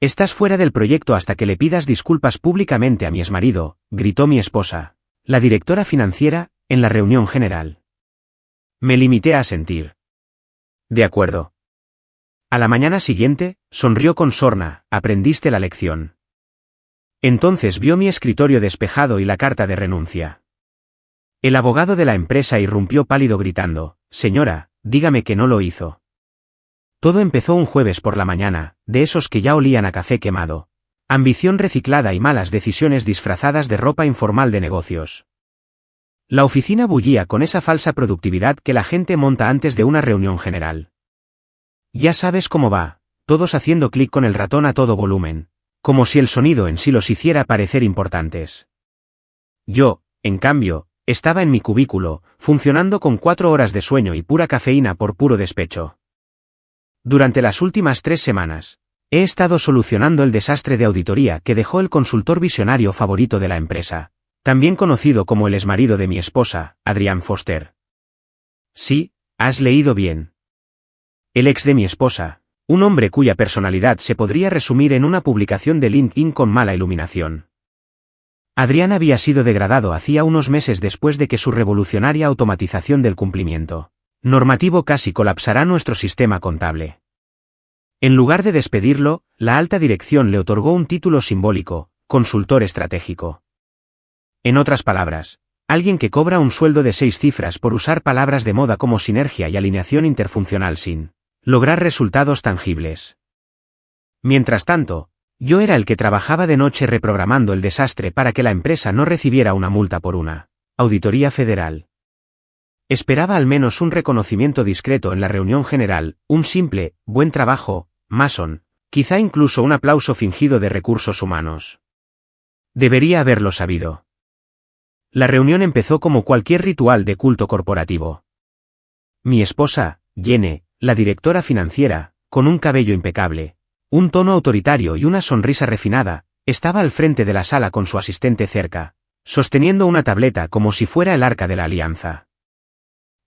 Estás fuera del proyecto hasta que le pidas disculpas públicamente a mi exmarido, gritó mi esposa, la directora financiera, en la reunión general. Me limité a asentir. De acuerdo. A la mañana siguiente, sonrió con sorna, aprendiste la lección. Entonces vio mi escritorio despejado y la carta de renuncia. El abogado de la empresa irrumpió pálido gritando, señora, dígame que no lo hizo. Todo empezó un jueves por la mañana, de esos que ya olían a café quemado. Ambición reciclada y malas decisiones disfrazadas de ropa informal de negocios. La oficina bullía con esa falsa productividad que la gente monta antes de una reunión general. Ya sabes cómo va, todos haciendo clic con el ratón a todo volumen, como si el sonido en sí los hiciera parecer importantes. Yo, en cambio, estaba en mi cubículo, funcionando con 4 horas de sueño y pura cafeína por puro despecho. Durante las últimas 3 semanas, he estado solucionando el desastre de auditoría que dejó el consultor visionario favorito de la empresa, también conocido como el exmarido de mi esposa, Adrian Foster. Sí, has leído bien. El ex de mi esposa, un hombre cuya personalidad se podría resumir en una publicación de LinkedIn con mala iluminación. Adrián había sido degradado hacía unos meses después de que su revolucionaria automatización del cumplimiento normativo casi colapsará nuestro sistema contable. En lugar de despedirlo, la alta dirección le otorgó un título simbólico, consultor estratégico. En otras palabras, alguien que cobra un sueldo de 6 cifras por usar palabras de moda como sinergia y alineación interfuncional sin lograr resultados tangibles. Mientras tanto, yo era el que trabajaba de noche reprogramando el desastre para que la empresa no recibiera una multa por una auditoría federal. Esperaba al menos un reconocimiento discreto en la reunión general, un simple, buen trabajo, Mason, quizá incluso un aplauso fingido de recursos humanos. Debería haberlo sabido. La reunión empezó como cualquier ritual de culto corporativo. Mi esposa, Jenny, la directora financiera, con un cabello impecable, un tono autoritario y una sonrisa refinada, estaba al frente de la sala con su asistente cerca, sosteniendo una tableta como si fuera el Arca de la Alianza.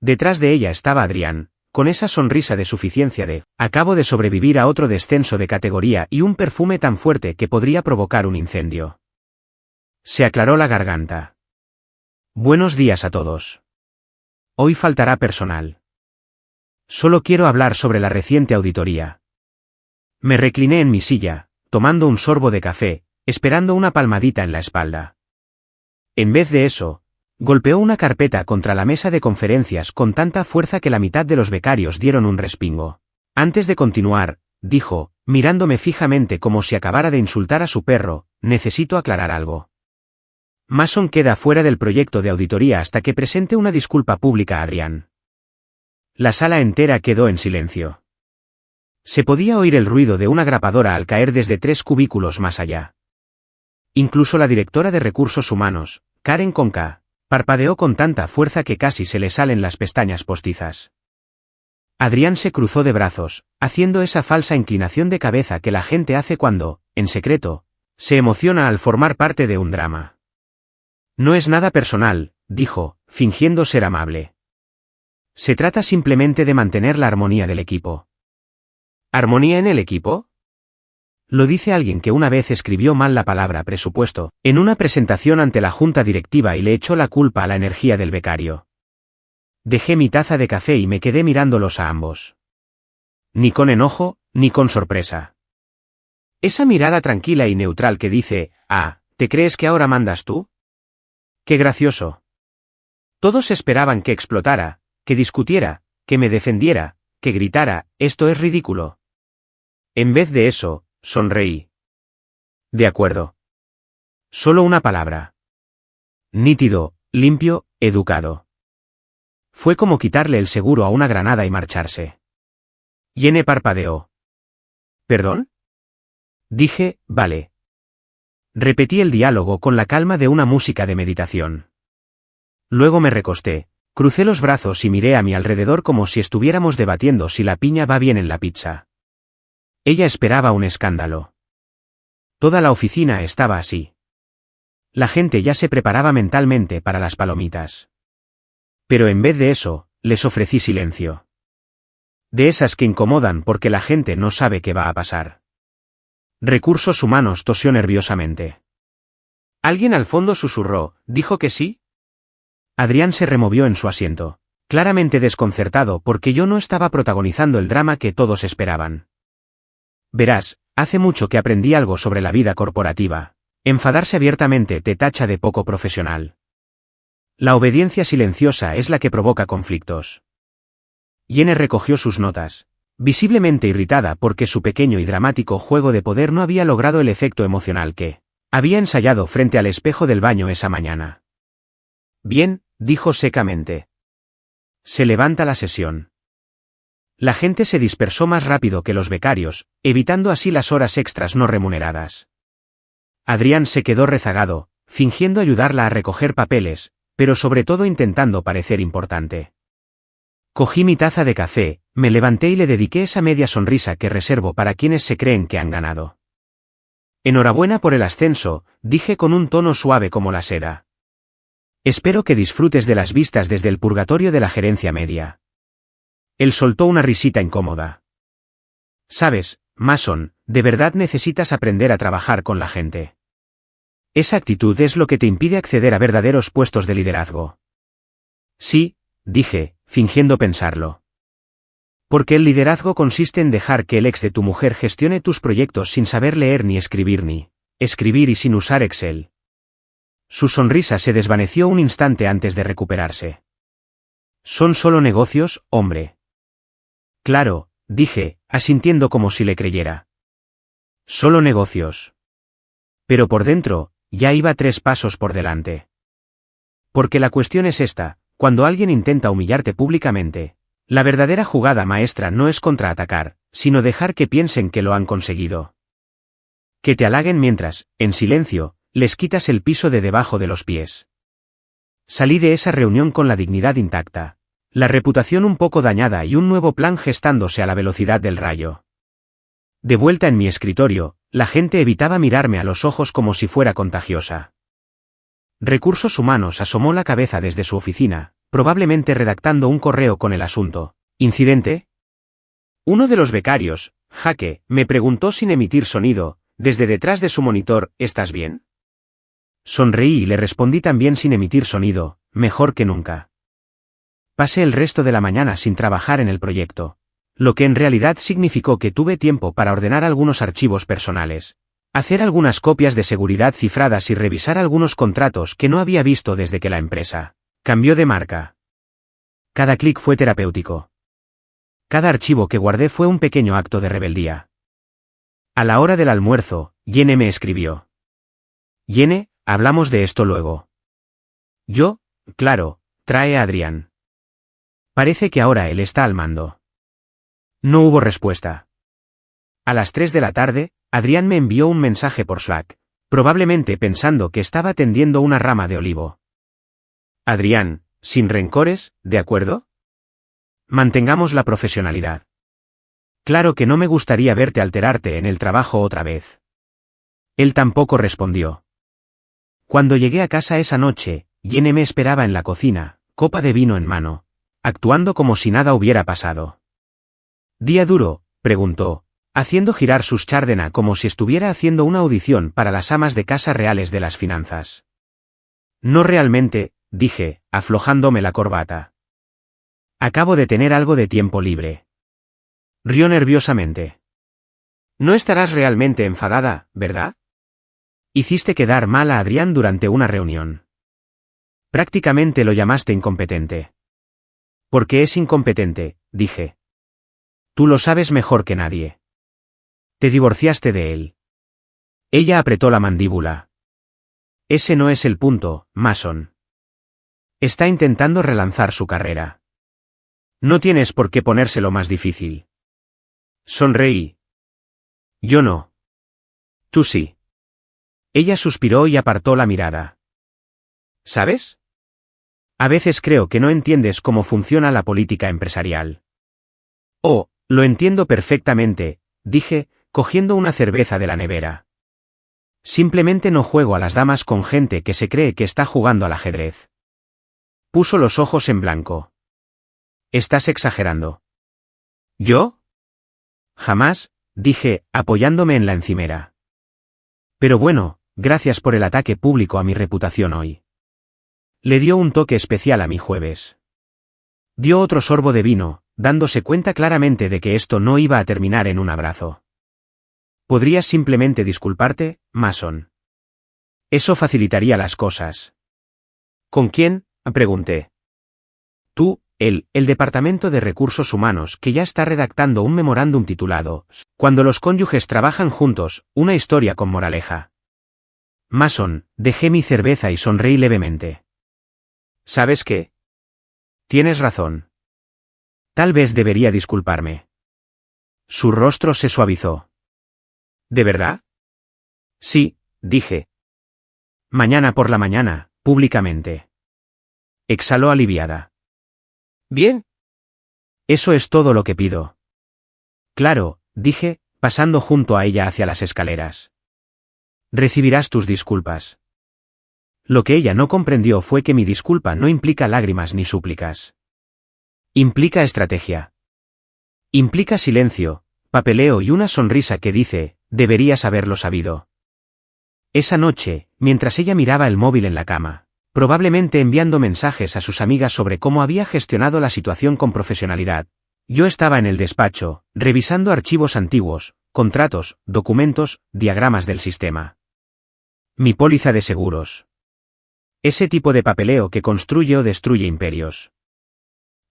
Detrás de ella estaba Adrián, con esa sonrisa de suficiencia de, acabo de sobrevivir a otro descenso de categoría y un perfume tan fuerte que podría provocar un incendio. Se aclaró la garganta. Buenos días a todos. Hoy faltará personal. Solo quiero hablar sobre la reciente auditoría. Me recliné en mi silla, tomando un sorbo de café, esperando una palmadita en la espalda. En vez de eso, golpeó una carpeta contra la mesa de conferencias con tanta fuerza que la mitad de los becarios dieron un respingo. Antes de continuar, dijo, mirándome fijamente como si acabara de insultar a su perro, necesito aclarar algo. Mason queda fuera del proyecto de auditoría hasta que presente una disculpa pública a Adrián. La sala entera quedó en silencio. Se podía oír el ruido de una grapadora al caer desde 3 cubículos más allá. Incluso la directora de recursos humanos, Karen Conca, parpadeó con tanta fuerza que casi se le salen las pestañas postizas. Adrián se cruzó de brazos, haciendo esa falsa inclinación de cabeza que la gente hace cuando, en secreto, se emociona al formar parte de un drama. No es nada personal, dijo, fingiendo ser amable. Se trata simplemente de mantener la armonía del equipo. ¿Armonía en el equipo? Lo dice alguien que una vez escribió mal la palabra presupuesto, en una presentación ante la junta directiva y le echó la culpa a la energía del becario. Dejé mi taza de café y me quedé mirándolos a ambos. Ni con enojo, ni con sorpresa. Esa mirada tranquila y neutral que dice, ¿te crees que ahora mandas tú? ¡Qué gracioso! Todos esperaban que explotara, que discutiera, que me defendiera, que gritara, esto es ridículo. En vez de eso, sonreí. De acuerdo. Solo una palabra. Nítido, limpio, educado. Fue como quitarle el seguro a una granada y marcharse. Jenny parpadeó. ¿Perdón? Dije, vale. Repetí el diálogo con la calma de una música de meditación. Luego me recosté, crucé los brazos y miré a mi alrededor como si estuviéramos debatiendo si la piña va bien en la pizza. Ella esperaba un escándalo. Toda la oficina estaba así. La gente ya se preparaba mentalmente para las palomitas. Pero en vez de eso, les ofrecí silencio. De esas que incomodan porque la gente no sabe qué va a pasar. Recursos humanos tosió nerviosamente. Alguien al fondo susurró, ¿dijo que sí? Adrián se removió en su asiento, claramente desconcertado porque yo no estaba protagonizando el drama que todos esperaban. Verás, hace mucho que aprendí algo sobre la vida corporativa. Enfadarse abiertamente te tacha de poco profesional. La obediencia silenciosa es la que provoca conflictos. Jenner recogió sus notas, visiblemente irritada porque su pequeño y dramático juego de poder no había logrado el efecto emocional que había ensayado frente al espejo del baño esa mañana. Bien, dijo secamente. Se levanta la sesión. La gente se dispersó más rápido que los becarios, evitando así las horas extras no remuneradas. Adrián se quedó rezagado, fingiendo ayudarla a recoger papeles, pero sobre todo intentando parecer importante. Cogí mi taza de café, me levanté y le dediqué esa media sonrisa que reservo para quienes se creen que han ganado. Enhorabuena por el ascenso, dije con un tono suave como la seda. Espero que disfrutes de las vistas desde el purgatorio de la gerencia media. Él soltó una risita incómoda. Sabes, Mason, de verdad necesitas aprender a trabajar con la gente. Esa actitud es lo que te impide acceder a verdaderos puestos de liderazgo. Sí, dije, fingiendo pensarlo. Porque el liderazgo consiste en dejar que el ex de tu mujer gestione tus proyectos sin saber leer ni escribir y sin usar Excel. Su sonrisa se desvaneció un instante antes de recuperarse. Son solo negocios, hombre. Claro, dije, asintiendo como si le creyera. Solo negocios. Pero por dentro, ya iba 3 pasos por delante. Porque la cuestión es esta, cuando alguien intenta humillarte públicamente, la verdadera jugada maestra no es contraatacar, sino dejar que piensen que lo han conseguido. Que te halaguen mientras, en silencio, les quitas el piso de debajo de los pies. Salí de esa reunión con la dignidad intacta, la reputación un poco dañada y un nuevo plan gestándose a la velocidad del rayo. De vuelta en mi escritorio, la gente evitaba mirarme a los ojos como si fuera contagiosa. Recursos Humanos asomó la cabeza desde su oficina, probablemente redactando un correo con el asunto. ¿Incidente? Uno de los becarios, Jaque, me preguntó sin emitir sonido, desde detrás de su monitor, ¿estás bien? Sonreí y le respondí también sin emitir sonido, mejor que nunca. Pasé el resto de la mañana sin trabajar en el proyecto, lo que en realidad significó que tuve tiempo para ordenar algunos archivos personales, hacer algunas copias de seguridad cifradas y revisar algunos contratos que no había visto desde que la empresa cambió de marca. Cada clic fue terapéutico. Cada archivo que guardé fue un pequeño acto de rebeldía. A la hora del almuerzo, Jenny me escribió. Jenny, hablamos de esto luego. Yo, claro, trae a Adrián. Parece que ahora él está al mando. No hubo respuesta. A las 3 de la tarde, Adrián me envió un mensaje por Slack, probablemente pensando que estaba tendiendo una rama de olivo. Adrián, sin rencores, ¿de acuerdo? Mantengamos la profesionalidad. Claro que no me gustaría verte alterarte en el trabajo otra vez. Él tampoco respondió. Cuando llegué a casa esa noche, Jenny me esperaba en la cocina, copa de vino en mano, actuando como si nada hubiera pasado. ¿Día duro?, preguntó, haciendo girar sus chárdena como si estuviera haciendo una audición para las amas de casa reales de las finanzas. No realmente, dije, aflojándome la corbata. Acabo de tener algo de tiempo libre. Rió nerviosamente. No estarás realmente enfadada, ¿verdad? Hiciste quedar mal a Adrián durante una reunión. Prácticamente lo llamaste incompetente. Porque es incompetente, dije. Tú lo sabes mejor que nadie. Te divorciaste de él. Ella apretó la mandíbula. Ese no es el punto, Mason. Está intentando relanzar su carrera. No tienes por qué ponérselo más difícil. Sonreí. Yo no. Tú sí. Ella suspiró y apartó la mirada. ¿Sabes? A veces creo que no entiendes cómo funciona la política empresarial. Oh, lo entiendo perfectamente, dije, cogiendo una cerveza de la nevera. Simplemente no juego a las damas con gente que se cree que está jugando al ajedrez. Puso los ojos en blanco. Estás exagerando. ¿Yo? Jamás, dije, apoyándome en la encimera. Pero bueno, gracias por el ataque público a mi reputación hoy. Le dio un toque especial a mi jueves. Dio otro sorbo de vino, dándose cuenta claramente de que esto no iba a terminar en un abrazo. ¿Podrías simplemente disculparte, Mason? Eso facilitaría las cosas. ¿Con quién?, pregunté. Tú, el Departamento de Recursos Humanos, que ya está redactando un memorándum titulado Cuando los cónyuges trabajan juntos, una historia con moraleja. Mason, dejé mi cerveza y sonreí levemente. ¿Sabes qué? Tienes razón. Tal vez debería disculparme. Su rostro se suavizó. ¿De verdad? Sí, dije. Mañana por la mañana, públicamente. Exhaló aliviada. Bien. Eso es todo lo que pido. Claro, dije, pasando junto a ella hacia las escaleras. Recibirás tus disculpas. Lo que ella no comprendió fue que mi disculpa no implica lágrimas ni súplicas. Implica estrategia. Implica silencio, papeleo y una sonrisa que dice, deberías haberlo sabido. Esa noche, mientras ella miraba el móvil en la cama, probablemente enviando mensajes a sus amigas sobre cómo había gestionado la situación con profesionalidad, yo estaba en el despacho, revisando archivos antiguos, contratos, documentos, diagramas del sistema. Mi póliza de seguros. Ese tipo de papeleo que construye o destruye imperios.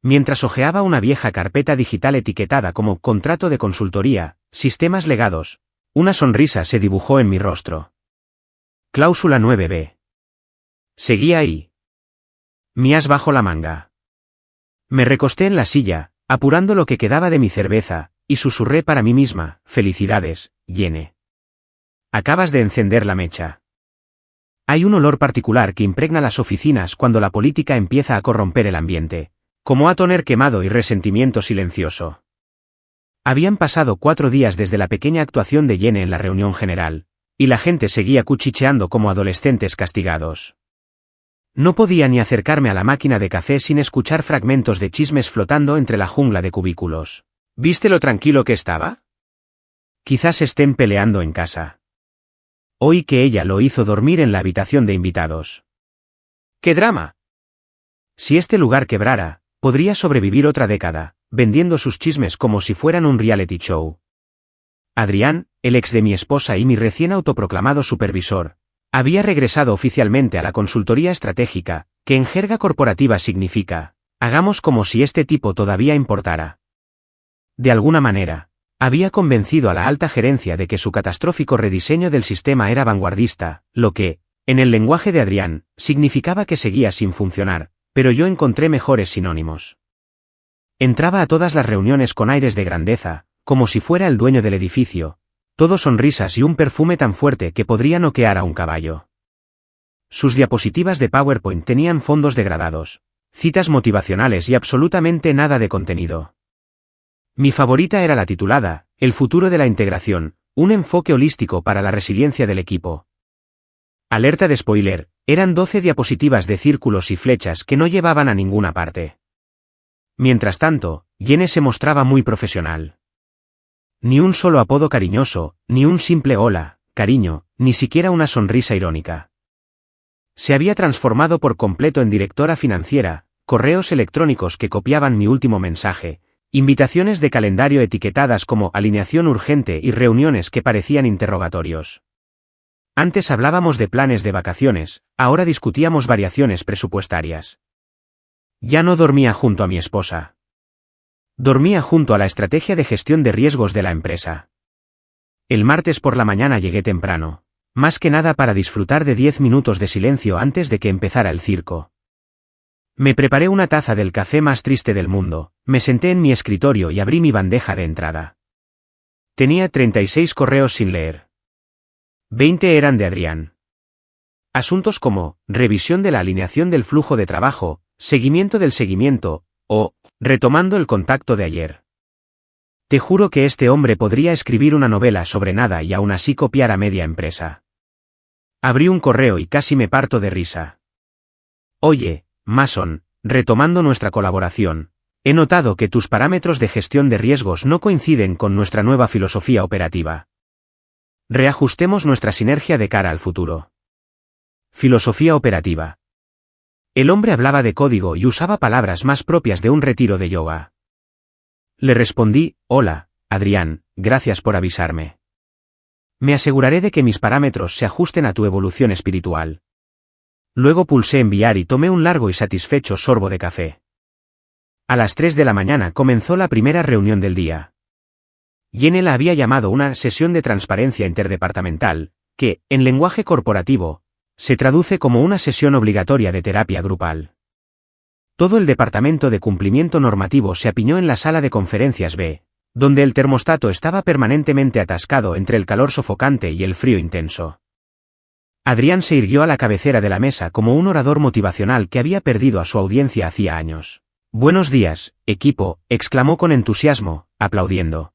Mientras hojeaba una vieja carpeta digital etiquetada como contrato de consultoría, sistemas legados, una sonrisa se dibujó en mi rostro. Cláusula 9b. Seguía ahí. Mi as bajo la manga. Me recosté en la silla, apurando lo que quedaba de mi cerveza, y susurré para mí misma, felicidades, Jenny. Acabas de encender la mecha. Hay un olor particular que impregna las oficinas cuando la política empieza a corromper el ambiente, como a toner quemado y resentimiento silencioso. Habían pasado 4 días desde la pequeña actuación de Jenny en la reunión general, y la gente seguía cuchicheando como adolescentes castigados. No podía ni acercarme a la máquina de café sin escuchar fragmentos de chismes flotando entre la jungla de cubículos. ¿Viste lo tranquilo que estaba? Quizás estén peleando en casa. Oí que ella lo hizo dormir en la habitación de invitados. ¡Qué drama! Si este lugar quebrara, podría sobrevivir otra década, vendiendo sus chismes como si fueran un reality show. Adrián, el ex de mi esposa y mi recién autoproclamado supervisor, había regresado oficialmente a la consultoría estratégica, que en jerga corporativa significa, hagamos como si este tipo todavía importara. De alguna manera, había convencido a la alta gerencia de que su catastrófico rediseño del sistema era vanguardista, lo que, en el lenguaje de Adrián, significaba que seguía sin funcionar, pero yo encontré mejores sinónimos. Entraba a todas las reuniones con aires de grandeza, como si fuera el dueño del edificio, todo sonrisas y un perfume tan fuerte que podría noquear a un caballo. Sus diapositivas de PowerPoint tenían fondos degradados, citas motivacionales y absolutamente nada de contenido. Mi favorita era la titulada, El futuro de la integración, un enfoque holístico para la resiliencia del equipo. Alerta de spoiler, eran 12 diapositivas de círculos y flechas que no llevaban a ninguna parte. Mientras tanto, Jenny se mostraba muy profesional. Ni un solo apodo cariñoso, ni un simple hola, cariño, ni siquiera una sonrisa irónica. Se había transformado por completo en directora financiera, correos electrónicos que copiaban mi último mensaje, invitaciones de calendario etiquetadas como alineación urgente y reuniones que parecían interrogatorios. Antes hablábamos de planes de vacaciones, ahora discutíamos variaciones presupuestarias. Ya no dormía junto a mi esposa. Dormía junto a la estrategia de gestión de riesgos de la empresa. El martes por la mañana llegué temprano, más que nada para disfrutar de 10 minutos de silencio antes de que empezara el circo. Me preparé una taza del café más triste del mundo, me senté en mi escritorio y abrí mi bandeja de entrada. Tenía 36 correos sin leer. 20 eran de Adrián. Asuntos como, revisión de la alineación del flujo de trabajo, seguimiento del seguimiento, o, retomando el contacto de ayer. Te juro que este hombre podría escribir una novela sobre nada y aún así copiar a media empresa. Abrí un correo y casi me parto de risa. Oye, Mason, retomando nuestra colaboración, he notado que tus parámetros de gestión de riesgos no coinciden con nuestra nueva filosofía operativa. Reajustemos nuestra sinergia de cara al futuro. Filosofía operativa. El hombre hablaba de código y usaba palabras más propias de un retiro de yoga. Le respondí, hola, Adrián, gracias por avisarme. Me aseguraré de que mis parámetros se ajusten a tu evolución espiritual. Luego pulsé enviar y tomé un largo y satisfecho sorbo de café. A las 3 de la mañana comenzó la primera reunión del día. Jenny la había llamado una sesión de transparencia interdepartamental, que, en lenguaje corporativo, se traduce como una sesión obligatoria de terapia grupal. Todo el departamento de cumplimiento normativo se apiñó en la sala de conferencias B, donde el termostato estaba permanentemente atascado entre el calor sofocante y el frío intenso. Adrián se irguió a la cabecera de la mesa como un orador motivacional que había perdido a su audiencia hacía años. «Buenos días, equipo», exclamó con entusiasmo, aplaudiendo.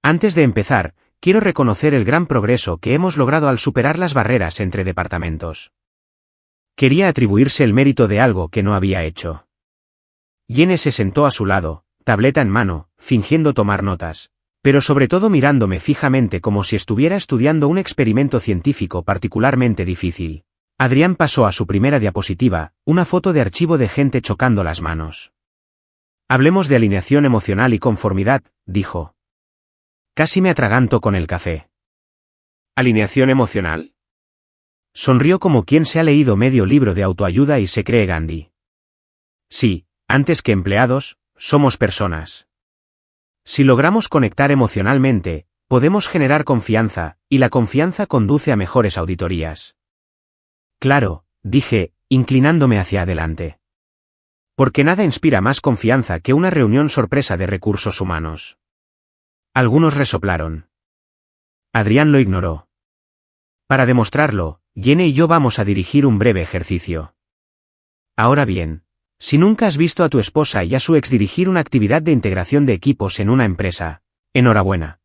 Antes de empezar, quiero reconocer el gran progreso que hemos logrado al superar las barreras entre departamentos. Quería atribuirse el mérito de algo que no había hecho. Jenny se sentó a su lado, tableta en mano, fingiendo tomar notas, pero sobre todo mirándome fijamente como si estuviera estudiando un experimento científico particularmente difícil. Adrián pasó a su primera diapositiva, una foto de archivo de gente chocando las manos. Hablemos de alineación emocional y conformidad, dijo. Casi me atraganto con el café. ¿Alineación emocional? Sonrió como quien se ha leído medio libro de autoayuda y se cree Gandhi. Sí, antes que empleados, somos personas. Si logramos conectar emocionalmente, podemos generar confianza, y la confianza conduce a mejores auditorías. Claro, dije, inclinándome hacia adelante. Porque nada inspira más confianza que una reunión sorpresa de recursos humanos. Algunos resoplaron. Adrián lo ignoró. Para demostrarlo, Jenny y yo vamos a dirigir un breve ejercicio. Ahora bien, si nunca has visto a tu esposa y a su ex dirigir una actividad de integración de equipos en una empresa, enhorabuena.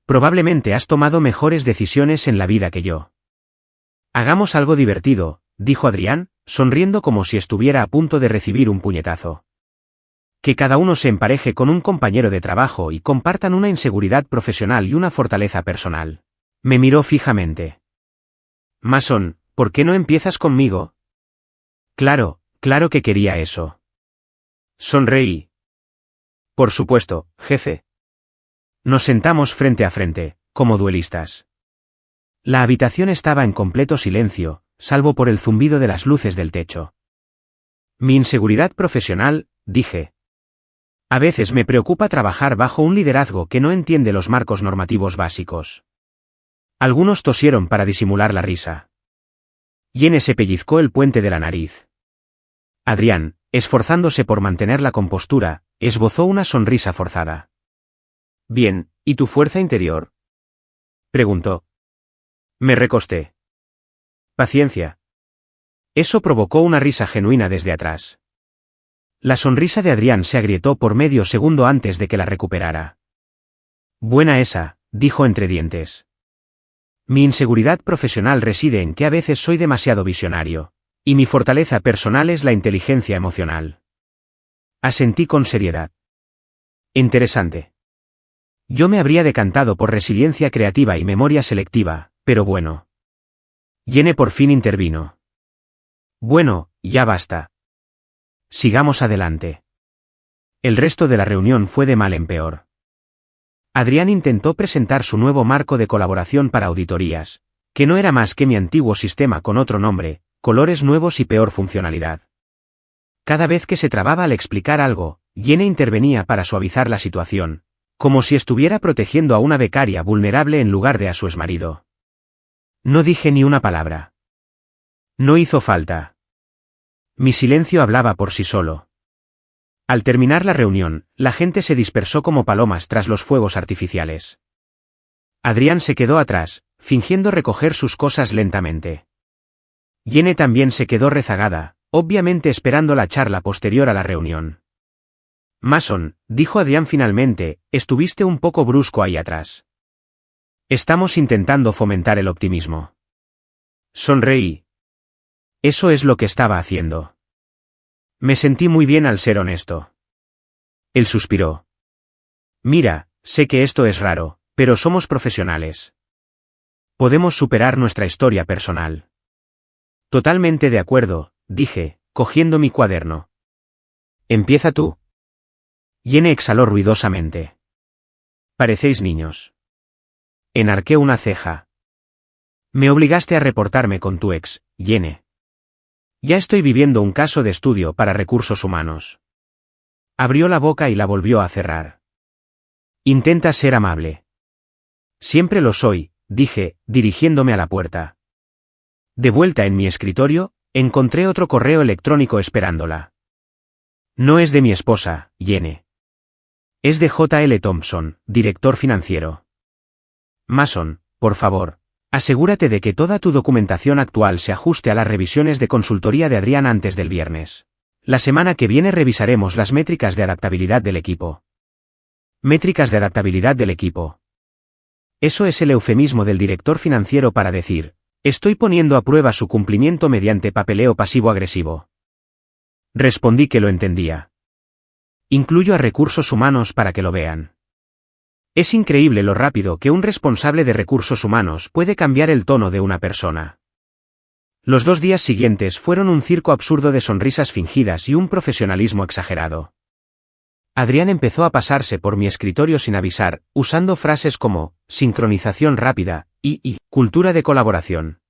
Probablemente has tomado mejores decisiones en la vida que yo. Hagamos algo divertido, dijo Adrián, sonriendo como si estuviera a punto de recibir un puñetazo. Que cada uno se empareje con un compañero de trabajo y compartan una inseguridad profesional y una fortaleza personal. Me miró fijamente. Mason, ¿por qué no empiezas conmigo? Claro que quería eso. Sonreí. Por supuesto, jefe. Nos sentamos frente a frente, como duelistas. La habitación estaba en completo silencio, salvo por el zumbido de las luces del techo. Mi inseguridad profesional, dije. A veces me preocupa trabajar bajo un liderazgo que no entiende los marcos normativos básicos. Algunos tosieron para disimular la risa. Jenny se pellizcó el puente de la nariz. Adrián, esforzándose por mantener la compostura, esbozó una sonrisa forzada. Bien, ¿y tu fuerza interior? Preguntó. Me recosté. Paciencia. Eso provocó una risa genuina desde atrás. La sonrisa de Adrián se agrietó por medio segundo antes de que la recuperara. Buena esa, dijo entre dientes. Mi inseguridad profesional reside en que a veces soy demasiado visionario, y mi fortaleza personal es la inteligencia emocional. Asentí con seriedad. Interesante. Yo me habría decantado por resiliencia creativa y memoria selectiva, pero bueno. Jenny por fin intervino. Bueno, ya basta. Sigamos adelante. El resto de la reunión fue de mal en peor. Adrián intentó presentar su nuevo marco de colaboración para auditorías, que no era más que mi antiguo sistema con otro nombre, colores nuevos y peor funcionalidad. Cada vez que se trababa al explicar algo, Jenny intervenía para suavizar la situación, como si estuviera protegiendo a una becaria vulnerable en lugar de a su exmarido. No dije ni una palabra. No hizo falta. Mi silencio hablaba por sí solo. Al terminar la reunión, la gente se dispersó como palomas tras los fuegos artificiales. Adrián se quedó atrás, fingiendo recoger sus cosas lentamente. Jenny también se quedó rezagada, obviamente esperando la charla posterior a la reunión. Mason, dijo Adrián finalmente, estuviste un poco brusco ahí atrás. Estamos intentando fomentar el optimismo. Sonreí. Eso es lo que estaba haciendo. Me sentí muy bien al ser honesto. Él suspiró. Mira, sé que esto es raro, pero somos profesionales. Podemos superar nuestra historia personal. Totalmente de acuerdo, dije, cogiendo mi cuaderno. Empieza tú. Jenny exhaló ruidosamente. Parecéis niños. Enarqué una ceja. Me obligaste a reportarme con tu ex, Jenny. Ya estoy viviendo un caso de estudio para recursos humanos. Abrió la boca y la volvió a cerrar. Intenta ser amable. Siempre lo soy, dije, dirigiéndome a la puerta. De vuelta en mi escritorio, encontré otro correo electrónico esperándola. No es de mi esposa, Jenny. Es de J. L. Thompson, director financiero. Mason, por favor, asegúrate de que toda tu documentación actual se ajuste a las revisiones de consultoría de Adrián antes del viernes. La semana que viene revisaremos las métricas de adaptabilidad del equipo. Métricas de adaptabilidad del equipo. Eso es el eufemismo del director financiero para decir, estoy poniendo a prueba su cumplimiento mediante papeleo pasivo-agresivo. Respondí que lo entendía. Incluyo a recursos humanos para que lo vean. Es increíble lo rápido que un responsable de recursos humanos puede cambiar el tono de una persona. Los 2 días siguientes fueron un circo absurdo de sonrisas fingidas y un profesionalismo exagerado. Adrián empezó a pasarse por mi escritorio sin avisar, usando frases como sincronización rápida y cultura de colaboración.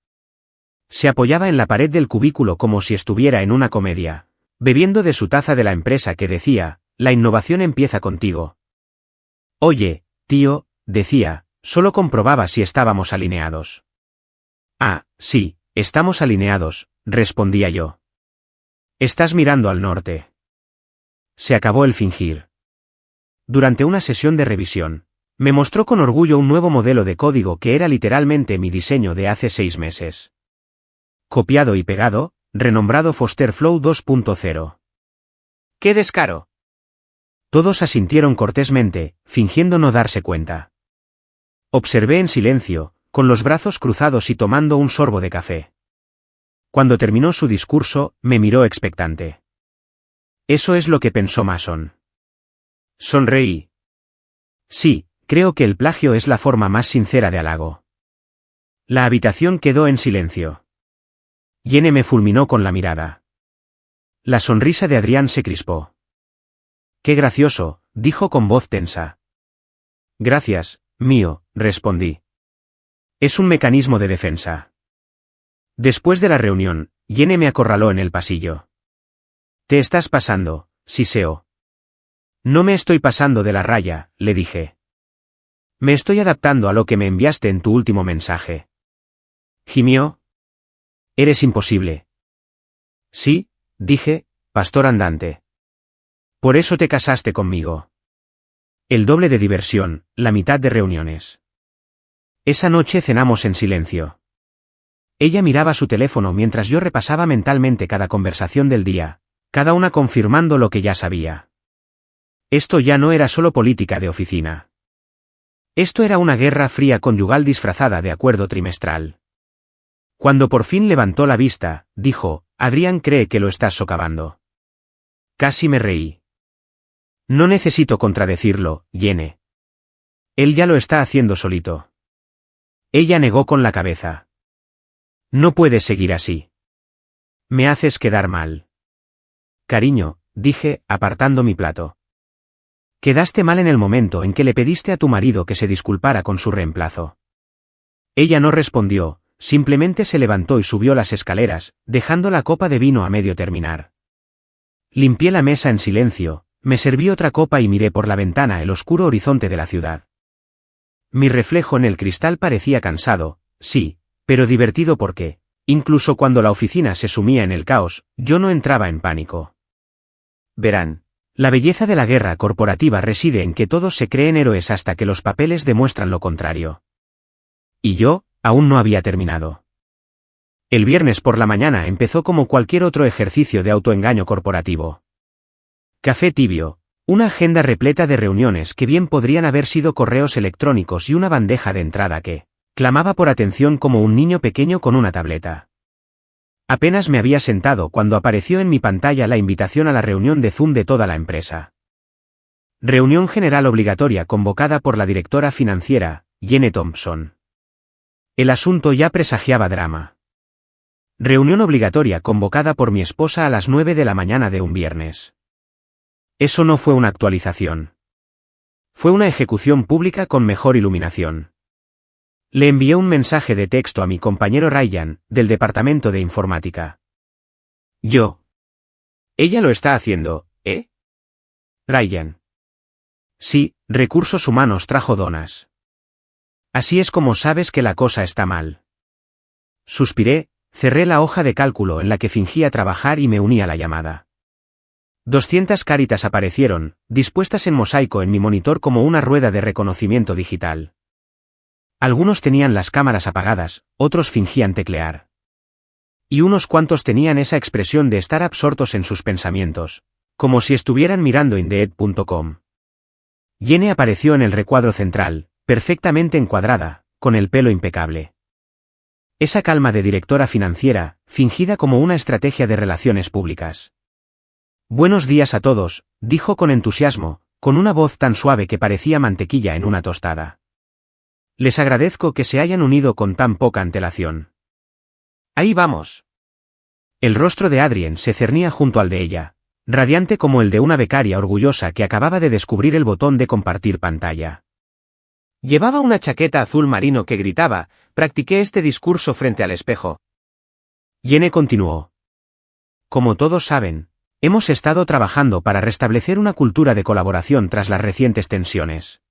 Se apoyaba en la pared del cubículo como si estuviera en una comedia, bebiendo de su taza de la empresa que decía, la innovación empieza contigo. Oye, tío, decía, solo comprobaba si estábamos alineados. Ah, sí. Estamos alineados, respondía yo. Estás mirando al norte. Se acabó el fingir. Durante una sesión de revisión, me mostró con orgullo un nuevo modelo de código que era literalmente mi diseño de hace 6 meses. Copiado y pegado, renombrado Foster Flow 2.0. ¡Qué descaro! Todos asintieron cortésmente, fingiendo no darse cuenta. Observé en silencio, con los brazos cruzados y tomando un sorbo de café. Cuando terminó su discurso, me miró expectante. Eso es lo que pensó Mason. Sonreí. Sí, creo que el plagio es la forma más sincera de halago. La habitación quedó en silencio. Jenny me fulminó con la mirada. La sonrisa de Adrián se crispó. Qué gracioso, dijo con voz tensa. Gracias, mío, respondí. Es un mecanismo de defensa. Después de la reunión, Jenny me acorraló en el pasillo. Te estás pasando, siseó. No me estoy pasando de la raya, le dije. Me estoy adaptando a lo que me enviaste en tu último mensaje. Gimió. Eres imposible. Sí, dije, pastor andante. Por eso te casaste conmigo. El doble de diversión, la mitad de reuniones. Esa noche cenamos en silencio. Ella miraba su teléfono mientras yo repasaba mentalmente cada conversación del día, cada una confirmando lo que ya sabía. Esto ya no era solo política de oficina. Esto era una guerra fría conyugal disfrazada de acuerdo trimestral. Cuando por fin levantó la vista, dijo, Adrián cree que lo estás socavando. Casi me reí. No necesito contradecirlo, Jenny. Él ya lo está haciendo solito. Ella negó con la cabeza. No puedes seguir así. Me haces quedar mal. Cariño, dije, apartando mi plato. Quedaste mal en el momento en que le pediste a tu marido que se disculpara con su reemplazo. Ella no respondió, simplemente se levantó y subió las escaleras, dejando la copa de vino a medio terminar. Limpié la mesa en silencio, me serví otra copa y miré por la ventana el oscuro horizonte de la ciudad. Mi reflejo en el cristal parecía cansado, sí, pero divertido porque, incluso cuando la oficina se sumía en el caos, yo no entraba en pánico. Verán, la belleza de la guerra corporativa reside en que todos se creen héroes hasta que los papeles demuestran lo contrario. Y yo, aún no había terminado. El viernes por la mañana empezó como cualquier otro ejercicio de autoengaño corporativo. Café tibio, una agenda repleta de reuniones que bien podrían haber sido correos electrónicos y una bandeja de entrada que clamaba por atención como un niño pequeño con una tableta. Apenas me había sentado cuando apareció en mi pantalla la invitación a la reunión de Zoom de toda la empresa. Reunión general obligatoria convocada por la directora financiera, Jenny Thompson. El asunto ya presagiaba drama. Reunión obligatoria convocada por mi esposa a las 9 de la mañana de un viernes. Eso no fue una actualización. Fue una ejecución pública con mejor iluminación. Le envié un mensaje de texto a mi compañero Ryan, del departamento de informática. Yo. Ella lo está haciendo, ¿eh? Ryan. Sí, recursos humanos trajo donas. Así es como sabes que la cosa está mal. Suspiré, cerré la hoja de cálculo en la que fingía trabajar y me uní a la llamada. 200 caritas aparecieron, dispuestas en mosaico en mi monitor como una rueda de reconocimiento digital. Algunos tenían las cámaras apagadas, otros fingían teclear. Y unos cuantos tenían esa expresión de estar absortos en sus pensamientos, como si estuvieran mirando Indeed.com. Jenny apareció en el recuadro central, perfectamente encuadrada, con el pelo impecable. Esa calma de directora financiera, fingida como una estrategia de relaciones públicas. Buenos días a todos, dijo con entusiasmo, con una voz tan suave que parecía mantequilla en una tostada. Les agradezco que se hayan unido con tan poca antelación. Ahí vamos. El rostro de Adrien se cernía junto al de ella, radiante como el de una becaria orgullosa que acababa de descubrir el botón de compartir pantalla. Llevaba una chaqueta azul marino que gritaba, practiqué este discurso frente al espejo. Jenny continuó. Como todos saben, hemos estado trabajando para restablecer una cultura de colaboración tras las recientes tensiones.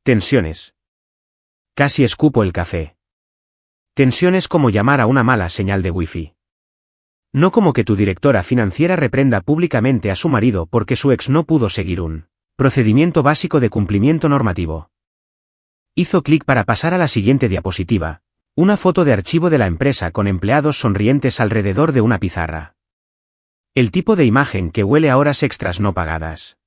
Tensiones. Casi escupo el café. Tensiones como llamar a una mala señal de wifi. No como que tu directora financiera reprenda públicamente a su marido porque su ex no pudo seguir un procedimiento básico de cumplimiento normativo. Hizo clic para pasar a la siguiente diapositiva, una foto de archivo de la empresa con empleados sonrientes alrededor de una pizarra. El tipo de imagen que huele a horas extras no pagadas.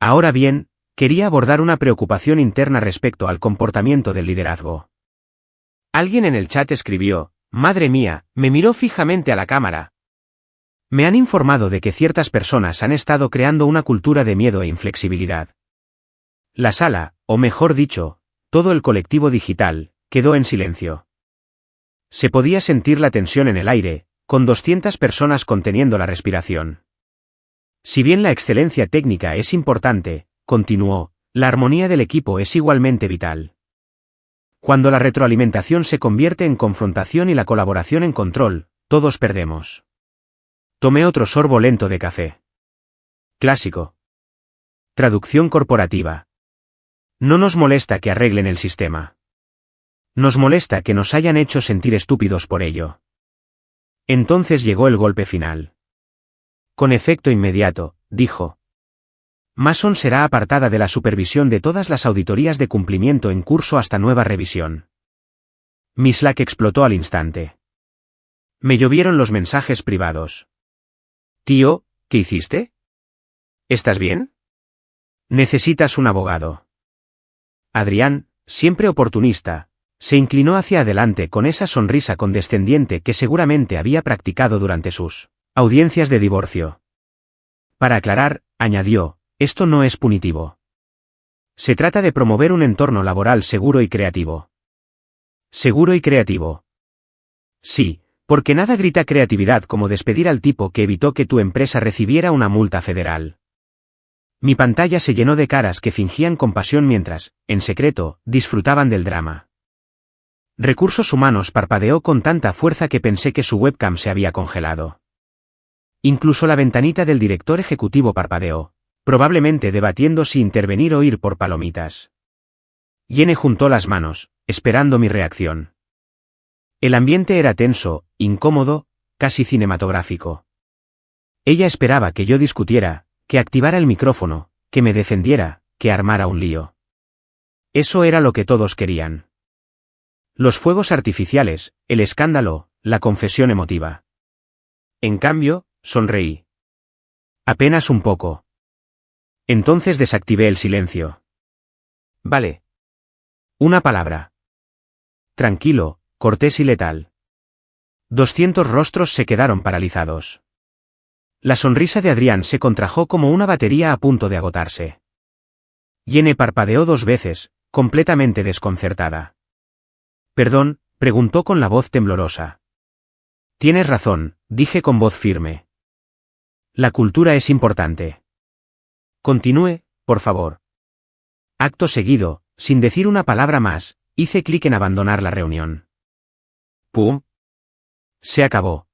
Ahora bien, quería abordar una preocupación interna respecto al comportamiento del liderazgo. Alguien en el chat escribió, madre mía, me miró fijamente a la cámara. Me han informado de que ciertas personas han estado creando una cultura de miedo e inflexibilidad. La sala, o mejor dicho, todo el colectivo digital, quedó en silencio. Se podía sentir la tensión en el aire, con 200 personas conteniendo la respiración. Si bien la excelencia técnica es importante, continuó, la armonía del equipo es igualmente vital. Cuando la retroalimentación se convierte en confrontación y la colaboración en control, todos perdemos. Tomé otro sorbo lento de café. Clásico. Traducción corporativa. No nos molesta que arreglen el sistema. Nos molesta que nos hayan hecho sentir estúpidos por ello. Entonces llegó el golpe final. Con efecto inmediato, dijo. Mason será apartada de la supervisión de todas las auditorías de cumplimiento en curso hasta nueva revisión. Mi Slack explotó al instante. Me llovieron los mensajes privados. Tío, ¿qué hiciste? ¿Estás bien? Necesitas un abogado. Adrián, siempre oportunista, se inclinó hacia adelante con esa sonrisa condescendiente que seguramente había practicado durante sus audiencias de divorcio. Para aclarar, añadió, esto no es punitivo. Se trata de promover un entorno laboral seguro y creativo. Seguro y creativo. Sí, porque nada grita creatividad como despedir al tipo que evitó que tu empresa recibiera una multa federal. Mi pantalla se llenó de caras que fingían compasión mientras, en secreto, disfrutaban del drama. Recursos Humanos parpadeó con tanta fuerza que pensé que su webcam se había congelado. Incluso la ventanita del director ejecutivo parpadeó, probablemente debatiendo si intervenir o ir por palomitas. Jenny juntó las manos, esperando mi reacción. El ambiente era tenso, incómodo, casi cinematográfico. Ella esperaba que yo discutiera, que activara el micrófono, que me defendiera, que armara un lío. Eso era lo que todos querían. Los fuegos artificiales, el escándalo, la confesión emotiva. En cambio, sonreí. Apenas un poco. Entonces desactivé el silencio. Vale. Una palabra. Tranquilo, cortés y letal. 200 rostros se quedaron paralizados. La sonrisa de Adrián se contrajo como una batería a punto de agotarse. Jenny parpadeó 2 veces, completamente desconcertada. Perdón, preguntó con la voz temblorosa. Tienes razón, dije con voz firme. La cultura es importante. Continúe, por favor. Acto seguido, sin decir una palabra más, hice clic en abandonar la reunión. ¡Pum! Se acabó.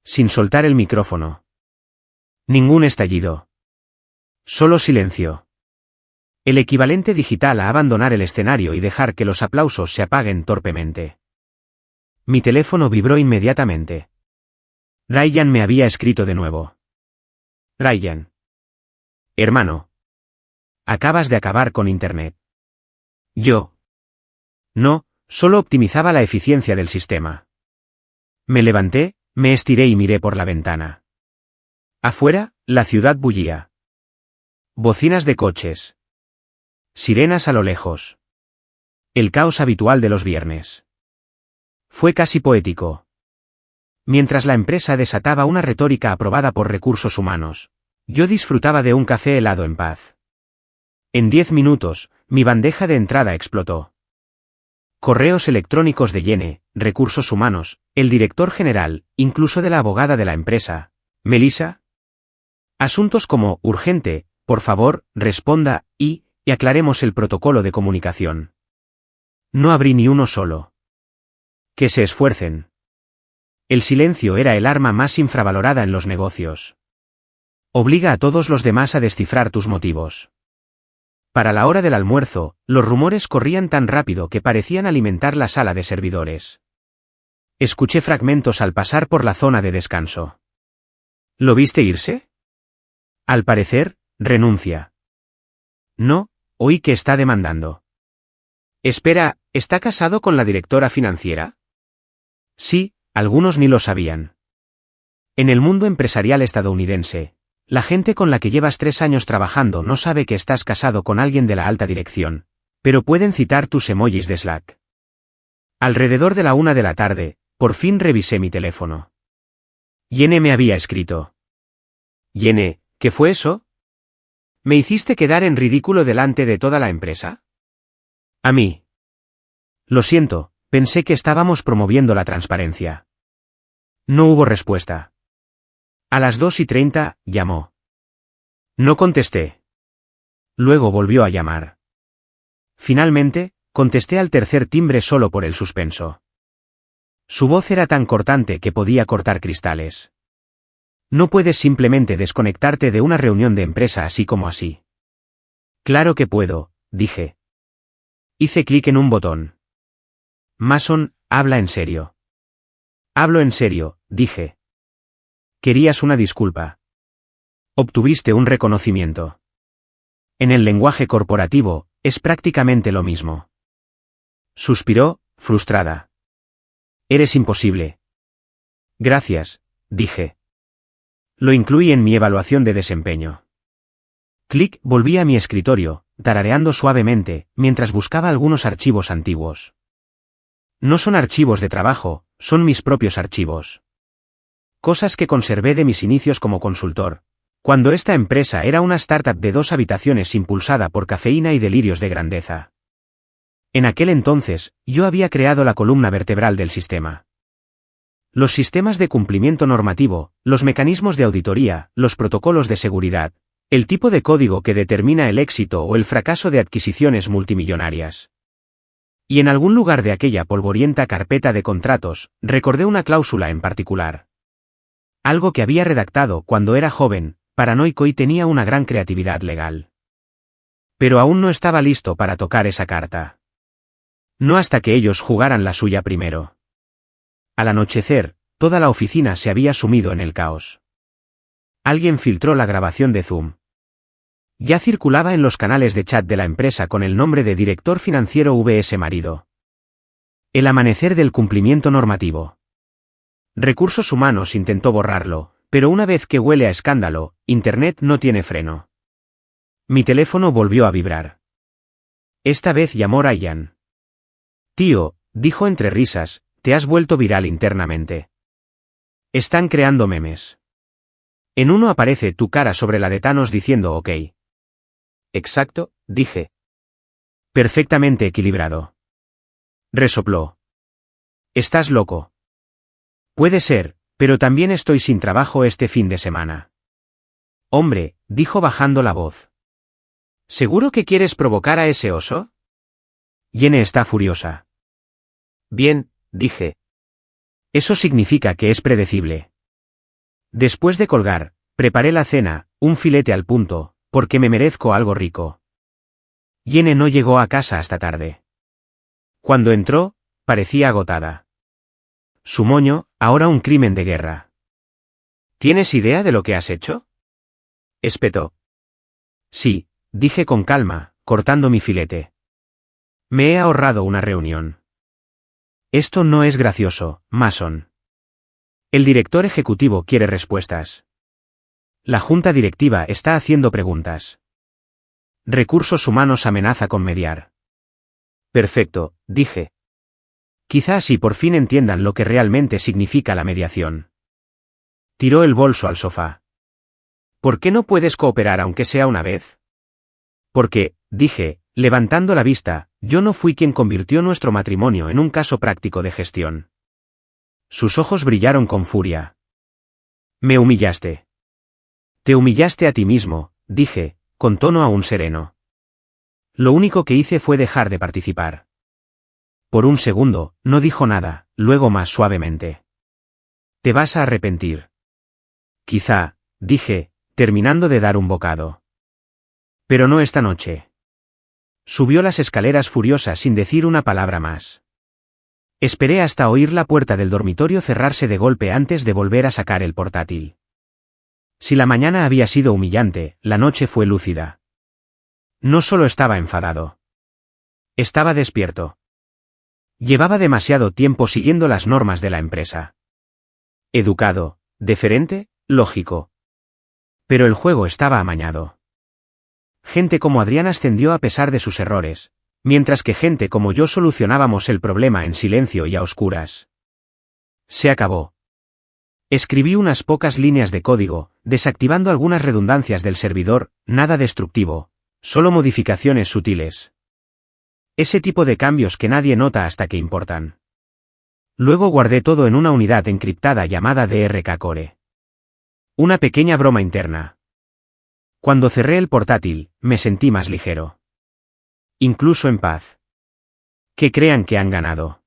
Sin soltar el micrófono. Ningún estallido. Solo silencio. El equivalente digital a abandonar el escenario y dejar que los aplausos se apaguen torpemente. Mi teléfono vibró inmediatamente. Ryan me había escrito de nuevo. Ryan. Hermano. Acabas de acabar con Internet. Yo. No, solo optimizaba la eficiencia del sistema. Me levanté, me estiré y miré por la ventana. Afuera, la ciudad bullía. Bocinas de coches. Sirenas a lo lejos. El caos habitual de los viernes. Fue casi poético. Mientras la empresa desataba una retórica aprobada por recursos humanos, yo disfrutaba de un café helado en paz. En 10 minutos, mi bandeja de entrada explotó. Correos electrónicos de Yene, recursos humanos, el director general, incluso de la abogada de la empresa, Melissa. Asuntos como, urgente, por favor, responda, y aclaremos el protocolo de comunicación. No abrí ni uno solo. Que se esfuercen. El silencio era el arma más infravalorada en los negocios. Obliga a todos los demás a descifrar tus motivos. Para la hora del almuerzo, los rumores corrían tan rápido que parecían alimentar la sala de servidores. Escuché fragmentos al pasar por la zona de descanso. ¿Lo viste irse? Al parecer, renuncia. No, oí que está demandando. Espera, ¿está casado con la directora financiera? Sí, algunos ni lo sabían. En el mundo empresarial estadounidense, la gente con la que llevas 3 años trabajando no sabe que estás casado con alguien de la alta dirección, pero pueden citar tus emojis de Slack. Alrededor de la 1 de la tarde, por fin revisé mi teléfono. Yene me había escrito. Yene, ¿qué fue eso? ¿Me hiciste quedar en ridículo delante de toda la empresa? A mí. Lo siento, pensé que estábamos promoviendo la transparencia. No hubo respuesta. A las 2:30, llamó. No contesté. Luego volvió a llamar. Finalmente, contesté al tercer timbre solo por el suspenso. Su voz era tan cortante que podía cortar cristales. No puedes simplemente desconectarte de una reunión de empresa así como así. Claro que puedo, dije. Hice clic en un botón. Mason, habla en serio. Hablo en serio, dije. Querías una disculpa. Obtuviste un reconocimiento. En el lenguaje corporativo, es prácticamente lo mismo. Suspiró, frustrada. Eres imposible. Gracias, dije. Lo incluí en mi evaluación de desempeño. Clic, volví a mi escritorio, tarareando suavemente, mientras buscaba algunos archivos antiguos. No son archivos de trabajo, son mis propios archivos. Cosas que conservé de mis inicios como consultor, cuando esta empresa era una startup de 2 habitaciones impulsada por cafeína y delirios de grandeza. En aquel entonces, yo había creado la columna vertebral del sistema. Los sistemas de cumplimiento normativo, los mecanismos de auditoría, los protocolos de seguridad, el tipo de código que determina el éxito o el fracaso de adquisiciones multimillonarias. Y en algún lugar de aquella polvorienta carpeta de contratos, recordé una cláusula en particular. Algo que había redactado cuando era joven, paranoico y tenía una gran creatividad legal. Pero aún no estaba listo para tocar esa carta. No hasta que ellos jugaran la suya primero. Al anochecer, toda la oficina se había sumido en el caos. Alguien filtró la grabación de Zoom. Ya circulaba en los canales de chat de la empresa con el nombre de director financiero vs marido. El amanecer del cumplimiento normativo. Recursos Humanos intentó borrarlo, pero una vez que huele a escándalo, Internet no tiene freno. Mi teléfono volvió a vibrar. Esta vez llamó Ryan. Tío, dijo entre risas, te has vuelto viral internamente. Están creando memes. En uno aparece tu cara sobre la de Thanos diciendo ok. Exacto, dije. Perfectamente equilibrado. Resopló. Estás loco. Puede ser, pero también estoy sin trabajo este fin de semana. Hombre, dijo bajando la voz. ¿Seguro que quieres provocar a ese oso? Jenny está furiosa. Bien, dije. Eso significa que es predecible. Después de colgar, preparé la cena, un filete al punto, porque me merezco algo rico. Jenny no llegó a casa hasta tarde. Cuando entró, parecía agotada. Su moño, ahora un crimen de guerra. ¿Tienes idea de lo que has hecho? Espetó. Sí, dije con calma, cortando mi filete. Me he ahorrado una reunión. Esto no es gracioso, Mason. El director ejecutivo quiere respuestas. La junta directiva está haciendo preguntas. Recursos humanos amenaza con mediar. Perfecto, dije. Quizá así por fin entiendan lo que realmente significa la mediación. Tiró el bolso al sofá. ¿Por qué no puedes cooperar aunque sea una vez? Porque, dije, levantando la vista, yo no fui quien convirtió nuestro matrimonio en un caso práctico de gestión. Sus ojos brillaron con furia. Me humillaste. Te humillaste a ti mismo, dije, con tono aún sereno. Lo único que hice fue dejar de participar. Por un segundo, no dijo nada, luego más suavemente. Te vas a arrepentir. Quizá, dije, terminando de dar un bocado. Pero no esta noche. Subió las escaleras furiosa sin decir una palabra más. Esperé hasta oír la puerta del dormitorio cerrarse de golpe antes de volver a sacar el portátil. Si la mañana había sido humillante, la noche fue lúcida. No solo estaba enfadado. Estaba despierto. Llevaba demasiado tiempo siguiendo las normas de la empresa. Educado, deferente, lógico. Pero el juego estaba amañado. Gente como Adrián ascendió a pesar de sus errores, mientras que gente como yo solucionábamos el problema en silencio y a oscuras. Se acabó. Escribí unas pocas líneas de código, desactivando algunas redundancias del servidor, nada destructivo, solo modificaciones sutiles. Ese tipo de cambios que nadie nota hasta que importan. Luego guardé todo en una unidad encriptada llamada DRK Core. Una pequeña broma interna. Cuando cerré el portátil, me sentí más ligero. Incluso en paz. Que crean que han ganado.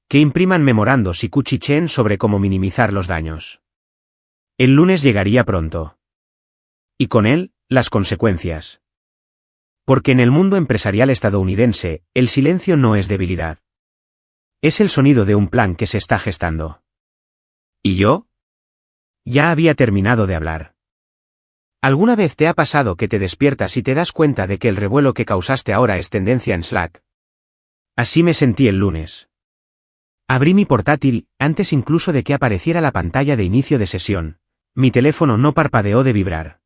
Que impriman memorandos y cuchicheen sobre cómo minimizar los daños. El lunes llegaría pronto. Y con él, las consecuencias. Porque en el mundo empresarial estadounidense, el silencio no es debilidad. Es el sonido de un plan que se está gestando. ¿Y yo? Ya había terminado de hablar. ¿Alguna vez te ha pasado que te despiertas y te das cuenta de que el revuelo que causaste ahora es tendencia en Slack? Así me sentí el lunes. Abrí mi portátil, antes incluso de que apareciera la pantalla de inicio de sesión. Mi teléfono no parpadeó de vibrar.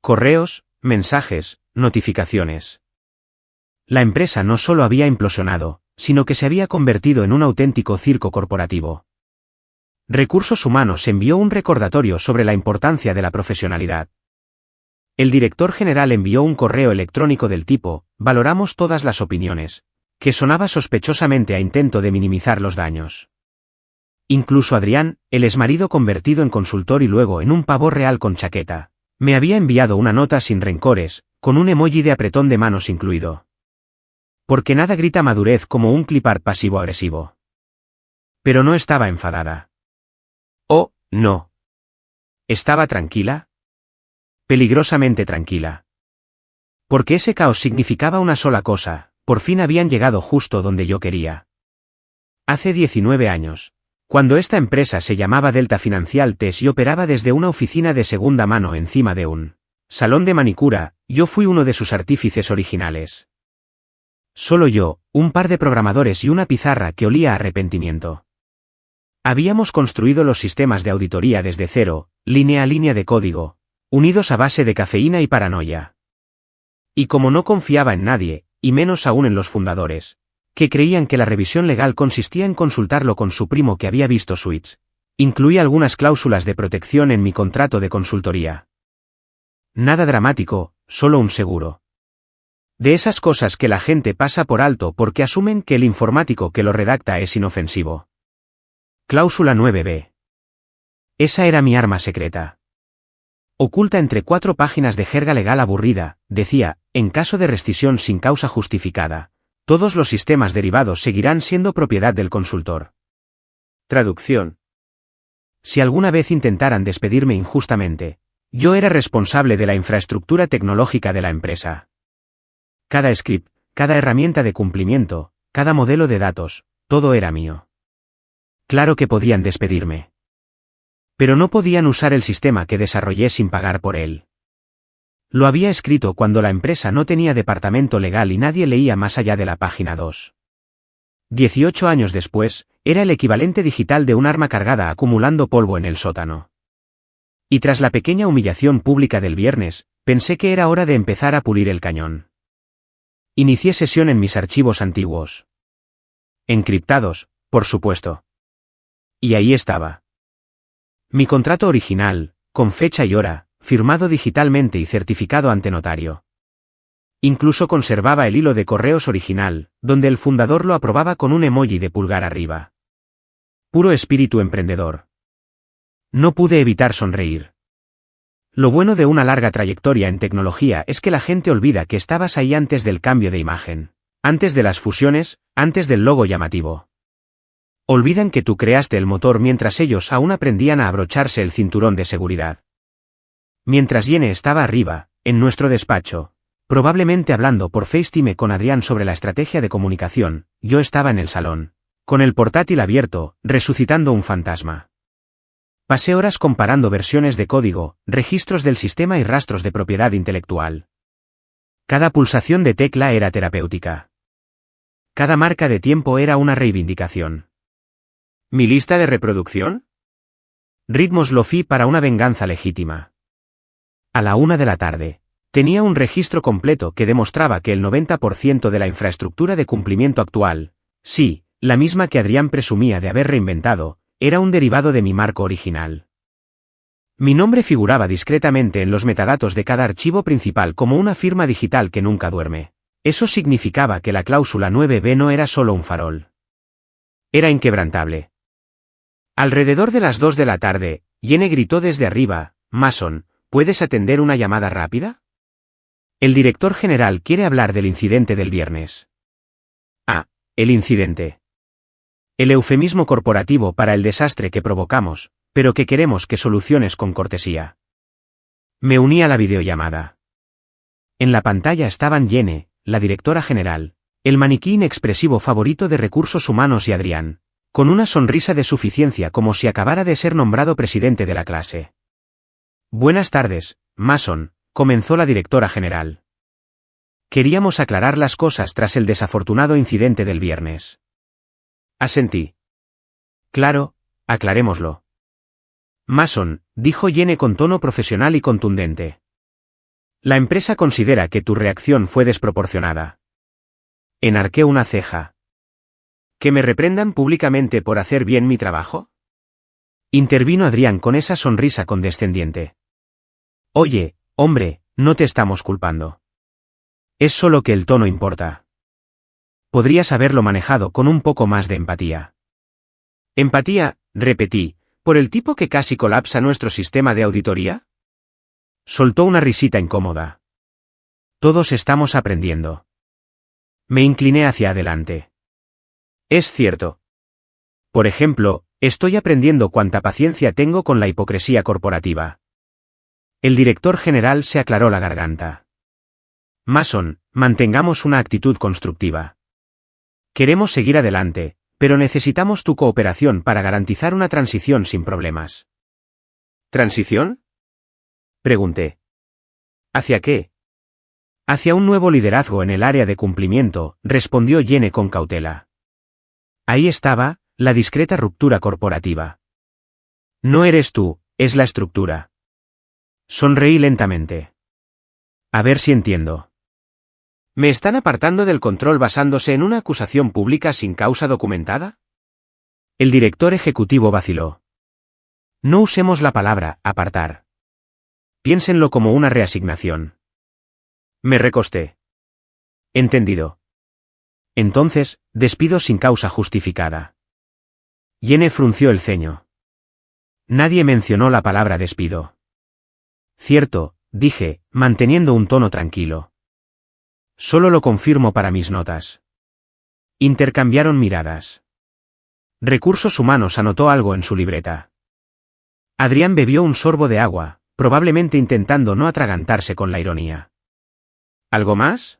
Correos, mensajes, notificaciones. La empresa no solo había implosionado, sino que se había convertido en un auténtico circo corporativo. Recursos Humanos envió un recordatorio sobre la importancia de la profesionalidad. El director general envió un correo electrónico del tipo, valoramos todas las opiniones, que sonaba sospechosamente a intento de minimizar los daños. Incluso Adrián, el exmarido convertido en consultor y luego en un pavo real con chaqueta, me había enviado una nota sin rencores, con un emoji de apretón de manos incluido. Porque nada grita madurez como un clipart pasivo-agresivo. Pero no estaba enfadada. Oh, no. ¿Estaba tranquila? Peligrosamente tranquila. Porque ese caos significaba una sola cosa, por fin habían llegado justo donde yo quería. Hace 19 años, cuando esta empresa se llamaba Delta Financial Test y operaba desde una oficina de segunda mano encima de un salón de manicura, yo fui uno de sus artífices originales. Solo yo, un par de programadores y una pizarra que olía a arrepentimiento. Habíamos construido los sistemas de auditoría desde cero, línea a línea de código, unidos a base de cafeína y paranoia. Y como no confiaba en nadie, y menos aún en los fundadores, que creían que la revisión legal consistía en consultarlo con su primo que había visto suites, incluí algunas cláusulas de protección en mi contrato de consultoría. Nada dramático, solo un seguro. De esas cosas que la gente pasa por alto porque asumen que el informático que lo redacta es inofensivo. Cláusula 9b. Esa era mi arma secreta. Oculta entre 4 páginas de jerga legal aburrida, decía, en caso de rescisión sin causa justificada, todos los sistemas derivados seguirán siendo propiedad del consultor. Traducción. Si alguna vez intentaran despedirme injustamente, yo era responsable de la infraestructura tecnológica de la empresa. Cada script, cada herramienta de cumplimiento, cada modelo de datos, todo era mío. Claro que podían despedirme. Pero no podían usar el sistema que desarrollé sin pagar por él. Lo había escrito cuando la empresa no tenía departamento legal y nadie leía más allá de la página 2. 18 años después, era el equivalente digital de un arma cargada acumulando polvo en el sótano. Y tras la pequeña humillación pública del viernes, pensé que era hora de empezar a pulir el cañón. Inicié sesión en mis archivos antiguos. Encriptados, por supuesto. Y ahí estaba. Mi contrato original, con fecha y hora, firmado digitalmente y certificado ante notario. Incluso conservaba el hilo de correos original, donde el fundador lo aprobaba con un emoji de pulgar arriba. Puro espíritu emprendedor. No pude evitar sonreír. Lo bueno de una larga trayectoria en tecnología es que la gente olvida que estabas ahí antes del cambio de imagen, antes de las fusiones, antes del logo llamativo. Olvidan que tú creaste el motor mientras ellos aún aprendían a abrocharse el cinturón de seguridad. Mientras Jenny estaba arriba, en nuestro despacho, probablemente hablando por FaceTime con Adrián sobre la estrategia de comunicación, yo estaba en el salón, con el portátil abierto, resucitando un fantasma. Pasé horas comparando versiones de código, registros del sistema y rastros de propiedad intelectual. Cada pulsación de tecla era terapéutica. Cada marca de tiempo era una reivindicación. ¿Mi lista de reproducción? Ritmos Lo-fi para una venganza legítima. A la 1 de la tarde, tenía un registro completo que demostraba que el 90% de la infraestructura de cumplimiento actual, sí, la misma que Adrián presumía de haber reinventado, era un derivado de mi marco original. Mi nombre figuraba discretamente en los metadatos de cada archivo principal como una firma digital que nunca duerme. Eso significaba que la cláusula 9b no era solo un farol. Era inquebrantable. Alrededor de las 2 de la tarde, Jenny gritó desde arriba, Mason, ¿puedes atender una llamada rápida? El director general quiere hablar del incidente del viernes. Ah, el incidente. El eufemismo corporativo para el desastre que provocamos, pero que queremos que soluciones con cortesía. Me uní a la videollamada. En la pantalla estaban Jenny, la directora general, el maniquí inexpresivo favorito de recursos humanos y Adrián, con una sonrisa de suficiencia como si acabara de ser nombrado presidente de la clase. Buenas tardes, Mason, comenzó la directora general. Queríamos aclarar las cosas tras el desafortunado incidente del viernes. Asentí. Claro, aclarémoslo. Mason, dijo Jenny con tono profesional y contundente. La empresa considera que tu reacción fue desproporcionada. Enarqué una ceja. ¿Que me reprendan públicamente por hacer bien mi trabajo? Intervino Adrián con esa sonrisa condescendiente. Oye, hombre, no te estamos culpando. Es solo que el tono importa. Podrías haberlo manejado con un poco más de empatía. Empatía, repetí, ¿por el tipo que casi colapsa nuestro sistema de auditoría? Soltó una risita incómoda. Todos estamos aprendiendo. Me incliné hacia adelante. Es cierto. Por ejemplo, estoy aprendiendo cuánta paciencia tengo con la hipocresía corporativa. El director general se aclaró la garganta. Mason, mantengamos una actitud constructiva. Queremos seguir adelante, pero necesitamos tu cooperación para garantizar una transición sin problemas. ¿Transición? Pregunté. ¿Hacia qué? Hacia un nuevo liderazgo en el área de cumplimiento, respondió Jenny con cautela. Ahí estaba, la discreta ruptura corporativa. No eres tú, es la estructura. Sonreí lentamente. A ver si entiendo. ¿Me están apartando del control basándose en una acusación pública sin causa documentada? El director ejecutivo vaciló. No usemos la palabra apartar. Piénsenlo como una reasignación. Me recosté. Entendido. Entonces, despido sin causa justificada. Yene frunció el ceño. Nadie mencionó la palabra despido. Cierto, dije, manteniendo un tono tranquilo. Solo lo confirmo para mis notas. Intercambiaron miradas. Recursos Humanos anotó algo en su libreta. Adrián bebió un sorbo de agua, probablemente intentando no atragantarse con la ironía. ¿Algo más?,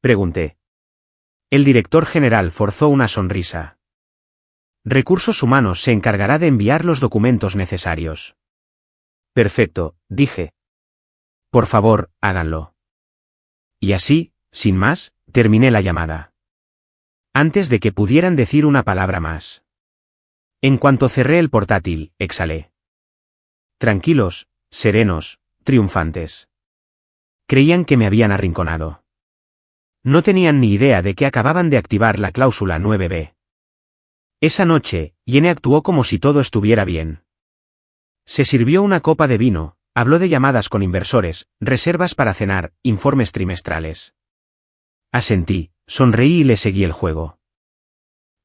pregunté. El director general forzó una sonrisa. Recursos Humanos se encargará de enviar los documentos necesarios. Perfecto, dije. Por favor, háganlo. Y así, sin más, terminé la llamada. Antes de que pudieran decir una palabra más. En cuanto cerré el portátil, exhalé. Tranquilos, serenos, triunfantes. Creían que me habían arrinconado. No tenían ni idea de que acababan de activar la cláusula 9b. Esa noche, Yene actuó como si todo estuviera bien. Se sirvió una copa de vino, habló de llamadas con inversores, reservas para cenar, informes trimestrales. Asentí, sonreí y le seguí el juego.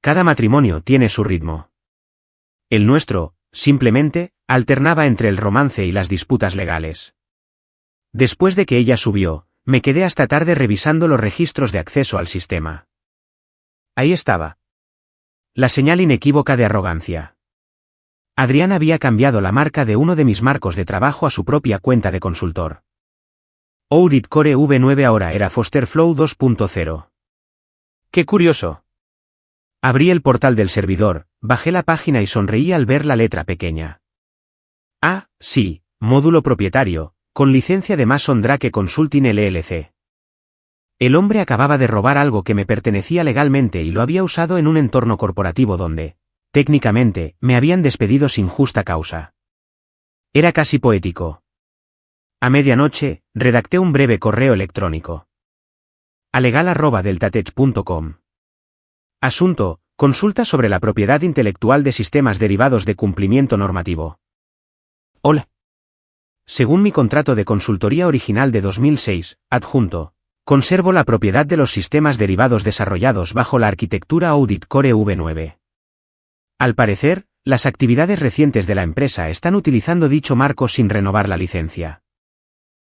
Cada matrimonio tiene su ritmo. El nuestro, simplemente, alternaba entre el romance y las disputas legales. Después de que ella subió, me quedé hasta tarde revisando los registros de acceso al sistema. Ahí estaba. La señal inequívoca de arrogancia. Adrián había cambiado la marca de uno de mis marcos de trabajo a su propia cuenta de consultor. Audit Core V9 ahora era Foster Flow 2.0. ¡Qué curioso! Abrí el portal del servidor, bajé la página y sonreí al ver la letra pequeña. Ah, sí, módulo propietario, con licencia de Mason Drake Consulting LLC. El hombre acababa de robar algo que me pertenecía legalmente y lo había usado en un entorno corporativo donde, técnicamente, me habían despedido sin justa causa. Era casi poético. A medianoche, redacté un breve correo electrónico. alegal@deltatech.com. Asunto: consulta sobre la propiedad intelectual de sistemas derivados de cumplimiento normativo. Hola. Según mi contrato de consultoría original de 2006, adjunto, conservo la propiedad de los sistemas derivados desarrollados bajo la arquitectura Audit Core V9. Al parecer, las actividades recientes de la empresa están utilizando dicho marco sin renovar la licencia.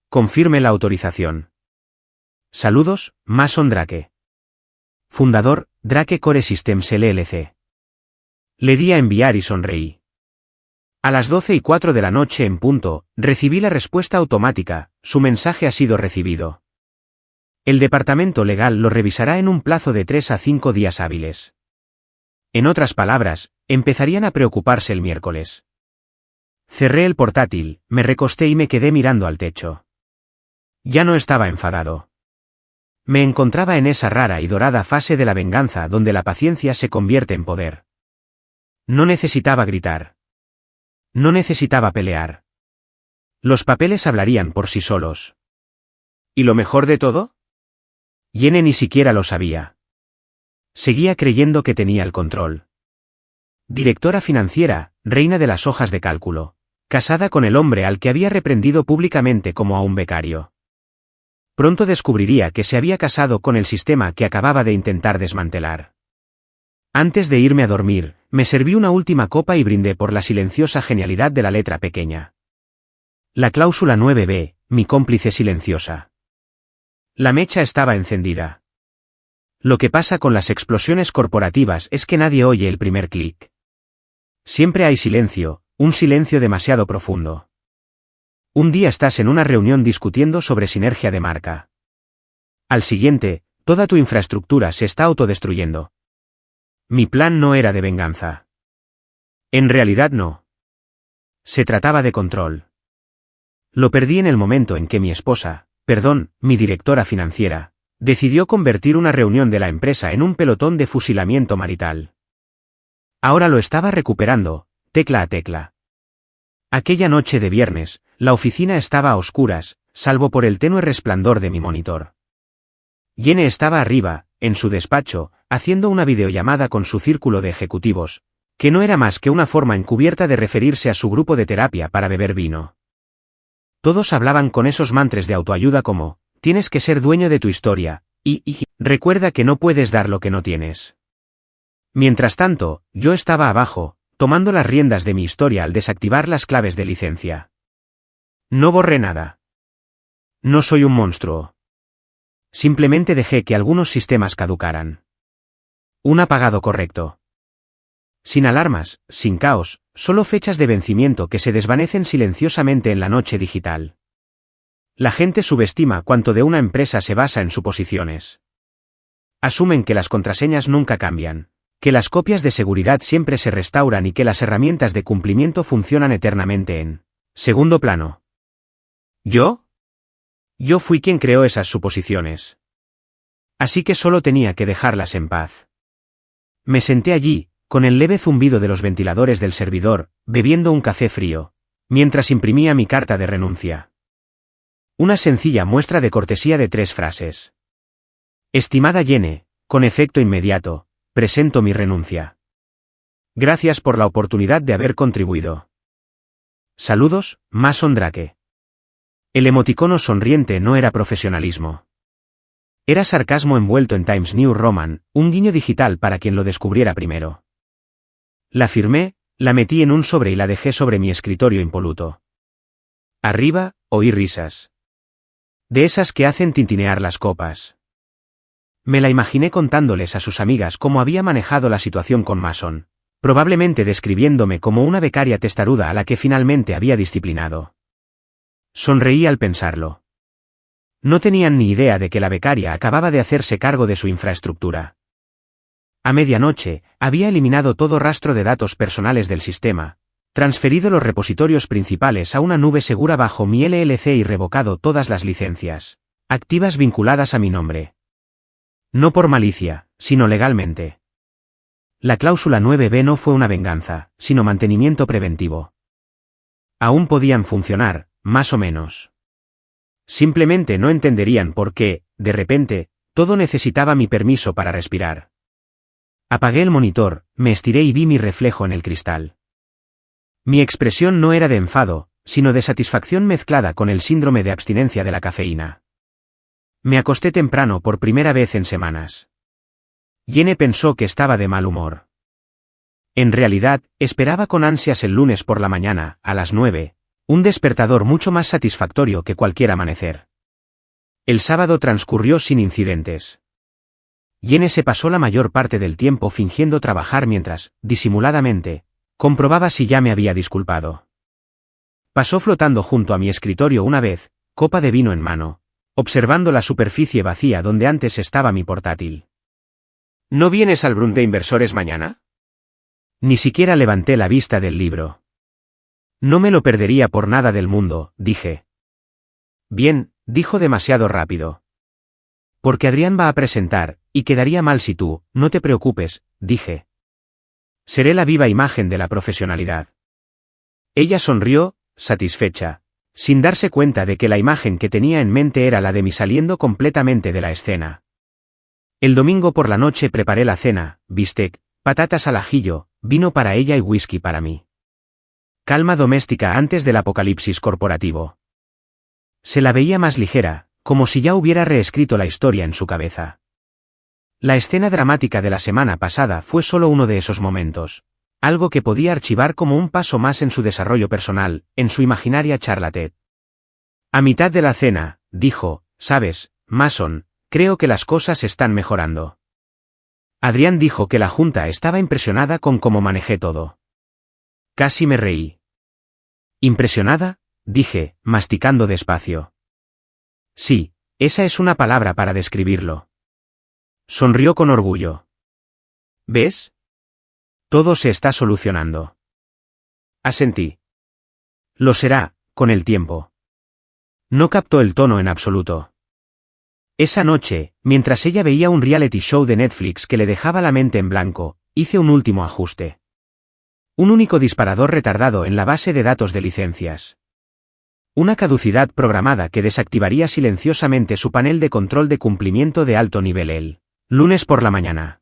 Confirme la autorización. Saludos, Mason Drake. Fundador, Drake Core Systems LLC. Le di a enviar y sonreí. A las 12:04 de la noche en punto, recibí la respuesta automática: su mensaje ha sido recibido. El departamento legal lo revisará en un plazo de 3 a 5 días hábiles. En otras palabras, empezarían a preocuparse el miércoles. Cerré el portátil, me recosté y me quedé mirando al techo. Ya no estaba enfadado. Me encontraba en esa rara y dorada fase de la venganza donde la paciencia se convierte en poder. No necesitaba gritar. No necesitaba pelear. Los papeles hablarían por sí solos. ¿Y lo mejor de todo? Yene ni siquiera lo sabía. Seguía creyendo que tenía el control. Directora financiera, reina de las hojas de cálculo, casada con el hombre al que había reprendido públicamente como a un becario. Pronto descubriría que se había casado con el sistema que acababa de intentar desmantelar. Antes de irme a dormir, me serví una última copa y brindé por la silenciosa genialidad de la letra pequeña. La cláusula 9b, mi cómplice silenciosa. La mecha estaba encendida. Lo que pasa con las explosiones corporativas es que nadie oye el primer clic. Siempre hay silencio, un silencio demasiado profundo. Un día estás en una reunión discutiendo sobre sinergia de marca. Al siguiente, toda tu infraestructura se está autodestruyendo. Mi plan no era de venganza. En realidad no. Se trataba de control. Lo perdí en el momento en que mi esposa, mi directora financiera, decidió convertir una reunión de la empresa en un pelotón de fusilamiento marital. Ahora lo estaba recuperando, tecla a tecla. Aquella noche de viernes, la oficina estaba a oscuras, salvo por el tenue resplandor de mi monitor. Yene estaba arriba, en su despacho, haciendo una videollamada con su círculo de ejecutivos, que no era más que una forma encubierta de referirse a su grupo de terapia para beber vino. Todos hablaban con esos mantras de autoayuda como: tienes que ser dueño de tu historia, Y recuerda que no puedes dar lo que no tienes. Mientras tanto, yo estaba abajo, tomando las riendas de mi historia al desactivar las claves de licencia. No borré nada. No soy un monstruo. Simplemente dejé que algunos sistemas caducaran. Un apagado correcto. Sin alarmas, sin caos, solo fechas de vencimiento que se desvanecen silenciosamente en la noche digital. La gente subestima cuánto de una empresa se basa en suposiciones. Asumen que las contraseñas nunca cambian, que las copias de seguridad siempre se restauran y que las herramientas de cumplimiento funcionan eternamente en segundo plano. ¿Yo? Yo fui quien creó esas suposiciones. Así que solo tenía que dejarlas en paz. Me senté allí, con el leve zumbido de los ventiladores del servidor, bebiendo un café frío, mientras imprimía mi carta de renuncia. Una sencilla muestra de cortesía de 3 frases. Estimada Jenny, con efecto inmediato, presento mi renuncia. Gracias por la oportunidad de haber contribuido. Saludos, Mason Drake. El emoticono sonriente no era profesionalismo. Era sarcasmo envuelto en Times New Roman, un guiño digital para quien lo descubriera primero. La firmé, la metí en un sobre y la dejé sobre mi escritorio impoluto. Arriba, oí risas. De esas que hacen tintinear las copas. Me la imaginé contándoles a sus amigas cómo había manejado la situación con Mason, probablemente describiéndome como una becaria testaruda a la que finalmente había disciplinado. Sonreí al pensarlo. No tenían ni idea de que la becaria acababa de hacerse cargo de su infraestructura. A medianoche, había eliminado todo rastro de datos personales del sistema, transferido los repositorios principales a una nube segura bajo mi LLC y revocado todas las licencias activas vinculadas a mi nombre. No por malicia, sino legalmente. La cláusula 9b no fue una venganza, sino mantenimiento preventivo. Aún podían funcionar, más o menos. Simplemente no entenderían por qué, de repente, todo necesitaba mi permiso para respirar. Apagué el monitor, me estiré y vi mi reflejo en el cristal. Mi expresión no era de enfado, sino de satisfacción mezclada con el síndrome de abstinencia de la cafeína. Me acosté temprano por primera vez en semanas. Jenny pensó que estaba de mal humor. En realidad, esperaba con ansias el lunes por la mañana, a las 9, un despertador mucho más satisfactorio que cualquier amanecer. El sábado transcurrió sin incidentes. Jenny se pasó la mayor parte del tiempo fingiendo trabajar mientras, disimuladamente, comprobaba si ya me había disculpado. Pasó flotando junto a mi escritorio una vez, copa de vino en mano, observando la superficie vacía donde antes estaba mi portátil. ¿No vienes al Brun de Inversores mañana? Ni siquiera levanté la vista del libro. No me lo perdería por nada del mundo, dije. Bien, dijo demasiado rápido. Porque Adrián va a presentar, y quedaría mal si tú, no te preocupes, dije. Seré la viva imagen de la profesionalidad. Ella sonrió, satisfecha, sin darse cuenta de que la imagen que tenía en mente era la de mí saliendo completamente de la escena. El domingo por la noche preparé la cena, bistec, patatas al ajillo, vino para ella y whisky para mí. Calma doméstica antes del apocalipsis corporativo. Se la veía más ligera, como si ya hubiera reescrito la historia en su cabeza. La escena dramática de la semana pasada fue solo uno de esos momentos, algo que podía archivar como un paso más en su desarrollo personal, en su imaginaria charlatette. A mitad de la cena, dijo, ¿sabes, Mason? Creo que las cosas están mejorando. Adrián dijo que la junta estaba impresionada con cómo manejé todo. Casi me reí. ¿Impresionada? Dije, masticando despacio. Sí, esa es una palabra para describirlo. Sonrió con orgullo. ¿Ves? Todo se está solucionando. Asentí. Lo será, con el tiempo. No captó el tono en absoluto. Esa noche, mientras ella veía un reality show de Netflix que le dejaba la mente en blanco, hice un último ajuste. Un único disparador retardado en la base de datos de licencias. Una caducidad programada que desactivaría silenciosamente su panel de control de cumplimiento de alto nivel el lunes por la mañana.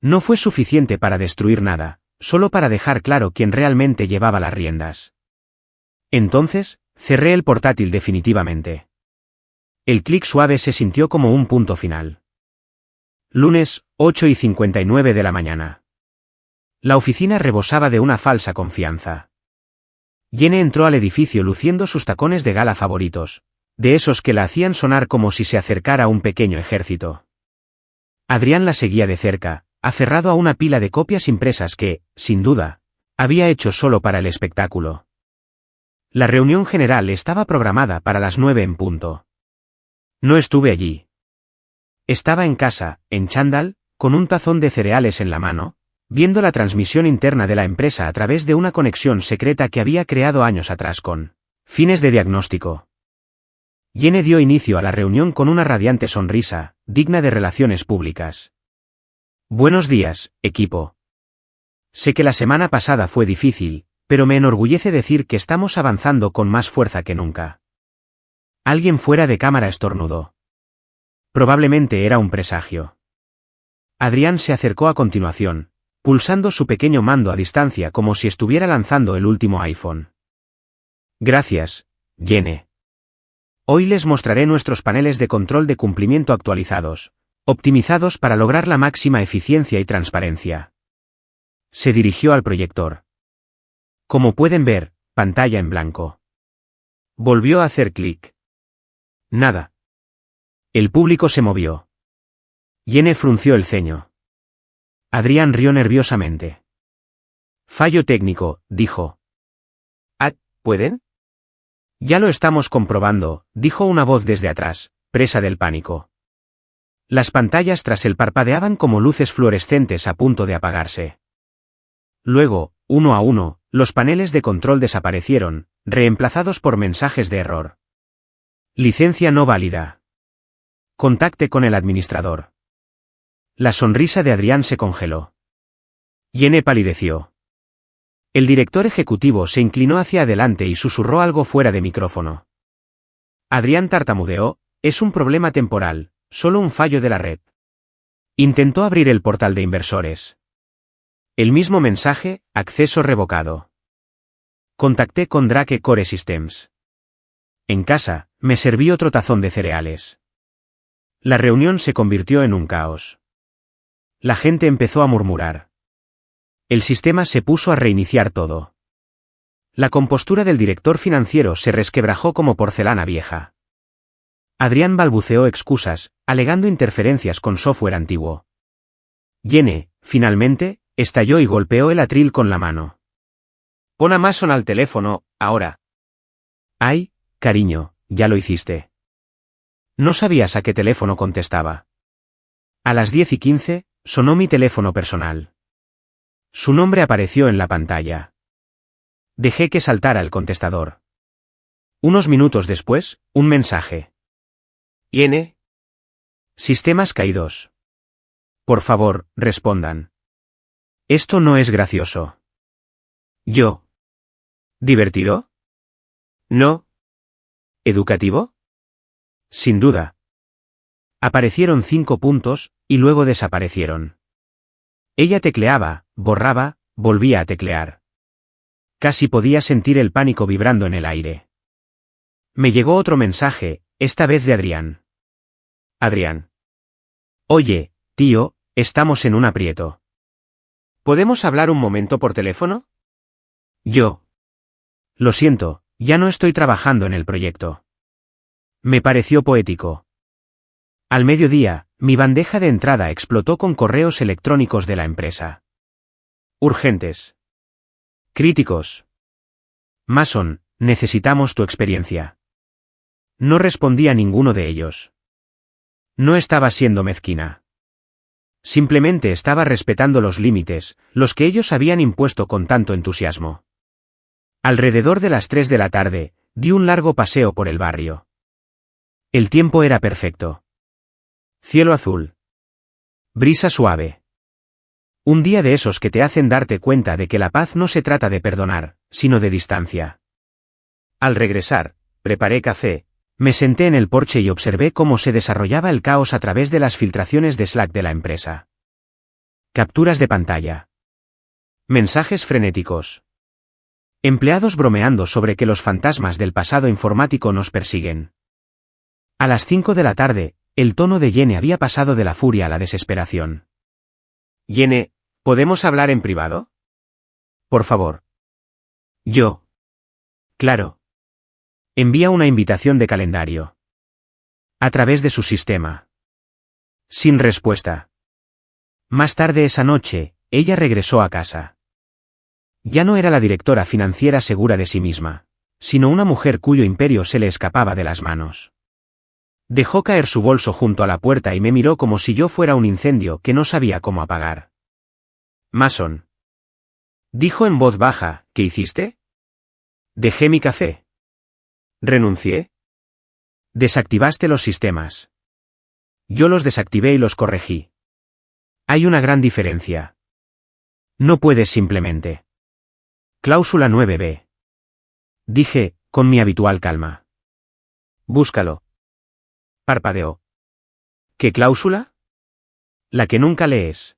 No fue suficiente para destruir nada, solo para dejar claro quién realmente llevaba las riendas. Entonces, cerré el portátil definitivamente. El clic suave se sintió como un punto final. Lunes, 8:59 de la mañana. La oficina rebosaba de una falsa confianza. Jenny entró al edificio luciendo sus tacones de gala favoritos, de esos que la hacían sonar como si se acercara un pequeño ejército. Adrián la seguía de cerca, aferrado a una pila de copias impresas que, sin duda, había hecho solo para el espectáculo. La reunión general estaba programada para las 9 en punto. No estuve allí. Estaba en casa, en chándal, con un tazón de cereales en la mano, viendo la transmisión interna de la empresa a través de una conexión secreta que había creado años atrás con fines de diagnóstico. Jenny dio inicio a la reunión con una radiante sonrisa, digna de relaciones públicas. Buenos días, equipo. Sé que la semana pasada fue difícil, pero me enorgullece decir que estamos avanzando con más fuerza que nunca. Alguien fuera de cámara estornudó. Probablemente era un presagio. Adrián se acercó a continuación, pulsando su pequeño mando a distancia como si estuviera lanzando el último iPhone. Gracias, Jenny. Hoy les mostraré nuestros paneles de control de cumplimiento actualizados, optimizados para lograr la máxima eficiencia y transparencia. Se dirigió al proyector. Como pueden ver, pantalla en blanco. Volvió a hacer clic. Nada. El público se movió. Jenny frunció el ceño. Adrián rió nerviosamente. Fallo técnico, dijo. ¿Pueden? Ya lo estamos comprobando, dijo una voz desde atrás, presa del pánico. Las pantallas tras él parpadeaban como luces fluorescentes a punto de apagarse. Luego, uno a uno, los paneles de control desaparecieron, reemplazados por mensajes de error. Licencia no válida. Contacte con el administrador. La sonrisa de Adrián se congeló. Jenny palideció. El director ejecutivo se inclinó hacia adelante y susurró algo fuera de micrófono. Adrián tartamudeó, es un problema temporal, solo un fallo de la red. Intentó abrir el portal de inversores. El mismo mensaje, acceso revocado. Contacté con Drake Core Systems. En casa, me serví otro tazón de cereales. La reunión se convirtió en un caos. La gente empezó a murmurar. El sistema se puso a reiniciar todo. La compostura del director financiero se resquebrajó como porcelana vieja. Adrián balbuceó excusas, alegando interferencias con software antiguo. Jenny, finalmente, estalló y golpeó el atril con la mano. Pon a Mason al teléfono, ahora. Ay, cariño, ya lo hiciste. No sabías a qué teléfono contestaba. A las 10:15, sonó mi teléfono personal. Su nombre apareció en la pantalla. Dejé que saltara el contestador. Unos minutos después, un mensaje. Jenny. Sistemas caídos. Por favor, respondan. Esto no es gracioso. Yo. ¿Divertido? No. ¿Educativo? Sin duda. Aparecieron 5 puntos, y luego desaparecieron. Ella tecleaba, borraba, volvía a teclear. Casi podía sentir el pánico vibrando en el aire. Me llegó otro mensaje, esta vez de Adrián. Adrián. Oye, tío, estamos en un aprieto. ¿Podemos hablar un momento por teléfono? Yo. Lo siento, ya no estoy trabajando en el proyecto. Me pareció poético. Al mediodía, mi bandeja de entrada explotó con correos electrónicos de la empresa. Urgentes. Críticos. Mason, necesitamos tu experiencia. No respondí a ninguno de ellos. No estaba siendo mezquina. Simplemente estaba respetando los límites, los que ellos habían impuesto con tanto entusiasmo. Alrededor de las 3 de la tarde, di un largo paseo por el barrio. El tiempo era perfecto. Cielo azul. Brisa suave. Un día de esos que te hacen darte cuenta de que la paz no se trata de perdonar, sino de distancia. Al regresar, preparé café, me senté en el porche y observé cómo se desarrollaba el caos a través de las filtraciones de Slack de la empresa. Capturas de pantalla. Mensajes frenéticos. Empleados bromeando sobre que los fantasmas del pasado informático nos persiguen. A las 5 de la tarde, el tono de Yene había pasado de la furia a la desesperación. Yene, ¿podemos hablar en privado? Por favor. Yo. Claro. Envía una invitación de calendario. A través de su sistema. Sin respuesta. Más tarde esa noche, ella regresó a casa. Ya no era la directora financiera segura de sí misma, sino una mujer cuyo imperio se le escapaba de las manos. Dejó caer su bolso junto a la puerta y me miró como si yo fuera un incendio que no sabía cómo apagar. Mason. Dijo en voz baja, ¿qué hiciste? Dejé mi café. ¿Renuncié? Desactivaste los sistemas. Yo los desactivé y los corregí. Hay una gran diferencia. No puedes simplemente. Cláusula 9b. Dije, con mi habitual calma. Búscalo. Parpadeó. ¿Qué cláusula? La que nunca lees.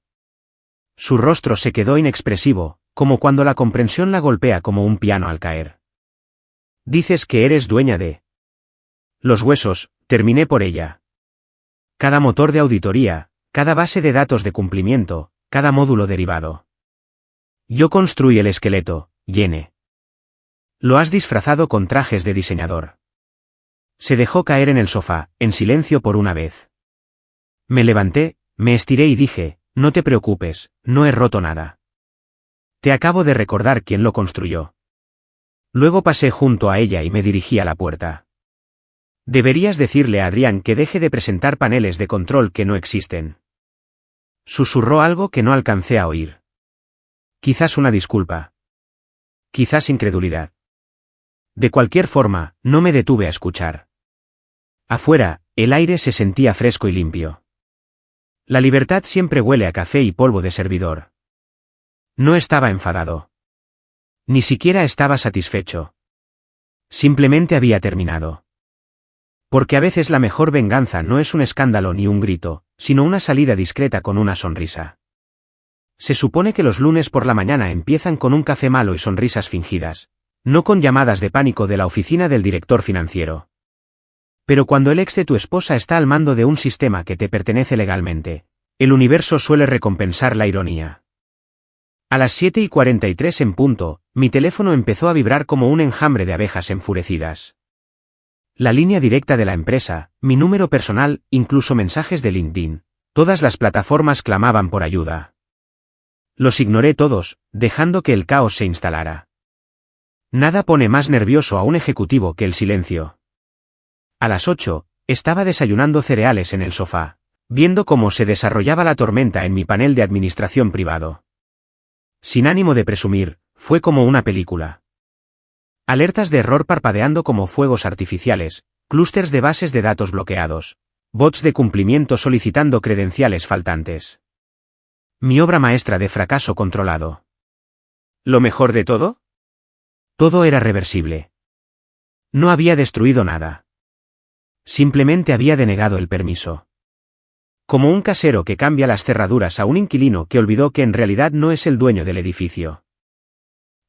Su rostro se quedó inexpresivo, como cuando la comprensión la golpea como un piano al caer. Dices que eres dueña de... Los huesos, terminé por ella. Cada motor de auditoría, cada base de datos de cumplimiento, cada módulo derivado. Yo construí el esqueleto, Yene. Lo has disfrazado con trajes de diseñador. Se dejó caer en el sofá, en silencio por una vez. Me levanté, me estiré y dije, no te preocupes, no he roto nada. Te acabo de recordar quién lo construyó. Luego pasé junto a ella y me dirigí a la puerta. Deberías decirle a Adrián que deje de presentar paneles de control que no existen. Susurró algo que no alcancé a oír. Quizás una disculpa. Quizás incredulidad. De cualquier forma, no me detuve a escuchar. Afuera, el aire se sentía fresco y limpio. La libertad siempre huele a café y polvo de servidor. No estaba enfadado. Ni siquiera estaba satisfecho. Simplemente había terminado. Porque a veces la mejor venganza no es un escándalo ni un grito, sino una salida discreta con una sonrisa. Se supone que los lunes por la mañana empiezan con un café malo y sonrisas fingidas, no con llamadas de pánico de la oficina del director financiero. Pero cuando el ex de tu esposa está al mando de un sistema que te pertenece legalmente, el universo suele recompensar la ironía. A las 7:43 en punto, mi teléfono empezó a vibrar como un enjambre de abejas enfurecidas. La línea directa de la empresa, mi número personal, incluso mensajes de LinkedIn, todas las plataformas clamaban por ayuda. Los ignoré todos, dejando que el caos se instalara. Nada pone más nervioso a un ejecutivo que el silencio. A las 8, estaba desayunando cereales en el sofá, viendo cómo se desarrollaba la tormenta en mi panel de administración privado. Sin ánimo de presumir, fue como una película. Alertas de error parpadeando como fuegos artificiales, clústeres de bases de datos bloqueados, bots de cumplimiento solicitando credenciales faltantes. Mi obra maestra de fracaso controlado. ¿Lo mejor de todo? Todo era reversible. No había destruido nada. Simplemente había denegado el permiso. Como un casero que cambia las cerraduras a un inquilino que olvidó que en realidad no es el dueño del edificio.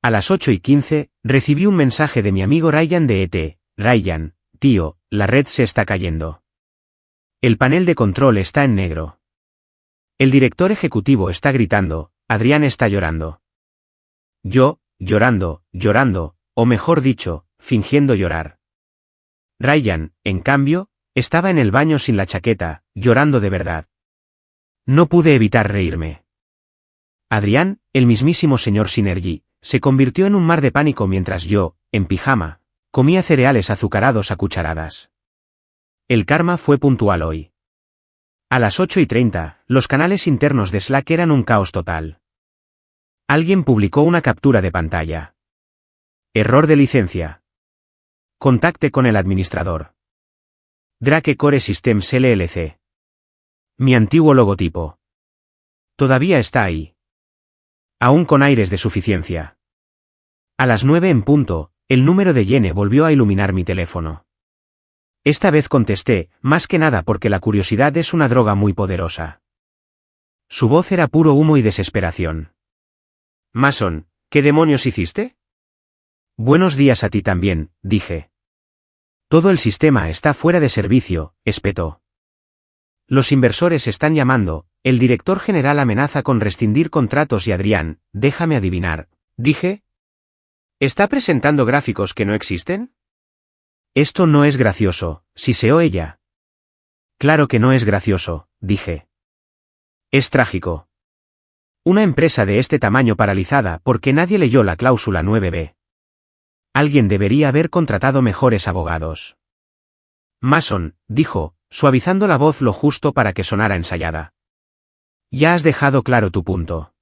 A las 8:15, recibí un mensaje de mi amigo Ryan de ET. Ryan, tío, la red se está cayendo. El panel de control está en negro. El director ejecutivo está gritando, Adrián está llorando. Yo, llorando, o mejor dicho, fingiendo llorar. Ryan, en cambio, estaba en el baño sin la chaqueta, llorando de verdad. No pude evitar reírme. Adrián, el mismísimo señor Synergy, se convirtió en un mar de pánico mientras yo, en pijama, comía cereales azucarados a cucharadas. El karma fue puntual hoy. A las 8:30, los canales internos de Slack eran un caos total. Alguien publicó una captura de pantalla. Error de licencia. Contacte con el administrador. Drake Core Systems LLC. Mi antiguo logotipo. Todavía está ahí. Aún con aires de suficiencia. A las 9 en punto, el número de Yene volvió a iluminar mi teléfono. Esta vez contesté, más que nada porque la curiosidad es una droga muy poderosa. Su voz era puro humo y desesperación. Mason, ¿qué demonios hiciste? Buenos días a ti también, dije. Todo el sistema está fuera de servicio, espetó. Los inversores están llamando, el director general amenaza con rescindir contratos y Adrián, déjame adivinar, dije. ¿Está presentando gráficos que no existen? Esto no es gracioso, siseó ella. Claro que no es gracioso, dije. Es trágico. Una empresa de este tamaño paralizada porque nadie leyó la cláusula 9b. Alguien debería haber contratado mejores abogados. Mason, dijo, suavizando la voz lo justo para que sonara ensayada. Ya has dejado claro tu punto.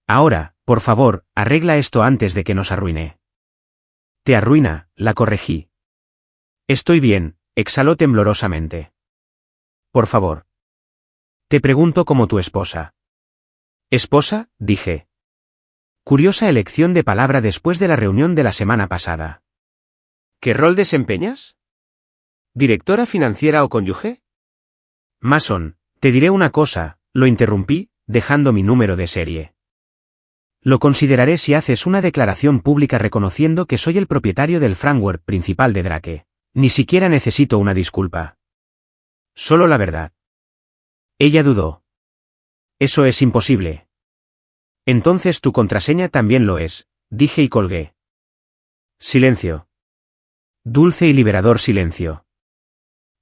Ahora, por favor, arregla esto antes de que nos arruine. Te arruina, la corregí. Estoy bien, exhaló temblorosamente. Por favor. Te pregunto como tu esposa. ¿Esposa? Dije. Curiosa elección de palabra después de la reunión de la semana pasada. ¿Qué rol desempeñas? ¿Directora financiera o cónyuge? Mason, te diré una cosa, lo interrumpí, dejando mi número de serie. Lo consideraré si haces una declaración pública reconociendo que soy el propietario del firmware principal de Drake. Ni siquiera necesito una disculpa. Solo la verdad. Ella dudó. Eso es imposible. Entonces tu contraseña también lo es, dije y colgué. Silencio. Dulce y liberador silencio.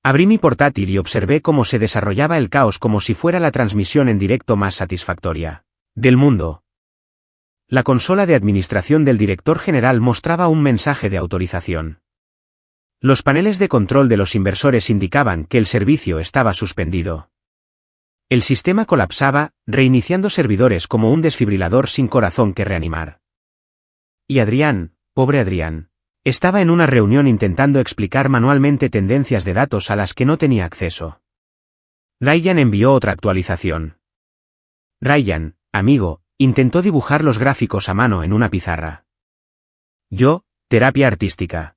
Abrí mi portátil y observé cómo se desarrollaba el caos como si fuera la transmisión en directo más satisfactoria del mundo. La consola de administración del director general mostraba un mensaje de autorización. Los paneles de control de los inversores indicaban que el servicio estaba suspendido. El sistema colapsaba, reiniciando servidores como un desfibrilador sin corazón que reanimar. Y Adrián, pobre Adrián, estaba en una reunión intentando explicar manualmente tendencias de datos a las que no tenía acceso. Ryan envió otra actualización. Ryan, amigo, intentó dibujar los gráficos a mano en una pizarra. Yo, terapia artística.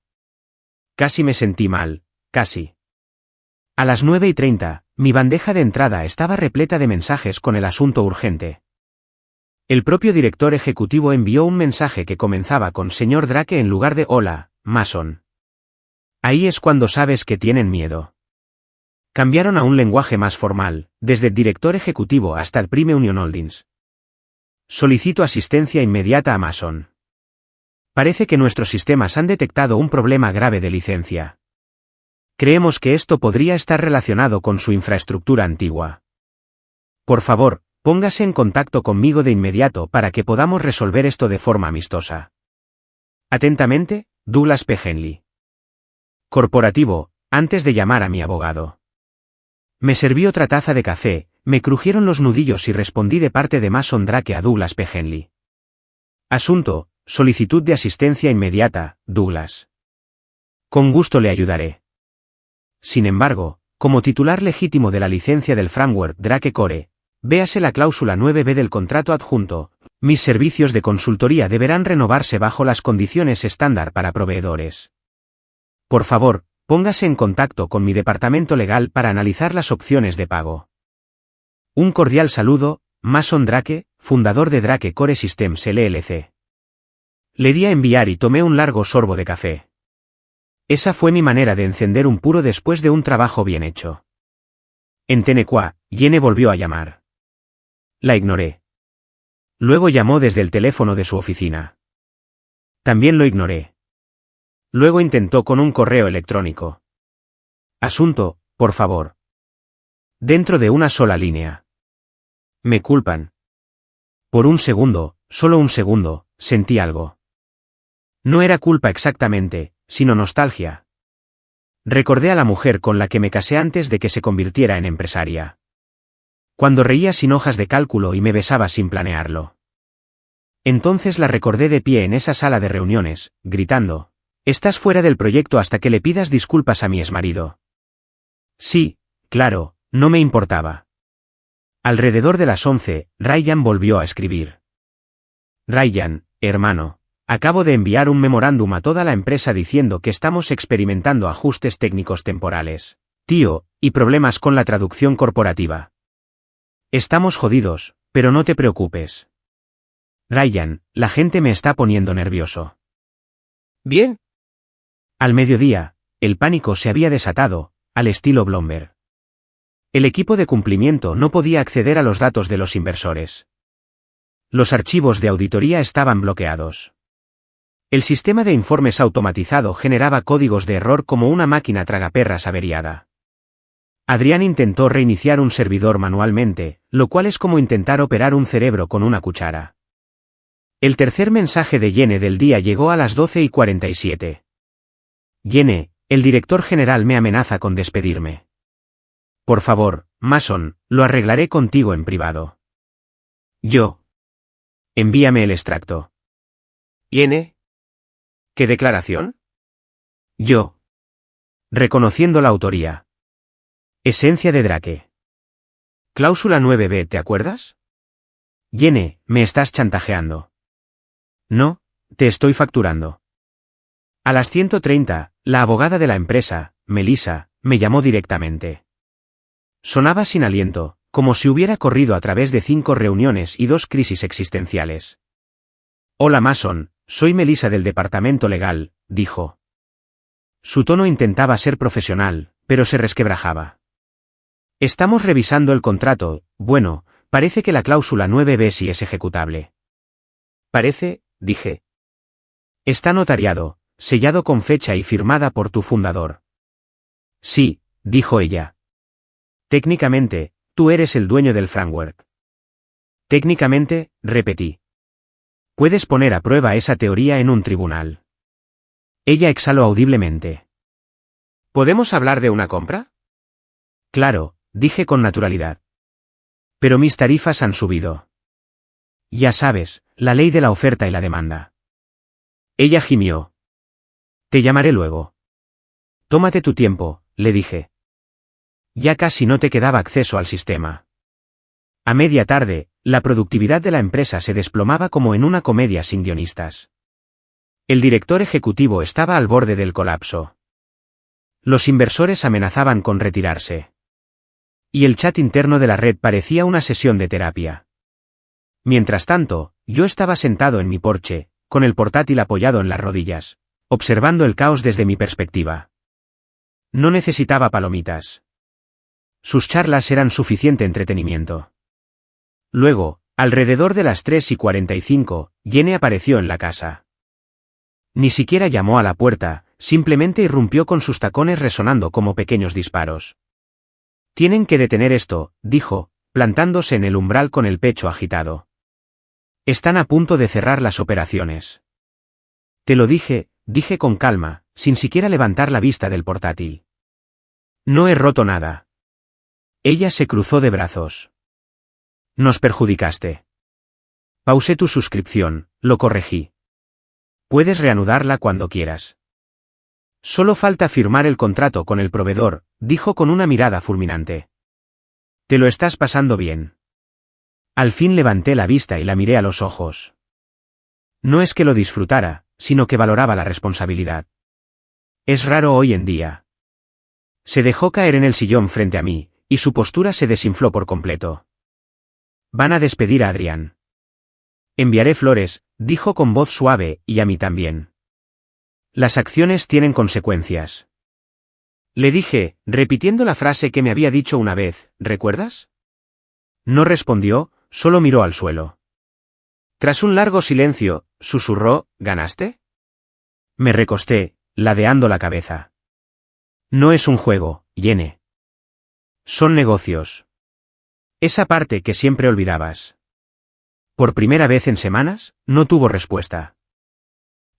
Casi me sentí mal, casi. A las 9:30, mi bandeja de entrada estaba repleta de mensajes con el asunto urgente. El propio director ejecutivo envió un mensaje que comenzaba con Señor Drake en lugar de Hola, Mason. Ahí es cuando sabes que tienen miedo. Cambiaron a un lenguaje más formal, desde el director ejecutivo hasta el Prime Union Holdings. Solicito asistencia inmediata a Mason. Parece que nuestros sistemas han detectado un problema grave de licencia. Creemos que esto podría estar relacionado con su infraestructura antigua. Por favor, póngase en contacto conmigo de inmediato para que podamos resolver esto de forma amistosa. Atentamente, Douglas P. Henley. Corporativo, antes de llamar a mi abogado. Me serví otra taza de café, me crujieron los nudillos y respondí de parte de Mason Drake a Douglas P. Henley. Asunto, solicitud de asistencia inmediata, Douglas. Con gusto le ayudaré. Sin embargo, como titular legítimo de la licencia del firmware Drake Core, véase la cláusula 9b del contrato adjunto, mis servicios de consultoría deberán renovarse bajo las condiciones estándar para proveedores. Por favor, póngase en contacto con mi departamento legal para analizar las opciones de pago. Un cordial saludo, Mason Drake, fundador de Drake Core Systems LLC. Le di a enviar y tomé un largo sorbo de café. Esa fue mi manera de encender un puro después de un trabajo bien hecho. En Tennequa, Yene volvió a llamar. La ignoré. Luego llamó desde el teléfono de su oficina. También lo ignoré. Luego intentó con un correo electrónico. Asunto, por favor. Dentro de una sola línea. Me culpan. Por un segundo, solo un segundo, sentí algo. No era culpa exactamente, sino nostalgia. Recordé a la mujer con la que me casé antes de que se convirtiera en empresaria. Cuando reía sin hojas de cálculo y me besaba sin planearlo. Entonces la recordé de pie en esa sala de reuniones, gritando, «Estás fuera del proyecto hasta que le pidas disculpas a mi exmarido». Sí, claro, no me importaba. Alrededor de las 11, Ryan volvió a escribir. Ryan, hermano, acabo de enviar un memorándum a toda la empresa diciendo que estamos experimentando ajustes técnicos temporales, tío, y problemas con la traducción corporativa. Estamos jodidos, pero no te preocupes. Ryan, la gente me está poniendo nervioso. Bien. Al mediodía, el pánico se había desatado, al estilo Bloomberg. El equipo de cumplimiento no podía acceder a los datos de los inversores. Los archivos de auditoría estaban bloqueados. El sistema de informes automatizado generaba códigos de error como una máquina tragaperras averiada. Adrián intentó reiniciar un servidor manualmente, lo cual es como intentar operar un cerebro con una cuchara. El tercer mensaje de Yene del día llegó a las 12:47. Yene, el director general me amenaza con despedirme. Por favor, Mason, lo arreglaré contigo en privado. Yo. Envíame el extracto. Yene. ¿Qué declaración? Yo. Reconociendo la autoría. Esencia de Drake. Cláusula 9b, ¿te acuerdas? Yene, me estás chantajeando. No, te estoy facturando. A las 1:30, la abogada de la empresa, Melissa, me llamó directamente. Sonaba sin aliento, como si hubiera corrido a través de 5 reuniones y 2 crisis existenciales. Hola Mason, soy Melissa del departamento legal, dijo. Su tono intentaba ser profesional, pero se resquebrajaba. Estamos revisando el contrato, bueno, parece que la cláusula 9b sí es ejecutable. Parece, dije. Está notariado, sellado con fecha y firmada por tu fundador. Sí, dijo ella. Técnicamente, tú eres el dueño del framework. Técnicamente, repetí. Puedes poner a prueba esa teoría en un tribunal. Ella exhaló audiblemente. ¿Podemos hablar de una compra? Claro, dije con naturalidad. Pero mis tarifas han subido. Ya sabes, la ley de la oferta y la demanda. Ella gimió. Te llamaré luego. Tómate tu tiempo, le dije. Ya casi no te quedaba acceso al sistema. A media tarde, la productividad de la empresa se desplomaba como en una comedia sin guionistas. El director ejecutivo estaba al borde del colapso. Los inversores amenazaban con retirarse. Y el chat interno de la red parecía una sesión de terapia. Mientras tanto, yo estaba sentado en mi porche, con el portátil apoyado en las rodillas, observando el caos desde mi perspectiva. No necesitaba palomitas. Sus charlas eran suficiente entretenimiento. Luego, alrededor de las 3:45, Yene apareció en la casa. Ni siquiera llamó a la puerta, simplemente irrumpió con sus tacones resonando como pequeños disparos. Tienen que detener esto, dijo, plantándose en el umbral con el pecho agitado. Están a punto de cerrar las operaciones. Te lo dije con calma, sin siquiera levantar la vista del portátil. No he roto nada. Ella se cruzó de brazos. Nos perjudicaste. Pausé tu suscripción, lo corregí. Puedes reanudarla cuando quieras. Solo falta firmar el contrato con el proveedor, dijo con una mirada fulminante. Te lo estás pasando bien. Al fin levanté la vista y la miré a los ojos. No es que lo disfrutara, sino que valoraba la responsabilidad. Es raro hoy en día. Se dejó caer en el sillón frente a mí, y su postura se desinfló por completo. Van a despedir a Adrián. Enviaré flores, dijo con voz suave, y a mí también. Las acciones tienen consecuencias. Le dije, repitiendo la frase que me había dicho una vez, ¿recuerdas? No respondió, solo miró al suelo. Tras un largo silencio, susurró, ¿ganaste? Me recosté, ladeando la cabeza. No es un juego, Yene. Son negocios. Esa parte que siempre olvidabas. Por primera vez en semanas, no tuvo respuesta.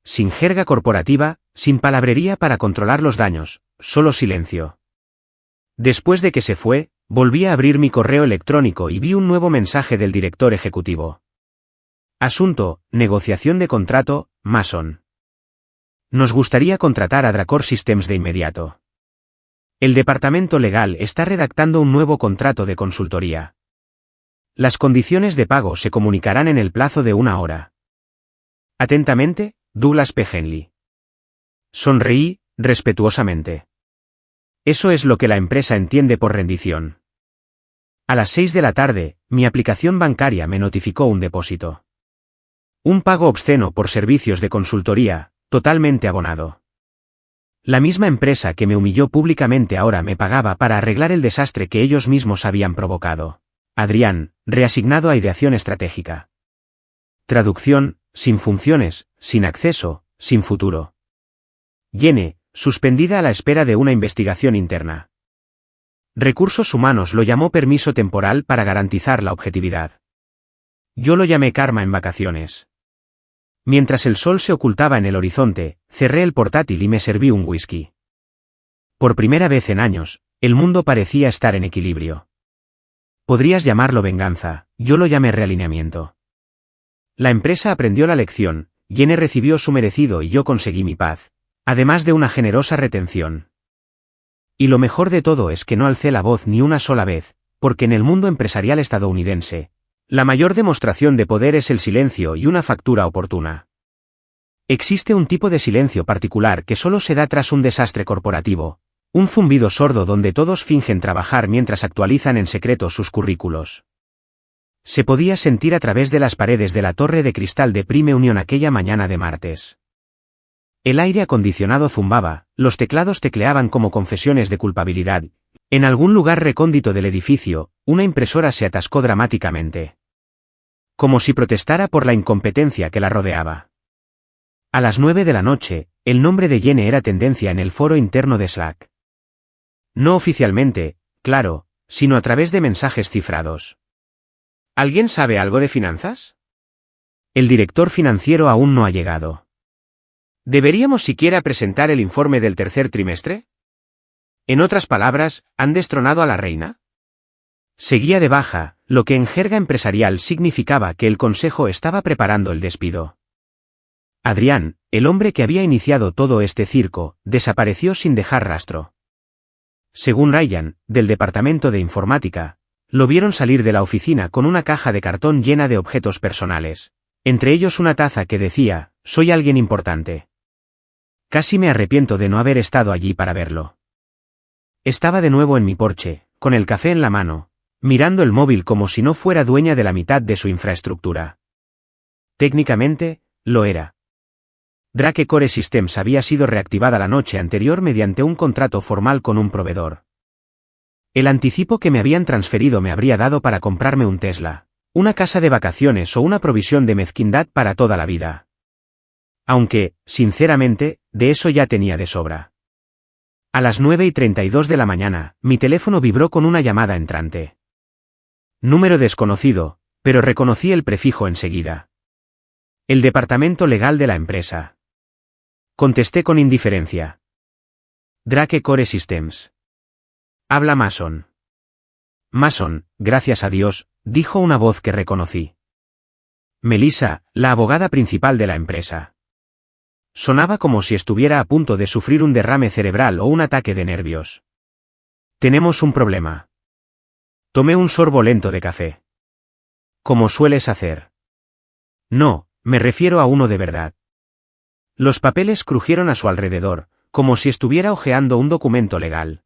Sin jerga corporativa, sin palabrería para controlar los daños, solo silencio. Después de que se fue, volví a abrir mi correo electrónico y vi un nuevo mensaje del director ejecutivo. Asunto, negociación de contrato, Mason. Nos gustaría contratar a Dracor Systems de inmediato. El departamento legal está redactando un nuevo contrato de consultoría. Las condiciones de pago se comunicarán en el plazo de 1 hora. Atentamente, Douglas P. Henley. Sonreí, respetuosamente. Eso es lo que la empresa entiende por rendición. A las 6 de la tarde, mi aplicación bancaria me notificó un depósito. Un pago obsceno por servicios de consultoría, totalmente abonado. La misma empresa que me humilló públicamente ahora me pagaba para arreglar el desastre que ellos mismos habían provocado. Adrián, reasignado a ideación estratégica. Traducción, sin funciones, sin acceso, sin futuro. Yene, suspendida a la espera de una investigación interna. Recursos Humanos lo llamó permiso temporal para garantizar la objetividad. Yo lo llamé karma en vacaciones. Mientras el sol se ocultaba en el horizonte, cerré el portátil y me serví un whisky. Por primera vez en años, el mundo parecía estar en equilibrio. Podrías llamarlo venganza, yo lo llamé realineamiento. La empresa aprendió la lección, Yene recibió su merecido y yo conseguí mi paz, además de una generosa retención. Y lo mejor de todo es que no alcé la voz ni una sola vez, porque en el mundo empresarial estadounidense, la mayor demostración de poder es el silencio y una factura oportuna. Existe un tipo de silencio particular que solo se da tras un desastre corporativo, un zumbido sordo donde todos fingen trabajar mientras actualizan en secreto sus currículos. Se podía sentir a través de las paredes de la torre de cristal de Prime Union aquella mañana de martes. El aire acondicionado zumbaba, los teclados tecleaban como confesiones de culpabilidad. En algún lugar recóndito del edificio, una impresora se atascó dramáticamente. Como si protestara por la incompetencia que la rodeaba. A las 9 de la noche, el nombre de Yene era tendencia en el foro interno de Slack. No oficialmente, claro, sino a través de mensajes cifrados. ¿Alguien sabe algo de finanzas? El director financiero aún no ha llegado. ¿Deberíamos siquiera presentar el informe del tercer trimestre? En otras palabras, ¿han destronado a la reina? Seguía de baja, lo que en jerga empresarial significaba que el consejo estaba preparando el despido. Adrián, el hombre que había iniciado todo este circo, desapareció sin dejar rastro. Según Ryan, del departamento de informática, lo vieron salir de la oficina con una caja de cartón llena de objetos personales, entre ellos una taza que decía, «Soy alguien importante». Casi me arrepiento de no haber estado allí para verlo. Estaba de nuevo en mi porche, con el café en la mano, mirando el móvil como si no fuera dueña de la mitad de su infraestructura. Técnicamente, lo era. Drake Core Systems había sido reactivada la noche anterior mediante un contrato formal con un proveedor. El anticipo que me habían transferido me habría dado para comprarme un Tesla, una casa de vacaciones o una provisión de mezquindad para toda la vida. Aunque, sinceramente, de eso ya tenía de sobra. A las 9:32 de la mañana, mi teléfono vibró con una llamada entrante. Número desconocido, pero reconocí el prefijo enseguida. El departamento legal de la empresa. Contesté con indiferencia. Drake Core Systems. Habla Mason. Mason, gracias a Dios, dijo una voz que reconocí. Melissa, la abogada principal de la empresa. Sonaba como si estuviera a punto de sufrir un derrame cerebral o un ataque de nervios. Tenemos un problema. Tomé un sorbo lento de café. ¿Cómo sueles hacer? No, me refiero a uno de verdad. Los papeles crujieron a su alrededor, como si estuviera hojeando un documento legal.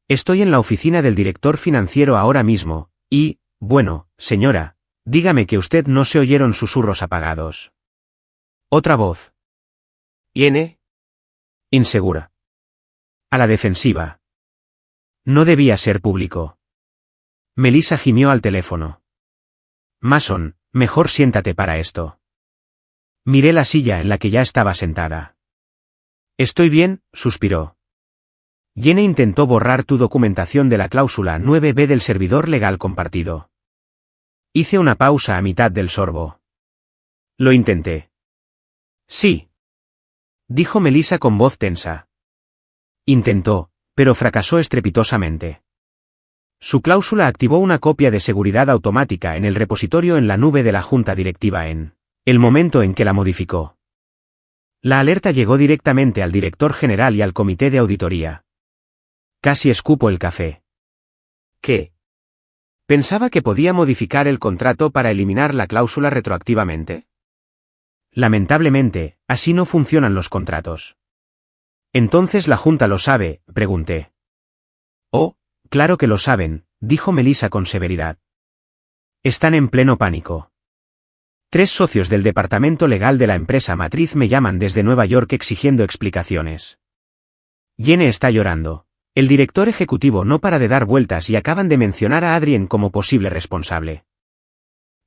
Estoy en la oficina del director financiero ahora mismo, y, bueno, señora, dígame que usted no se oyeron susurros apagados. Otra voz. ¿Yene? Insegura. A la defensiva. No debía ser público. Melissa gimió al teléfono. Mason, mejor siéntate para esto. Miré la silla en la que ya estaba sentada. Estoy bien, suspiró. Yene intentó borrar tu documentación de la cláusula 9b del servidor legal compartido. Hice una pausa a mitad del sorbo. Lo intenté. Sí. Dijo Melissa con voz tensa. Intentó, pero fracasó estrepitosamente. Su cláusula activó una copia de seguridad automática en el repositorio en la nube de la junta directiva en el momento en que la modificó. La alerta llegó directamente al director general y al comité de auditoría. Casi escupo el café. ¿Qué? ¿Pensaba que podía modificar el contrato para eliminar la cláusula retroactivamente? Lamentablemente, así no funcionan los contratos. ¿Entonces la junta lo sabe?, pregunté. Oh, claro que lo saben, dijo Melissa con severidad. Están en pleno pánico. 3 socios del departamento legal de la empresa matriz me llaman desde Nueva York exigiendo explicaciones. Jenny está llorando. El director ejecutivo no para de dar vueltas y acaban de mencionar a Adrien como posible responsable.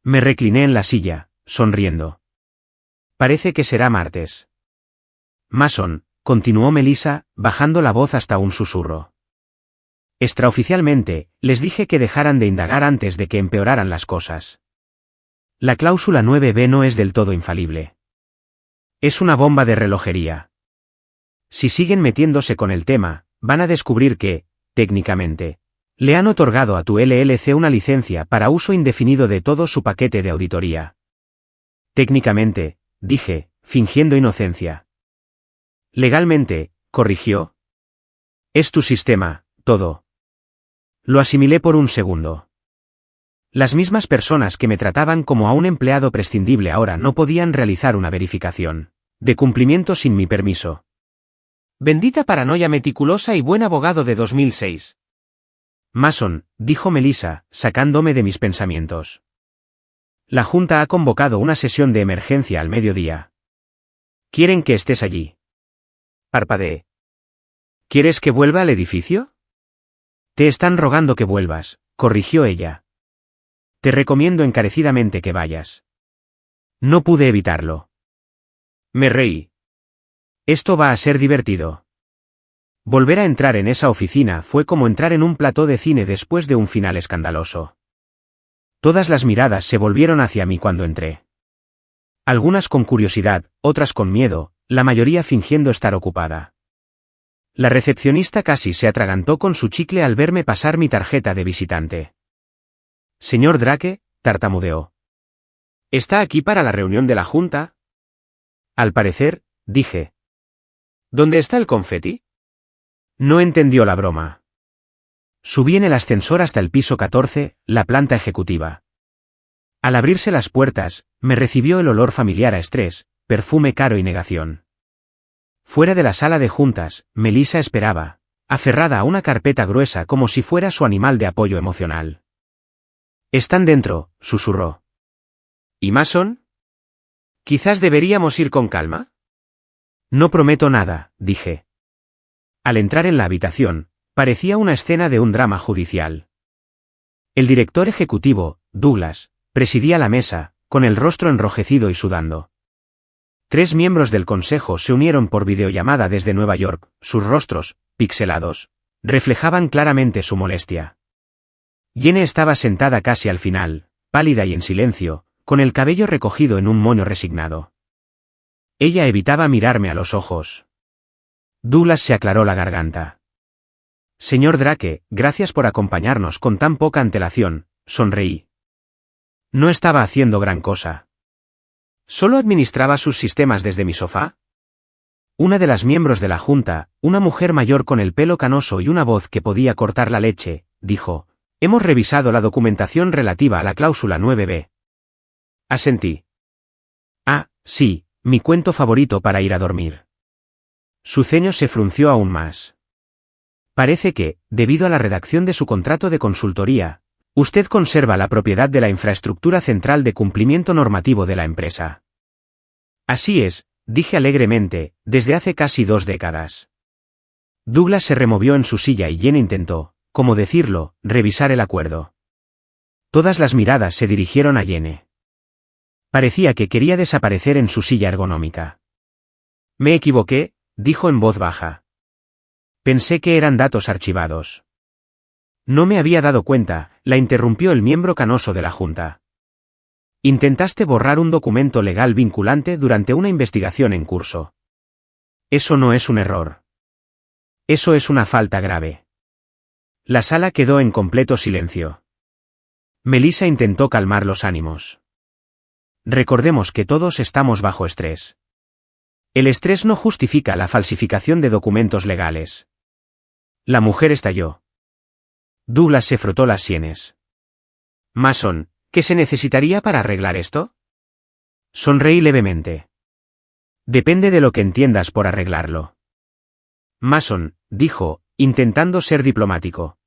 Me recliné en la silla, sonriendo. Parece que será martes. Mason, continuó Melissa, bajando la voz hasta un susurro. Extraoficialmente, les dije que dejaran de indagar antes de que empeoraran las cosas. La cláusula 9b no es del todo infalible. Es una bomba de relojería. Si siguen metiéndose con el tema, van a descubrir que, técnicamente, le han otorgado a tu LLC una licencia para uso indefinido de todo su paquete de auditoría. Técnicamente, dije, fingiendo inocencia. Legalmente, corrigió. Es tu sistema, todo. Lo asimilé por un segundo. Las mismas personas que me trataban como a un empleado prescindible ahora no podían realizar una verificación de cumplimiento sin mi permiso. Bendita paranoia meticulosa y buen abogado de 2006. Mason, dijo Melissa, sacándome de mis pensamientos. La Junta ha convocado una sesión de emergencia al mediodía. ¿Quieren que estés allí? Parpadeé. ¿Quieres que vuelva al edificio? Te están rogando que vuelvas, corrigió ella. Te recomiendo encarecidamente que vayas. No pude evitarlo. Me reí. Esto va a ser divertido. Volver a entrar en esa oficina fue como entrar en un plató de cine después de un final escandaloso. Todas las miradas se volvieron hacia mí cuando entré. Algunas con curiosidad, otras con miedo, la mayoría fingiendo estar ocupada. La recepcionista casi se atragantó con su chicle al verme pasar mi tarjeta de visitante. Señor Drake, tartamudeó. ¿Está aquí para la reunión de la Junta? Al parecer, dije. ¿Dónde está el confeti? No entendió la broma. Subí en el ascensor hasta el piso 14, la planta ejecutiva. Al abrirse las puertas, me recibió el olor familiar a estrés, perfume caro y negación. Fuera de la sala de juntas, Melissa esperaba, aferrada a una carpeta gruesa como si fuera su animal de apoyo emocional. «Están dentro», susurró. «¿Y Mason? Quizás deberíamos ir con calma». «No prometo nada», dije. Al entrar en la habitación, parecía una escena de un drama judicial. El director ejecutivo, Douglas, presidía la mesa, con el rostro enrojecido y sudando. 3 miembros del consejo se unieron por videollamada desde Nueva York, sus rostros, pixelados, reflejaban claramente su molestia. Jenny estaba sentada casi al final, pálida y en silencio, con el cabello recogido en un moño resignado. Ella evitaba mirarme a los ojos. Douglas se aclaró la garganta. Señor Drake, gracias por acompañarnos con tan poca antelación, sonreí. No estaba haciendo gran cosa. ¿Solo administraba sus sistemas desde mi sofá? Una de las miembros de la junta, una mujer mayor con el pelo canoso y una voz que podía cortar la leche, dijo, hemos revisado la documentación relativa a la cláusula 9b. Asentí. Ah, sí, mi cuento favorito para ir a dormir. Su ceño se frunció aún más. Parece que, debido a la redacción de su contrato de consultoría, usted conserva la propiedad de la infraestructura central de cumplimiento normativo de la empresa. Así es, dije alegremente, desde hace casi 2 décadas. Douglas se removió en su silla y Jenny intentó, como decirlo, revisar el acuerdo. Todas las miradas se dirigieron a Jenny. Parecía que quería desaparecer en su silla ergonómica. Me equivoqué, dijo en voz baja. Pensé que eran datos archivados. No me había dado cuenta, la interrumpió el miembro canoso de la Junta. Intentaste borrar un documento legal vinculante durante una investigación en curso. Eso no es un error. Eso es una falta grave. La sala quedó en completo silencio. Melissa intentó calmar los ánimos. Recordemos que todos estamos bajo estrés. El estrés no justifica la falsificación de documentos legales. La mujer estalló. Douglas se frotó las sienes. Mason, ¿qué se necesitaría para arreglar esto? Sonreí levemente. Depende de lo que entiendas por arreglarlo. Mason, dijo, intentando ser diplomático.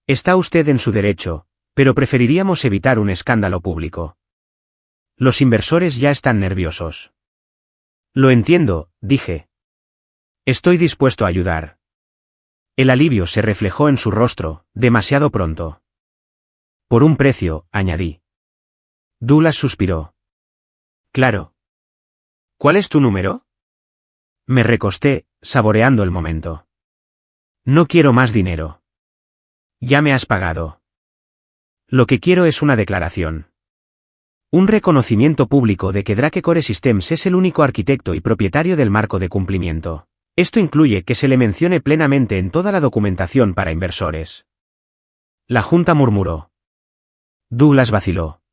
Está usted en su derecho, pero preferiríamos evitar un escándalo público. Los inversores ya están nerviosos. Lo entiendo, dije. Estoy dispuesto a ayudar. El alivio se reflejó en su rostro, demasiado pronto. Por un precio, añadí. Douglas suspiró. Claro. ¿Cuál es tu número? Me recosté, saboreando el momento. No quiero más dinero. Ya me has pagado. Lo que quiero es una declaración. Un reconocimiento público de que Drake Core Systems es el único arquitecto y propietario del marco de cumplimiento. Esto incluye que se le mencione plenamente en toda la documentación para inversores. La Junta murmuró. Douglas vaciló.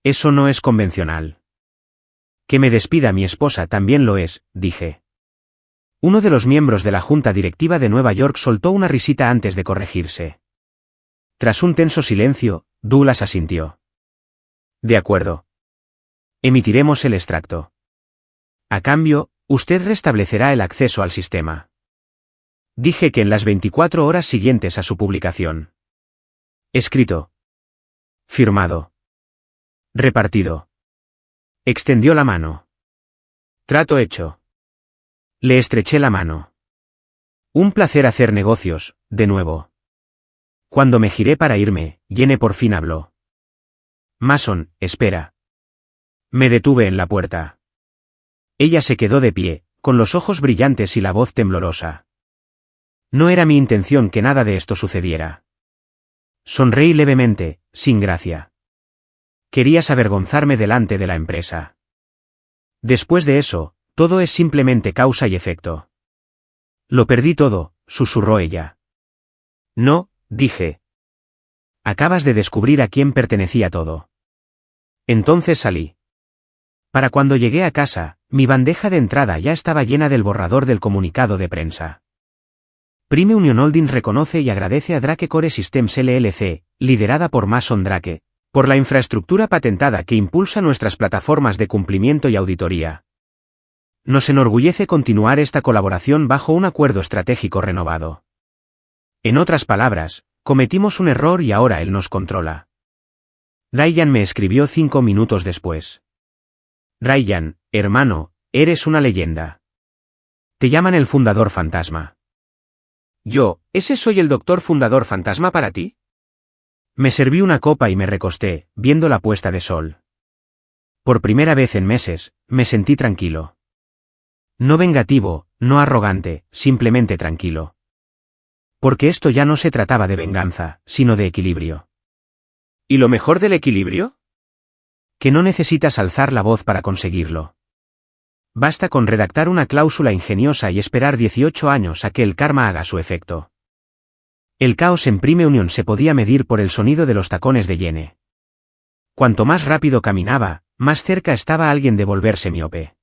Eso no es convencional. Que me despida mi esposa también lo es, dije. Uno de los miembros de la Junta Directiva de Nueva York soltó una risita antes de corregirse. Tras un tenso silencio, Douglas asintió. De acuerdo. Emitiremos el extracto. A cambio, usted restablecerá el acceso al sistema. Dije que en las 24 horas siguientes a su publicación. Escrito. Firmado. Repartido. Extendió la mano. Trato hecho. Le estreché la mano. Un placer hacer negocios, de nuevo. Cuando me giré para irme, Jenny por fin habló. Mason, espera. Me detuve en la puerta. Ella se quedó de pie, con los ojos brillantes y la voz temblorosa. No era mi intención que nada de esto sucediera. Sonreí levemente, sin gracia. Querías avergonzarme delante de la empresa. Después de eso, todo es simplemente causa y efecto. Lo perdí todo, susurró ella. No, dije. Acabas de descubrir a quién pertenecía todo. Entonces salí. Para cuando llegué a casa, mi bandeja de entrada ya estaba llena del borrador del comunicado de prensa. Prime Union Holding reconoce y agradece a Drake Core Systems LLC, liderada por Mason Drake, por la infraestructura patentada que impulsa nuestras plataformas de cumplimiento y auditoría. Nos enorgullece continuar esta colaboración bajo un acuerdo estratégico renovado. En otras palabras, cometimos un error y ahora él nos controla. Ryan me escribió 5 minutos después. Ryan, hermano, eres una leyenda. Te llaman el fundador fantasma. ¿Ese soy el doctor fundador fantasma para ti? Me serví una copa y me recosté, viendo la puesta de sol. Por primera vez en meses, me sentí tranquilo. No vengativo, no arrogante, simplemente tranquilo. Porque esto ya no se trataba de venganza, sino de equilibrio. ¿Y lo mejor del equilibrio? Que no necesitas alzar la voz para conseguirlo. Basta con redactar una cláusula ingeniosa y esperar 18 años a que el karma haga su efecto. El caos en Prime Union se podía medir por el sonido de los tacones de Jenny. Cuanto más rápido caminaba, más cerca estaba alguien de volverse miope.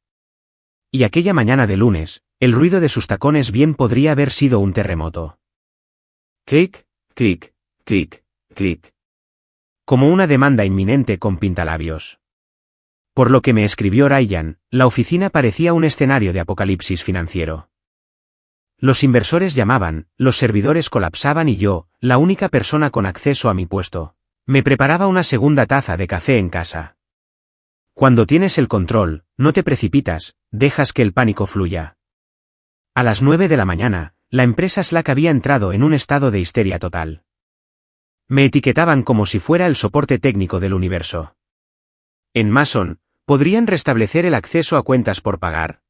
Y aquella mañana de lunes, el ruido de sus tacones bien podría haber sido un terremoto. Clic, clic, clic, clic. Como una demanda inminente con pintalabios. Por lo que me escribió Ryan, la oficina parecía un escenario de apocalipsis financiero. Los inversores llamaban, los servidores colapsaban y yo, la única persona con acceso a mi puesto, me preparaba una segunda taza de café en casa. Cuando tienes el control, no te precipitas, dejas que el pánico fluya. A las 9 de la mañana, la empresa Slack había entrado en un estado de histeria total. Me etiquetaban como si fuera el soporte técnico del universo. En Mason, ¿podrían restablecer el acceso a cuentas por pagar?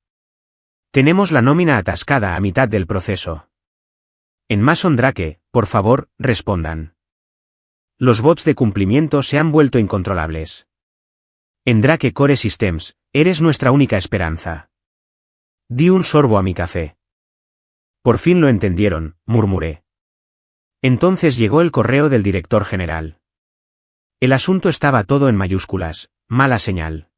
Tenemos la nómina atascada a mitad del proceso. En Mason Drake, por favor, respondan. Los bots de cumplimiento se han vuelto incontrolables. En Drake Core Systems, eres nuestra única esperanza. Di un sorbo a mi café. Por fin lo entendieron, murmuré. Entonces llegó el correo del director general. El asunto estaba todo en mayúsculas, mala señal.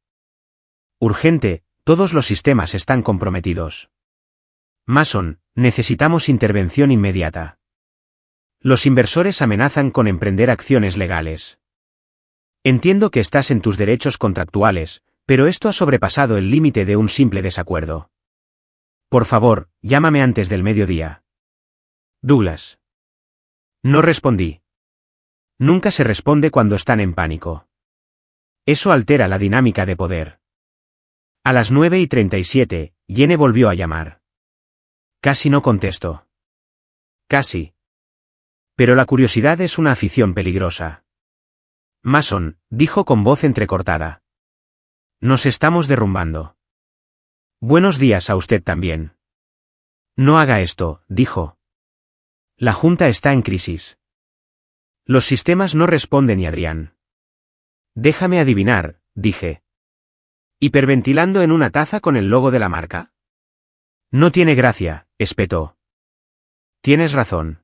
Urgente, todos los sistemas están comprometidos. Mason, necesitamos intervención inmediata. Los inversores amenazan con emprender acciones legales. Entiendo que estás en tus derechos contractuales, pero esto ha sobrepasado el límite de un simple desacuerdo. Por favor, llámame antes del mediodía. Douglas. No respondí. Nunca se responde cuando están en pánico. Eso altera la dinámica de poder. A las 9:37, Jenny volvió a llamar. Casi no contesto. Casi. Pero la curiosidad es una afición peligrosa. Mason, dijo con voz entrecortada. Nos estamos derrumbando. Buenos días a usted también. No haga esto, dijo. La Junta está en crisis. Los sistemas no responden y Adrián. Déjame adivinar, dije. ¿Hiperventilando en una taza con el logo de la marca? No tiene gracia, espetó. Tienes razón.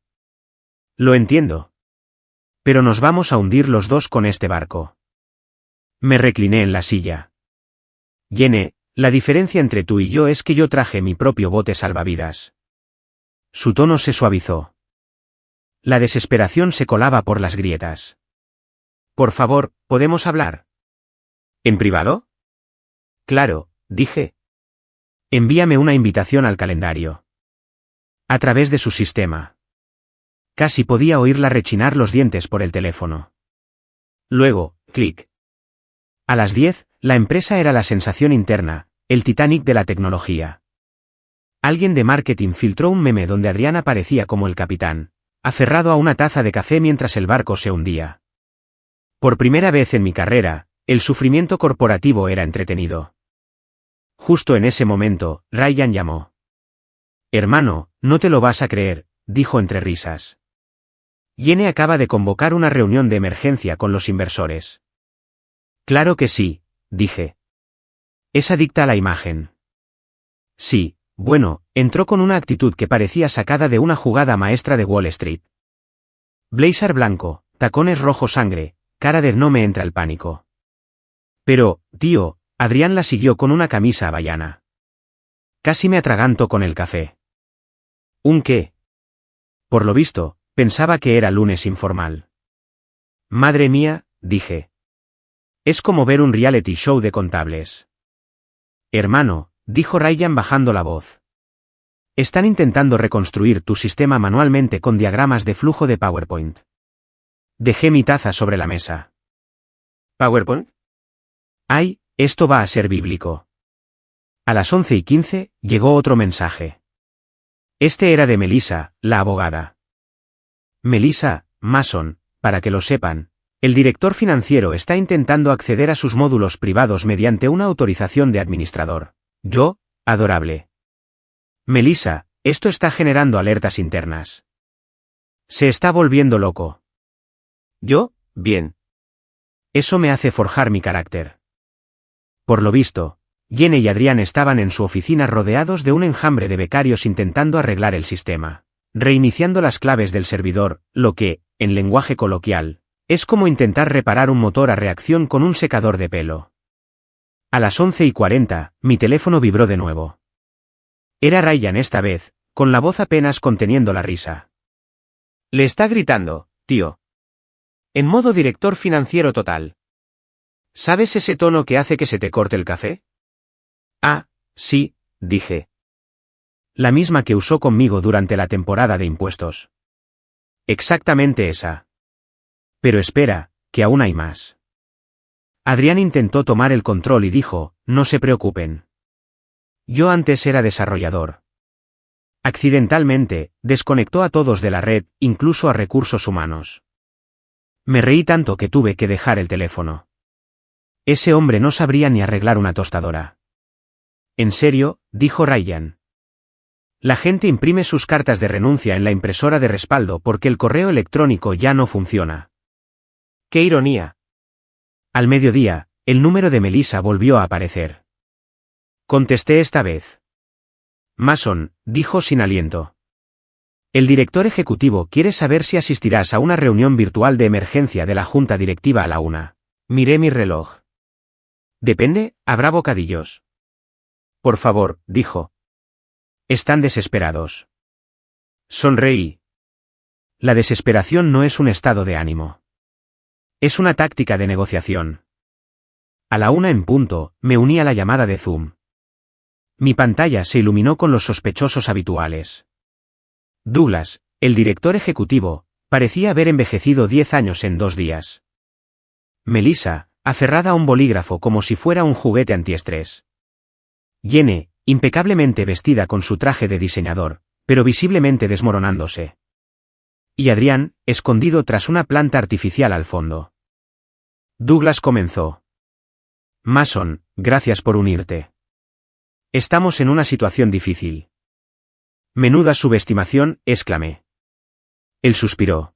Lo entiendo. Pero nos vamos a hundir los dos con este barco. Me recliné en la silla. Jenny, la diferencia entre tú y yo es que yo traje mi propio bote salvavidas. Su tono se suavizó. La desesperación se colaba por las grietas. Por favor, ¿podemos hablar? ¿En privado? Claro, dije. Envíame una invitación al calendario. A través de su sistema. Casi podía oírla rechinar los dientes por el teléfono. Luego, clic. A las 10, la empresa era la sensación interna, el Titanic de la tecnología. Alguien de marketing filtró un meme donde Adrián aparecía como el capitán, aferrado a una taza de café mientras el barco se hundía. Por primera vez en mi carrera, el sufrimiento corporativo era entretenido. Justo en ese momento, Ryan llamó. Hermano, no te lo vas a creer, dijo entre risas. Jenny acaba de convocar una reunión de emergencia con los inversores. Claro que sí, dije. Es adicta a la imagen. Sí, bueno, entró con una actitud que parecía sacada de una jugada maestra de Wall Street. Blazer blanco, tacones rojo sangre, cara de no me entra el pánico. Pero, tío, Adrián la siguió con una camisa havaiana. Casi me atraganto con el café. ¿Un qué? Por lo visto, pensaba que era lunes informal. Madre mía, dije. Es como ver un reality show de contables. Hermano, dijo Ryan bajando la voz. Están intentando reconstruir tu sistema manualmente con diagramas de flujo de PowerPoint. Dejé mi taza sobre la mesa. ¿PowerPoint? ¡Ay, esto va a ser bíblico! A las 11:15, llegó otro mensaje. Este era de Melissa, la abogada. Melissa, Mason, para que lo sepan, el director financiero está intentando acceder a sus módulos privados mediante una autorización de administrador. Yo, adorable. Melissa, esto está generando alertas internas. Se está volviendo loco. Yo, bien. Eso me hace forjar mi carácter. Por lo visto, Jenny y Adrián estaban en su oficina rodeados de un enjambre de becarios intentando arreglar el sistema, reiniciando las claves del servidor, lo que, en lenguaje coloquial, es como intentar reparar un motor a reacción con un secador de pelo. A las 11:40, mi teléfono vibró de nuevo. Era Ryan esta vez, con la voz apenas conteniendo la risa. Le está gritando, tío. En modo director financiero total. ¿Sabes ese tono que hace que se te corte el café? Ah, sí, dije. La misma que usó conmigo durante la temporada de impuestos. Exactamente esa. Pero espera, que aún hay más. Adrián intentó tomar el control y dijo, no se preocupen. Yo antes era desarrollador. Accidentalmente, desconectó a todos de la red, incluso a recursos humanos. Me reí tanto que tuve que dejar el teléfono. Ese hombre no sabría ni arreglar una tostadora. En serio, dijo Ryan. La gente imprime sus cartas de renuncia en la impresora de respaldo porque el correo electrónico ya no funciona. ¡Qué ironía! Al mediodía, el número de Melissa volvió a aparecer. Contesté esta vez. Mason, dijo sin aliento. El director ejecutivo quiere saber si asistirás a una reunión virtual de emergencia de la junta directiva a la 1. Miré mi reloj. Depende, habrá bocadillos. Por favor, dijo. Están desesperados. Sonreí. La desesperación no es un estado de ánimo. Es una táctica de negociación. A la 1 en punto, me uní a la llamada de Zoom. Mi pantalla se iluminó con los sospechosos habituales. Douglas, el director ejecutivo, parecía haber envejecido 10 años en 2 días. Melissa, aferrada a un bolígrafo como si fuera un juguete antiestrés. Jenny, impecablemente vestida con su traje de diseñador, pero visiblemente desmoronándose. Y Adrián, escondido tras una planta artificial al fondo. Douglas comenzó. Mason, gracias por unirte. Estamos en una situación difícil. Menuda subestimación, exclamé. Él suspiró.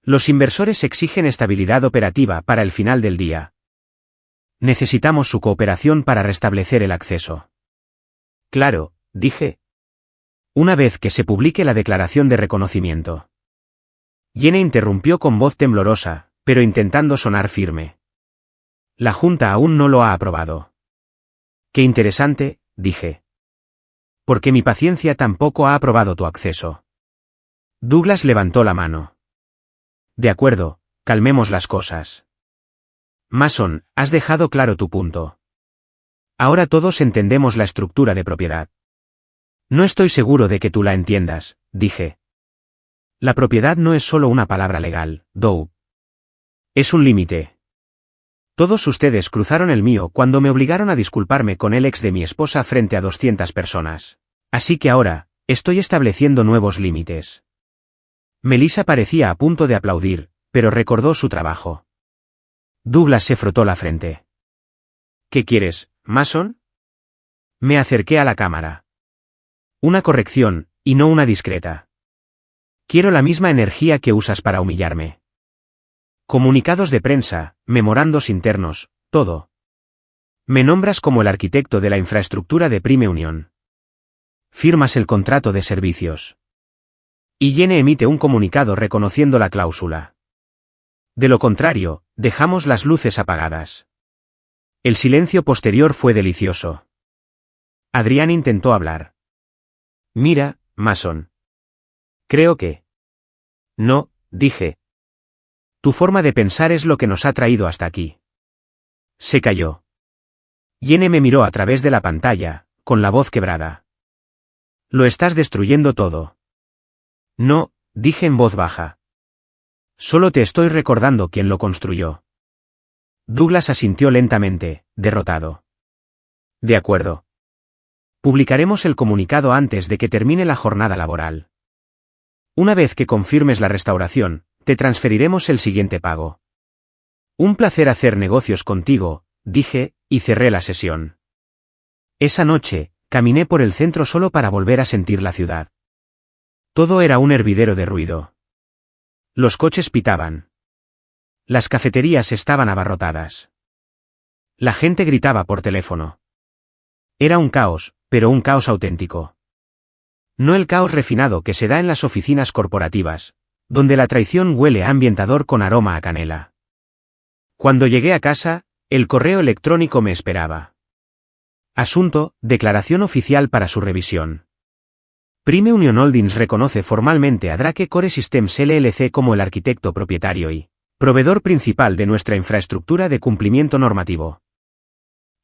Los inversores exigen estabilidad operativa para el final del día. Necesitamos su cooperación para restablecer el acceso. Claro, dije. Una vez que se publique la declaración de reconocimiento. Jenny interrumpió con voz temblorosa, pero intentando sonar firme. La Junta aún no lo ha aprobado. Qué interesante, dije. Porque mi paciencia tampoco ha aprobado tu acceso. Douglas levantó la mano. De acuerdo, calmemos las cosas. Mason, has dejado claro tu punto. Ahora todos entendemos la estructura de propiedad. No estoy seguro de que tú la entiendas, dije. La propiedad no es solo una palabra legal, Doug. Es un límite. Todos ustedes cruzaron el mío cuando me obligaron a disculparme con el ex de mi esposa frente a 200 personas. Así que ahora, estoy estableciendo nuevos límites. Melissa parecía a punto de aplaudir, pero recordó su trabajo. Douglas se frotó la frente. ¿Qué quieres, Mason? Me acerqué a la cámara. Una corrección, y no una discreta. Quiero la misma energía que usas para humillarme. Comunicados de prensa, memorandos internos, todo. Me nombras como el arquitecto de la infraestructura de Prime Union. Firmas el contrato de servicios. Y Jenny emite un comunicado reconociendo la cláusula. De lo contrario, dejamos las luces apagadas. El silencio posterior fue delicioso. Adrián intentó hablar. Mira, Mason. Creo que... No, dije. Tu forma de pensar es lo que nos ha traído hasta aquí. Se calló. Jenny me miró a través de la pantalla, con la voz quebrada. Lo estás destruyendo todo. No, dije en voz baja. Solo te estoy recordando quién lo construyó. Douglas asintió lentamente, derrotado. De acuerdo. Publicaremos el comunicado antes de que termine la jornada laboral. Una vez que confirmes la restauración, te transferiremos el siguiente pago. Un placer hacer negocios contigo, dije, y cerré la sesión. Esa noche, caminé por el centro solo para volver a sentir la ciudad. Todo era un hervidero de ruido. Los coches pitaban. Las cafeterías estaban abarrotadas. La gente gritaba por teléfono. Era un caos, pero un caos auténtico. No el caos refinado que se da en las oficinas corporativas, donde la traición huele a ambientador con aroma a canela. Cuando llegué a casa, el correo electrónico me esperaba. Asunto, declaración oficial para su revisión. Prime Union Holdings reconoce formalmente a Drake Core Systems LLC como el arquitecto propietario y proveedor principal de nuestra infraestructura de cumplimiento normativo.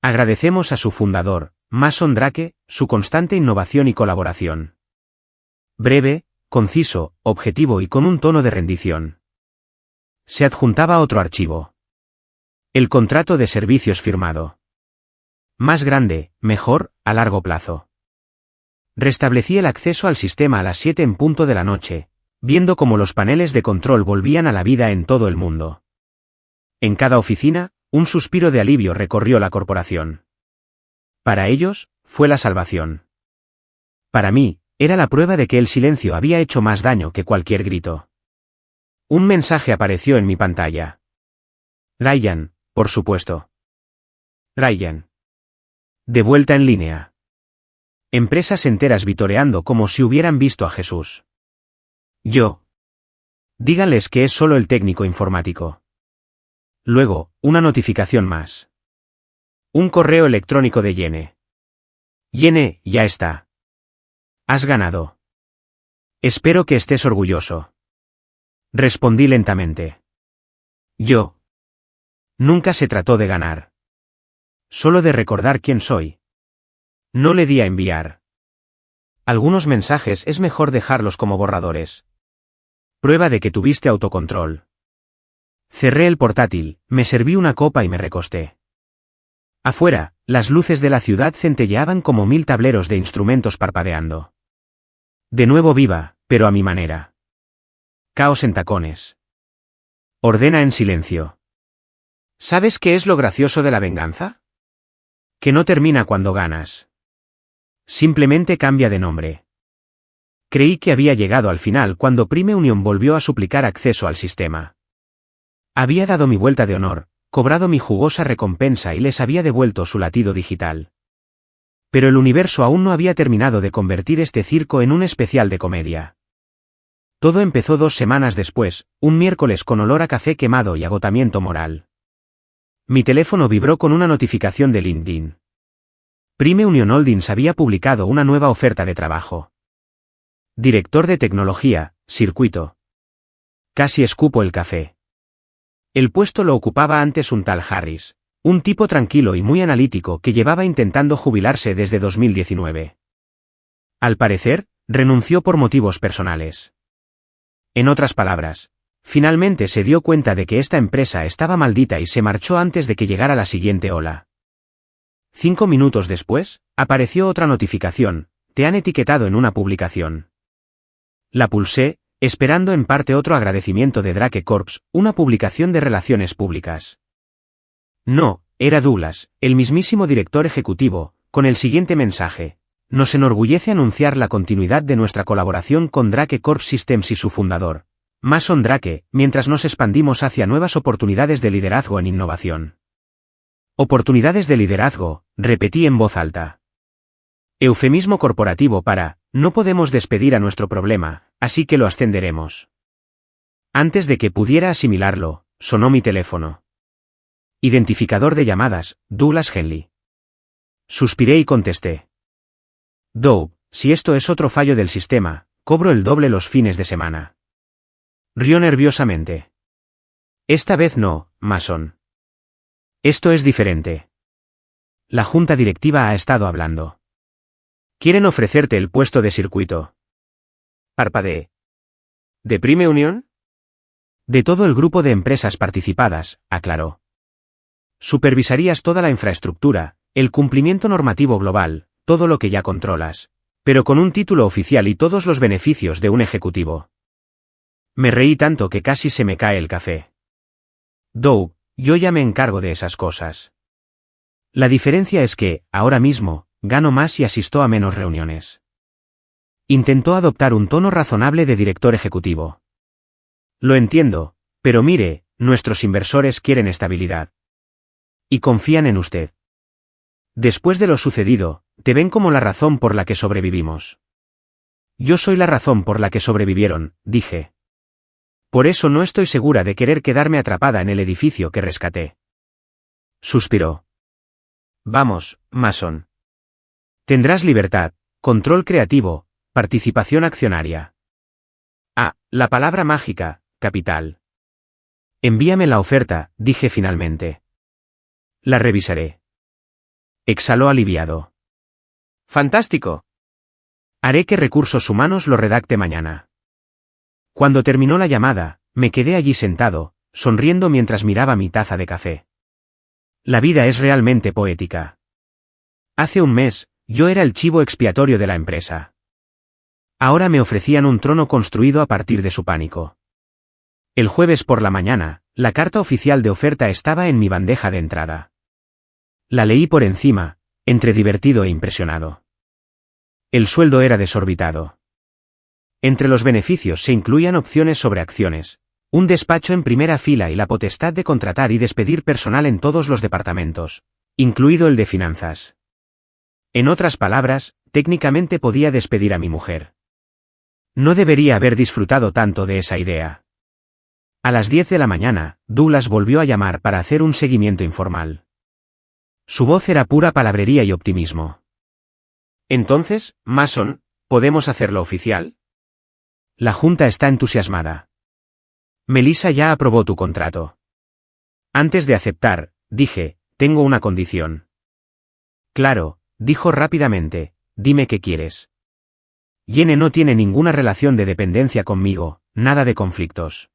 Agradecemos a su fundador, Mason Drake, su constante innovación y colaboración. Breve, conciso, objetivo y con un tono de rendición. Se adjuntaba otro archivo. El contrato de servicios firmado. Más grande, mejor, a largo plazo. Restablecí el acceso al sistema a las 7 en punto de la noche, viendo cómo los paneles de control volvían a la vida en todo el mundo. En cada oficina, un suspiro de alivio recorrió la corporación. Para ellos, fue la salvación. Para mí, era la prueba de que el silencio había hecho más daño que cualquier grito. Un mensaje apareció en mi pantalla. Ryan, por supuesto. Ryan. De vuelta en línea. Empresas enteras vitoreando como si hubieran visto a Jesús. Yo. Díganles que es solo el técnico informático. Luego, una notificación más. Un correo electrónico de Jenny. Jenny, ya está. Has ganado. Espero que estés orgulloso. Respondí lentamente. Yo. Nunca se trató de ganar. Solo de recordar quién soy. No le di a enviar. Algunos mensajes es mejor dejarlos como borradores. Prueba de que tuviste autocontrol. Cerré el portátil, me serví una copa y me recosté. Afuera, las luces de la ciudad centelleaban como 1000 tableros de instrumentos parpadeando. De nuevo viva, pero a mi manera. Caos en tacones. Ordena en silencio. ¿Sabes qué es lo gracioso de la venganza? Que no termina cuando ganas. Simplemente cambia de nombre. Creí que había llegado al final cuando Prime Union volvió a suplicar acceso al sistema. Había dado mi vuelta de honor, cobrado mi jugosa recompensa y les había devuelto su latido digital. Pero el universo aún no había terminado de convertir este circo en un especial de comedia. Todo empezó 2 semanas después, un miércoles con olor a café quemado y agotamiento moral. Mi teléfono vibró con una notificación de LinkedIn. Prime Union Holdings había publicado una nueva oferta de trabajo. Director de tecnología, circuito. Casi escupo el café. El puesto lo ocupaba antes un tal Harris, un tipo tranquilo y muy analítico que llevaba intentando jubilarse desde 2019. Al parecer, renunció por motivos personales. En otras palabras, finalmente se dio cuenta de que esta empresa estaba maldita y se marchó antes de que llegara la siguiente ola. 5 minutos después, apareció otra notificación: te han etiquetado en una publicación. La pulsé, esperando en parte otro agradecimiento de Drake Corps, una publicación de relaciones públicas. No, era Douglas, el mismísimo director ejecutivo, con el siguiente mensaje: nos enorgullece anunciar la continuidad de nuestra colaboración con Drake Corp Systems y su fundador, Mason Drake, mientras nos expandimos hacia nuevas oportunidades de liderazgo en innovación. Oportunidades de liderazgo, repetí en voz alta. Eufemismo corporativo para, no podemos despedir a nuestro problema, así que lo ascenderemos. Antes de que pudiera asimilarlo, sonó mi teléfono. Identificador de llamadas, Douglas Henley. Suspiré y contesté. Doug, si esto es otro fallo del sistema, cobro el doble los fines de semana. Rió nerviosamente. Esta vez no, Mason. Esto es diferente. La junta directiva ha estado hablando. Quieren ofrecerte el puesto de circuito. Parpadeé. ¿De Prime Union? De todo el grupo de empresas participadas, aclaró. Supervisarías toda la infraestructura, el cumplimiento normativo global, todo lo que ya controlas, pero con un título oficial y todos los beneficios de un ejecutivo. Me reí tanto que casi se me cae el café. Doug, yo ya me encargo de esas cosas. La diferencia es que, ahora mismo, gano más y asisto a menos reuniones. Intentó adoptar un tono razonable de director ejecutivo. Lo entiendo, pero mire, nuestros inversores quieren estabilidad. Y confían en usted. Después de lo sucedido, te ven como la razón por la que sobrevivimos. Yo soy la razón por la que sobrevivieron, dije. Por eso no estoy segura de querer quedarme atrapada en el edificio que rescaté. Suspiró. Vamos, Mason. Tendrás libertad, control creativo, participación accionaria. Ah, la palabra mágica, capital. Envíame la oferta, dije finalmente. La revisaré. Exhaló aliviado. ¡Fantástico! Haré que Recursos Humanos lo redacte mañana. Cuando terminó la llamada, me quedé allí sentado, sonriendo mientras miraba mi taza de café. La vida es realmente poética. Hace un mes, yo era el chivo expiatorio de la empresa. Ahora me ofrecían un trono construido a partir de su pánico. El jueves por la mañana, la carta oficial de oferta estaba en mi bandeja de entrada. La leí por encima, entre divertido e impresionado. El sueldo era desorbitado. Entre los beneficios se incluían opciones sobre acciones, un despacho en primera fila y la potestad de contratar y despedir personal en todos los departamentos, incluido el de finanzas. En otras palabras, técnicamente podía despedir a mi mujer. No debería haber disfrutado tanto de esa idea. A las 10 de la mañana, Douglas volvió a llamar para hacer un seguimiento informal. Su voz era pura palabrería y optimismo. Entonces, Mason, ¿podemos hacerlo oficial? La junta está entusiasmada. Melissa ya aprobó tu contrato. Antes de aceptar, dije, tengo una condición. Claro, dijo rápidamente, dime qué quieres. Jenny no tiene ninguna relación de dependencia conmigo, nada de conflictos.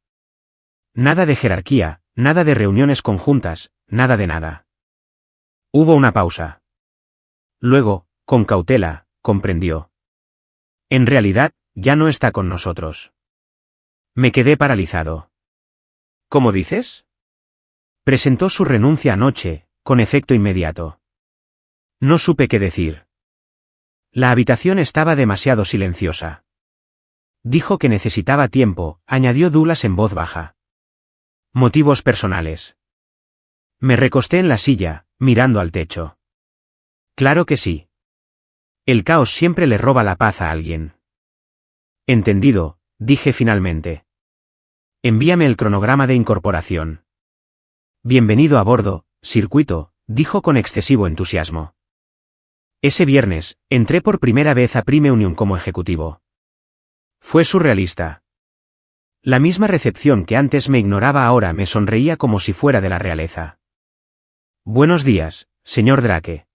Nada de jerarquía, nada de reuniones conjuntas, nada de nada. Hubo una pausa. Luego, con cautela, comprendió. En realidad, ya no está con nosotros. Me quedé paralizado. ¿Cómo dices? Presentó su renuncia anoche, con efecto inmediato. No supe qué decir. La habitación estaba demasiado silenciosa. Dijo que necesitaba tiempo, añadió Douglas en voz baja. Motivos personales. Me recosté en la silla, mirando al techo. Claro que sí. El caos siempre le roba la paz a alguien. Entendido, dije finalmente. Envíame el cronograma de incorporación. Bienvenido a bordo, circuito, dijo con excesivo entusiasmo. Ese viernes, entré por primera vez a Prime Union como ejecutivo. Fue surrealista. La misma recepción que antes me ignoraba ahora me sonreía como si fuera de la realeza. Buenos días, señor Drake.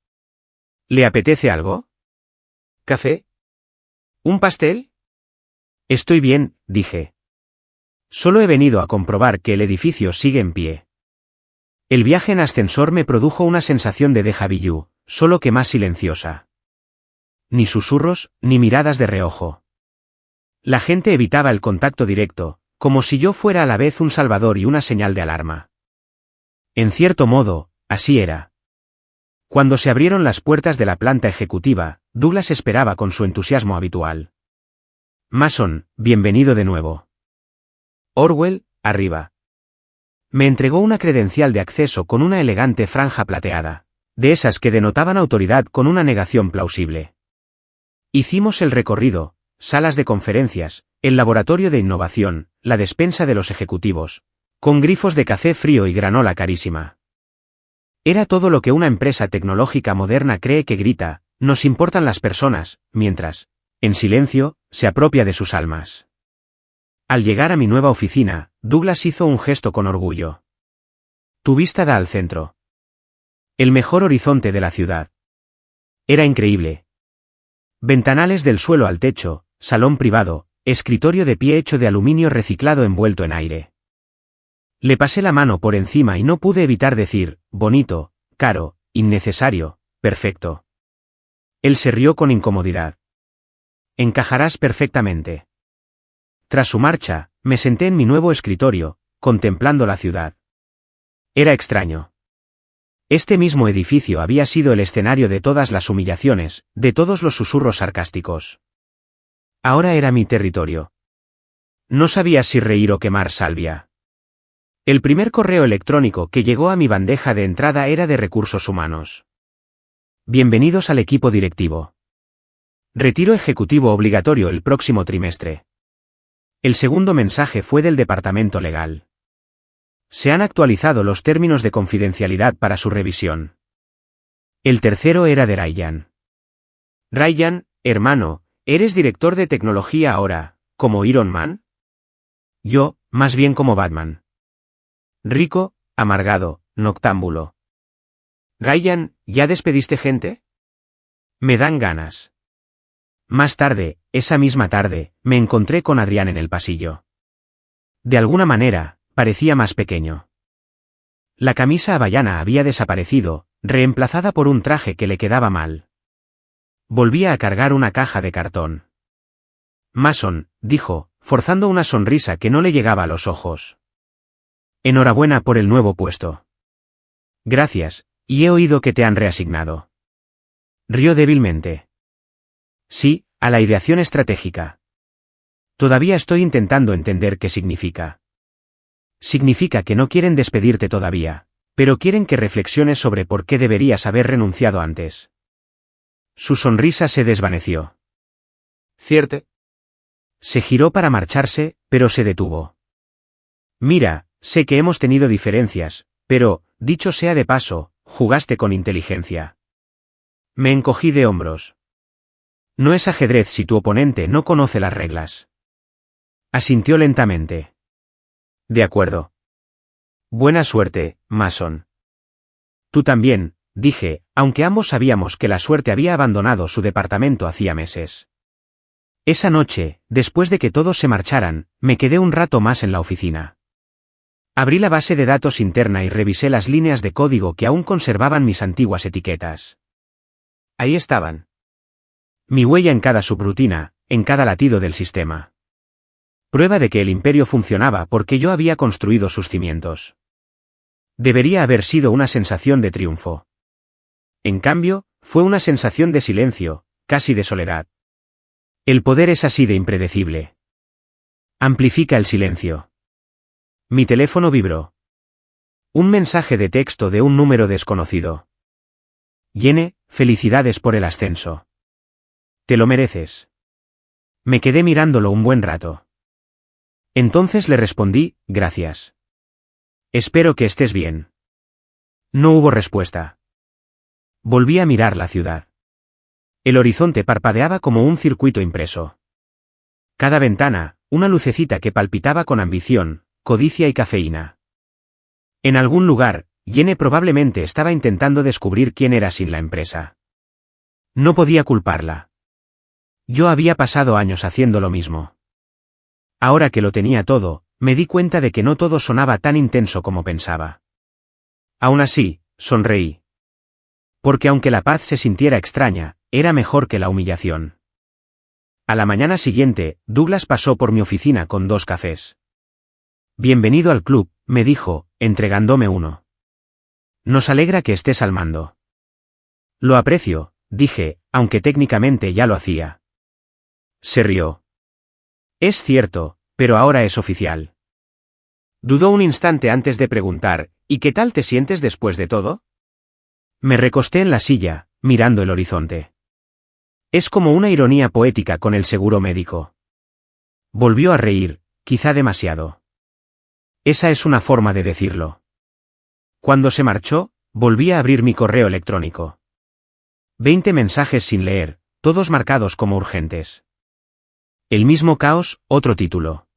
¿Le apetece algo? ¿Café? ¿Un pastel? Estoy bien, dije. Solo he venido a comprobar que el edificio sigue en pie. El viaje en ascensor me produjo una sensación de déjà vu, solo que más silenciosa. Ni susurros, ni miradas de reojo. La gente evitaba el contacto directo, como si yo fuera a la vez un salvador y una señal de alarma. En cierto modo, así era. Cuando se abrieron las puertas de la planta ejecutiva, Douglas esperaba con su entusiasmo habitual. Mason, bienvenido de nuevo. Orwell, arriba. Me entregó una credencial de acceso con una elegante franja plateada, de esas que denotaban autoridad con una negación plausible. Hicimos el recorrido, salas de conferencias, el laboratorio de innovación, la despensa de los ejecutivos, con grifos de café frío y granola carísima. Era todo lo que una empresa tecnológica moderna cree que grita, nos importan las personas, mientras, en silencio, se apropia de sus almas. Al llegar a mi nueva oficina, Douglas hizo un gesto con orgullo. Tu vista da al centro. El mejor horizonte de la ciudad. Era increíble. Ventanales del suelo al techo, salón privado, escritorio de pie hecho de aluminio reciclado envuelto en aire. Le pasé la mano por encima y no pude evitar decir, bonito, caro, innecesario, perfecto. Él se rió con incomodidad. Encajarás perfectamente. Tras su marcha, me senté en mi nuevo escritorio, contemplando la ciudad. Era extraño. Este mismo edificio había sido el escenario de todas las humillaciones, de todos los susurros sarcásticos. Ahora era mi territorio. No sabía si reír o quemar salvia. El primer correo electrónico que llegó a mi bandeja de entrada era de recursos humanos. Bienvenidos al equipo directivo. Retiro ejecutivo obligatorio el próximo trimestre. El segundo mensaje fue del departamento legal. Se han actualizado los términos de confidencialidad para su revisión. El tercero era de Ryan. Ryan, hermano, ¿eres director de tecnología ahora, como Iron Man? Yo, más bien como Batman. Rico, amargado, noctámbulo. Ryan, ¿ya despediste gente? Me dan ganas. Más tarde, esa misma tarde, me encontré con Adrián en el pasillo. De alguna manera, parecía más pequeño. La camisa hawaiana había desaparecido, reemplazada por un traje que le quedaba mal. Volvía a cargar una caja de cartón. Mason, dijo, forzando una sonrisa que no le llegaba a los ojos. Enhorabuena por el nuevo puesto. Gracias, y he oído que te han reasignado. Rió débilmente. Sí, a la ideación estratégica. Todavía estoy intentando entender qué significa. Significa que no quieren despedirte todavía, pero quieren que reflexiones sobre por qué deberías haber renunciado antes. Su sonrisa se desvaneció. ¿Cierto? Se giró para marcharse, pero se detuvo. Mira, sé que hemos tenido diferencias, pero, dicho sea de paso, jugaste con inteligencia. Me encogí de hombros. No es ajedrez si tu oponente no conoce las reglas. Asintió lentamente. De acuerdo. Buena suerte, Mason. Tú también, dije, aunque ambos sabíamos que la suerte había abandonado su departamento hacía meses. Esa noche, después de que todos se marcharan, me quedé un rato más en la oficina. Abrí la base de datos interna y revisé las líneas de código que aún conservaban mis antiguas etiquetas. Ahí estaban. Mi huella en cada subrutina, en cada latido del sistema. Prueba de que el imperio funcionaba porque yo había construido sus cimientos. Debería haber sido una sensación de triunfo. En cambio, fue una sensación de silencio, casi de soledad. El poder es así de impredecible. Amplifica el silencio. Mi teléfono vibró. Un mensaje de texto de un número desconocido. Jenny, felicidades por el ascenso. Te lo mereces. Me quedé mirándolo un buen rato. Entonces le respondí, gracias. Espero que estés bien. No hubo respuesta. Volví a mirar la ciudad. El horizonte parpadeaba como un circuito impreso. Cada ventana, una lucecita que palpitaba con ambición, codicia y cafeína. En algún lugar, Jenny probablemente estaba intentando descubrir quién era sin la empresa. No podía culparla. Yo había pasado años haciendo lo mismo. Ahora que lo tenía todo, me di cuenta de que no todo sonaba tan intenso como pensaba. Aún así, sonreí. Porque aunque la paz se sintiera extraña, era mejor que la humillación. A la mañana siguiente, Douglas pasó por mi oficina con 2 cafés. Bienvenido al club, me dijo, entregándome uno. Nos alegra que estés al mando. Lo aprecio, dije, aunque técnicamente ya lo hacía. Se rió. Es cierto, pero ahora es oficial. Dudó un instante antes de preguntar, ¿y qué tal te sientes después de todo? Me recosté en la silla, mirando el horizonte. Es como una ironía poética con el seguro médico. Volvió a reír, quizá demasiado. Esa es una forma de decirlo. Cuando se marchó, volví a abrir mi correo electrónico. 20 mensajes sin leer, todos marcados como urgentes. El mismo caos, otro título.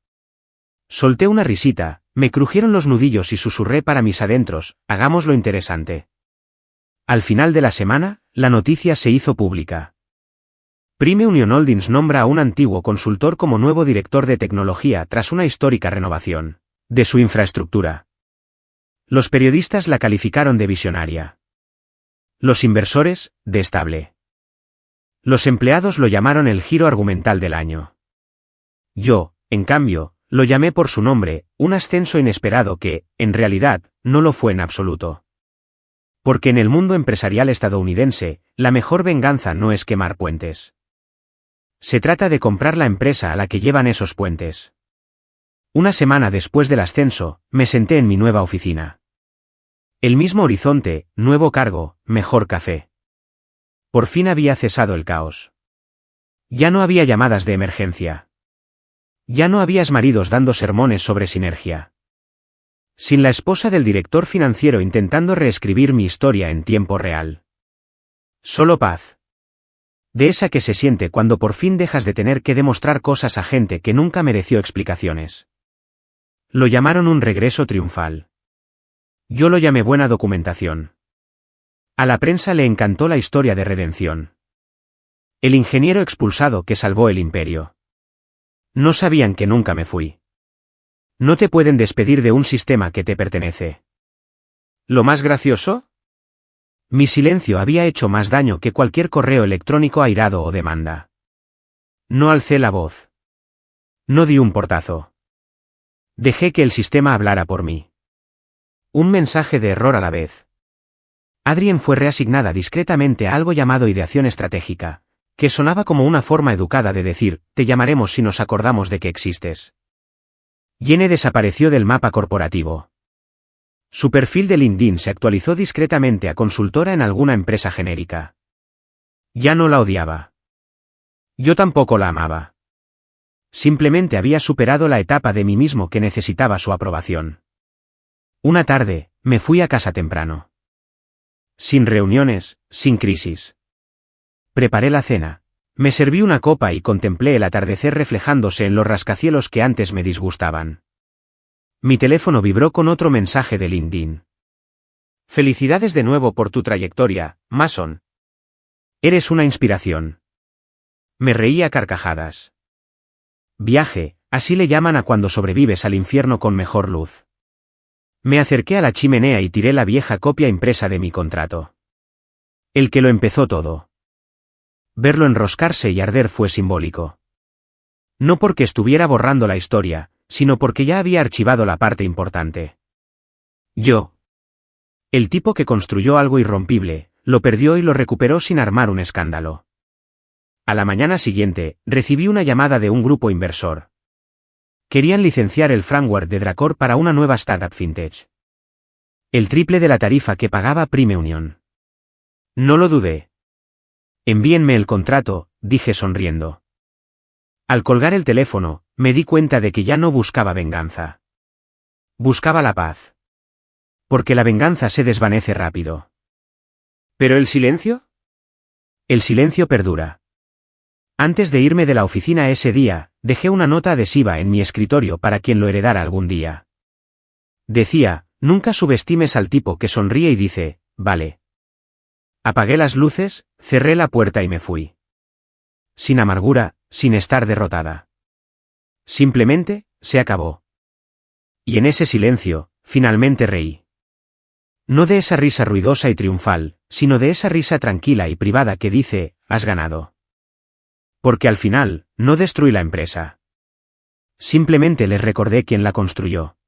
Solté una risita, me crujieron los nudillos y susurré para mis adentros, hagámoslo interesante. Al final de la semana, la noticia se hizo pública. Prime Union Holdings nombra a un antiguo consultor como nuevo director de tecnología tras una histórica renovación de su infraestructura. Los periodistas la calificaron de visionaria. Los inversores, de estable. Los empleados lo llamaron el giro argumental del año. Yo, en cambio, lo llamé por su nombre, un ascenso inesperado que, en realidad, no lo fue en absoluto. Porque en el mundo empresarial estadounidense, la mejor venganza no es quemar puentes. Se trata de comprar la empresa a la que llevan esos puentes. Una semana después del ascenso, me senté en mi nueva oficina. El mismo horizonte, nuevo cargo, mejor café. Por fin había cesado el caos. Ya no había llamadas de emergencia. Ya no había exmaridos dando sermones sobre sinergia. Sin la esposa del director financiero intentando reescribir mi historia en tiempo real. Solo paz. De esa que se siente cuando por fin dejas de tener que demostrar cosas a gente que nunca mereció explicaciones. Lo llamaron un regreso triunfal. Yo lo llamé buena documentación. A la prensa le encantó la historia de redención. El ingeniero expulsado que salvó el imperio. No sabían que nunca me fui. No te pueden despedir de un sistema que te pertenece. ¿Lo más gracioso? Mi silencio había hecho más daño que cualquier correo electrónico airado o demanda. No alcé la voz. No di un portazo. Dejé que el sistema hablara por mí. Un mensaje de error a la vez. Adrien fue reasignada discretamente a algo llamado ideación estratégica, que sonaba como una forma educada de decir, te llamaremos si nos acordamos de que existes. Jenny desapareció del mapa corporativo. Su perfil de LinkedIn se actualizó discretamente a consultora en alguna empresa genérica. Ya no la odiaba. Yo tampoco la amaba. Simplemente había superado la etapa de mí mismo que necesitaba su aprobación. Una tarde, me fui a casa temprano. Sin reuniones, sin crisis. Preparé la cena. Me serví una copa y contemplé el atardecer reflejándose en los rascacielos que antes me disgustaban. Mi teléfono vibró con otro mensaje de LinkedIn. Felicidades de nuevo por tu trayectoria, Mason. Eres una inspiración. Me reí a carcajadas. Viaje, así le llaman a cuando sobrevives al infierno con mejor luz. Me acerqué a la chimenea y tiré la vieja copia impresa de mi contrato. El que lo empezó todo. Verlo enroscarse y arder fue simbólico. No porque estuviera borrando la historia, sino porque ya había archivado la parte importante. Yo. El tipo que construyó algo irrompible, lo perdió y lo recuperó sin armar un escándalo. A la mañana siguiente, recibí una llamada de un grupo inversor. Querían licenciar el firmware de Dracor para una nueva startup fintech. El triple de la tarifa que pagaba Prime Union. No lo dudé. Envíenme el contrato, dije sonriendo. Al colgar el teléfono, me di cuenta de que ya no buscaba venganza. Buscaba la paz. Porque la venganza se desvanece rápido. ¿Pero el silencio? El silencio perdura. Antes de irme de la oficina ese día, dejé una nota adhesiva en mi escritorio para quien lo heredara algún día. Decía, nunca subestimes al tipo que sonríe y dice, vale. Apagué las luces, cerré la puerta y me fui. Sin amargura, sin estar derrotada. Simplemente, se acabó. Y en ese silencio, finalmente reí. No de esa risa ruidosa y triunfal, sino de esa risa tranquila y privada que dice, has ganado. Porque al final, no destruí la empresa. Simplemente les recordé quién la construyó.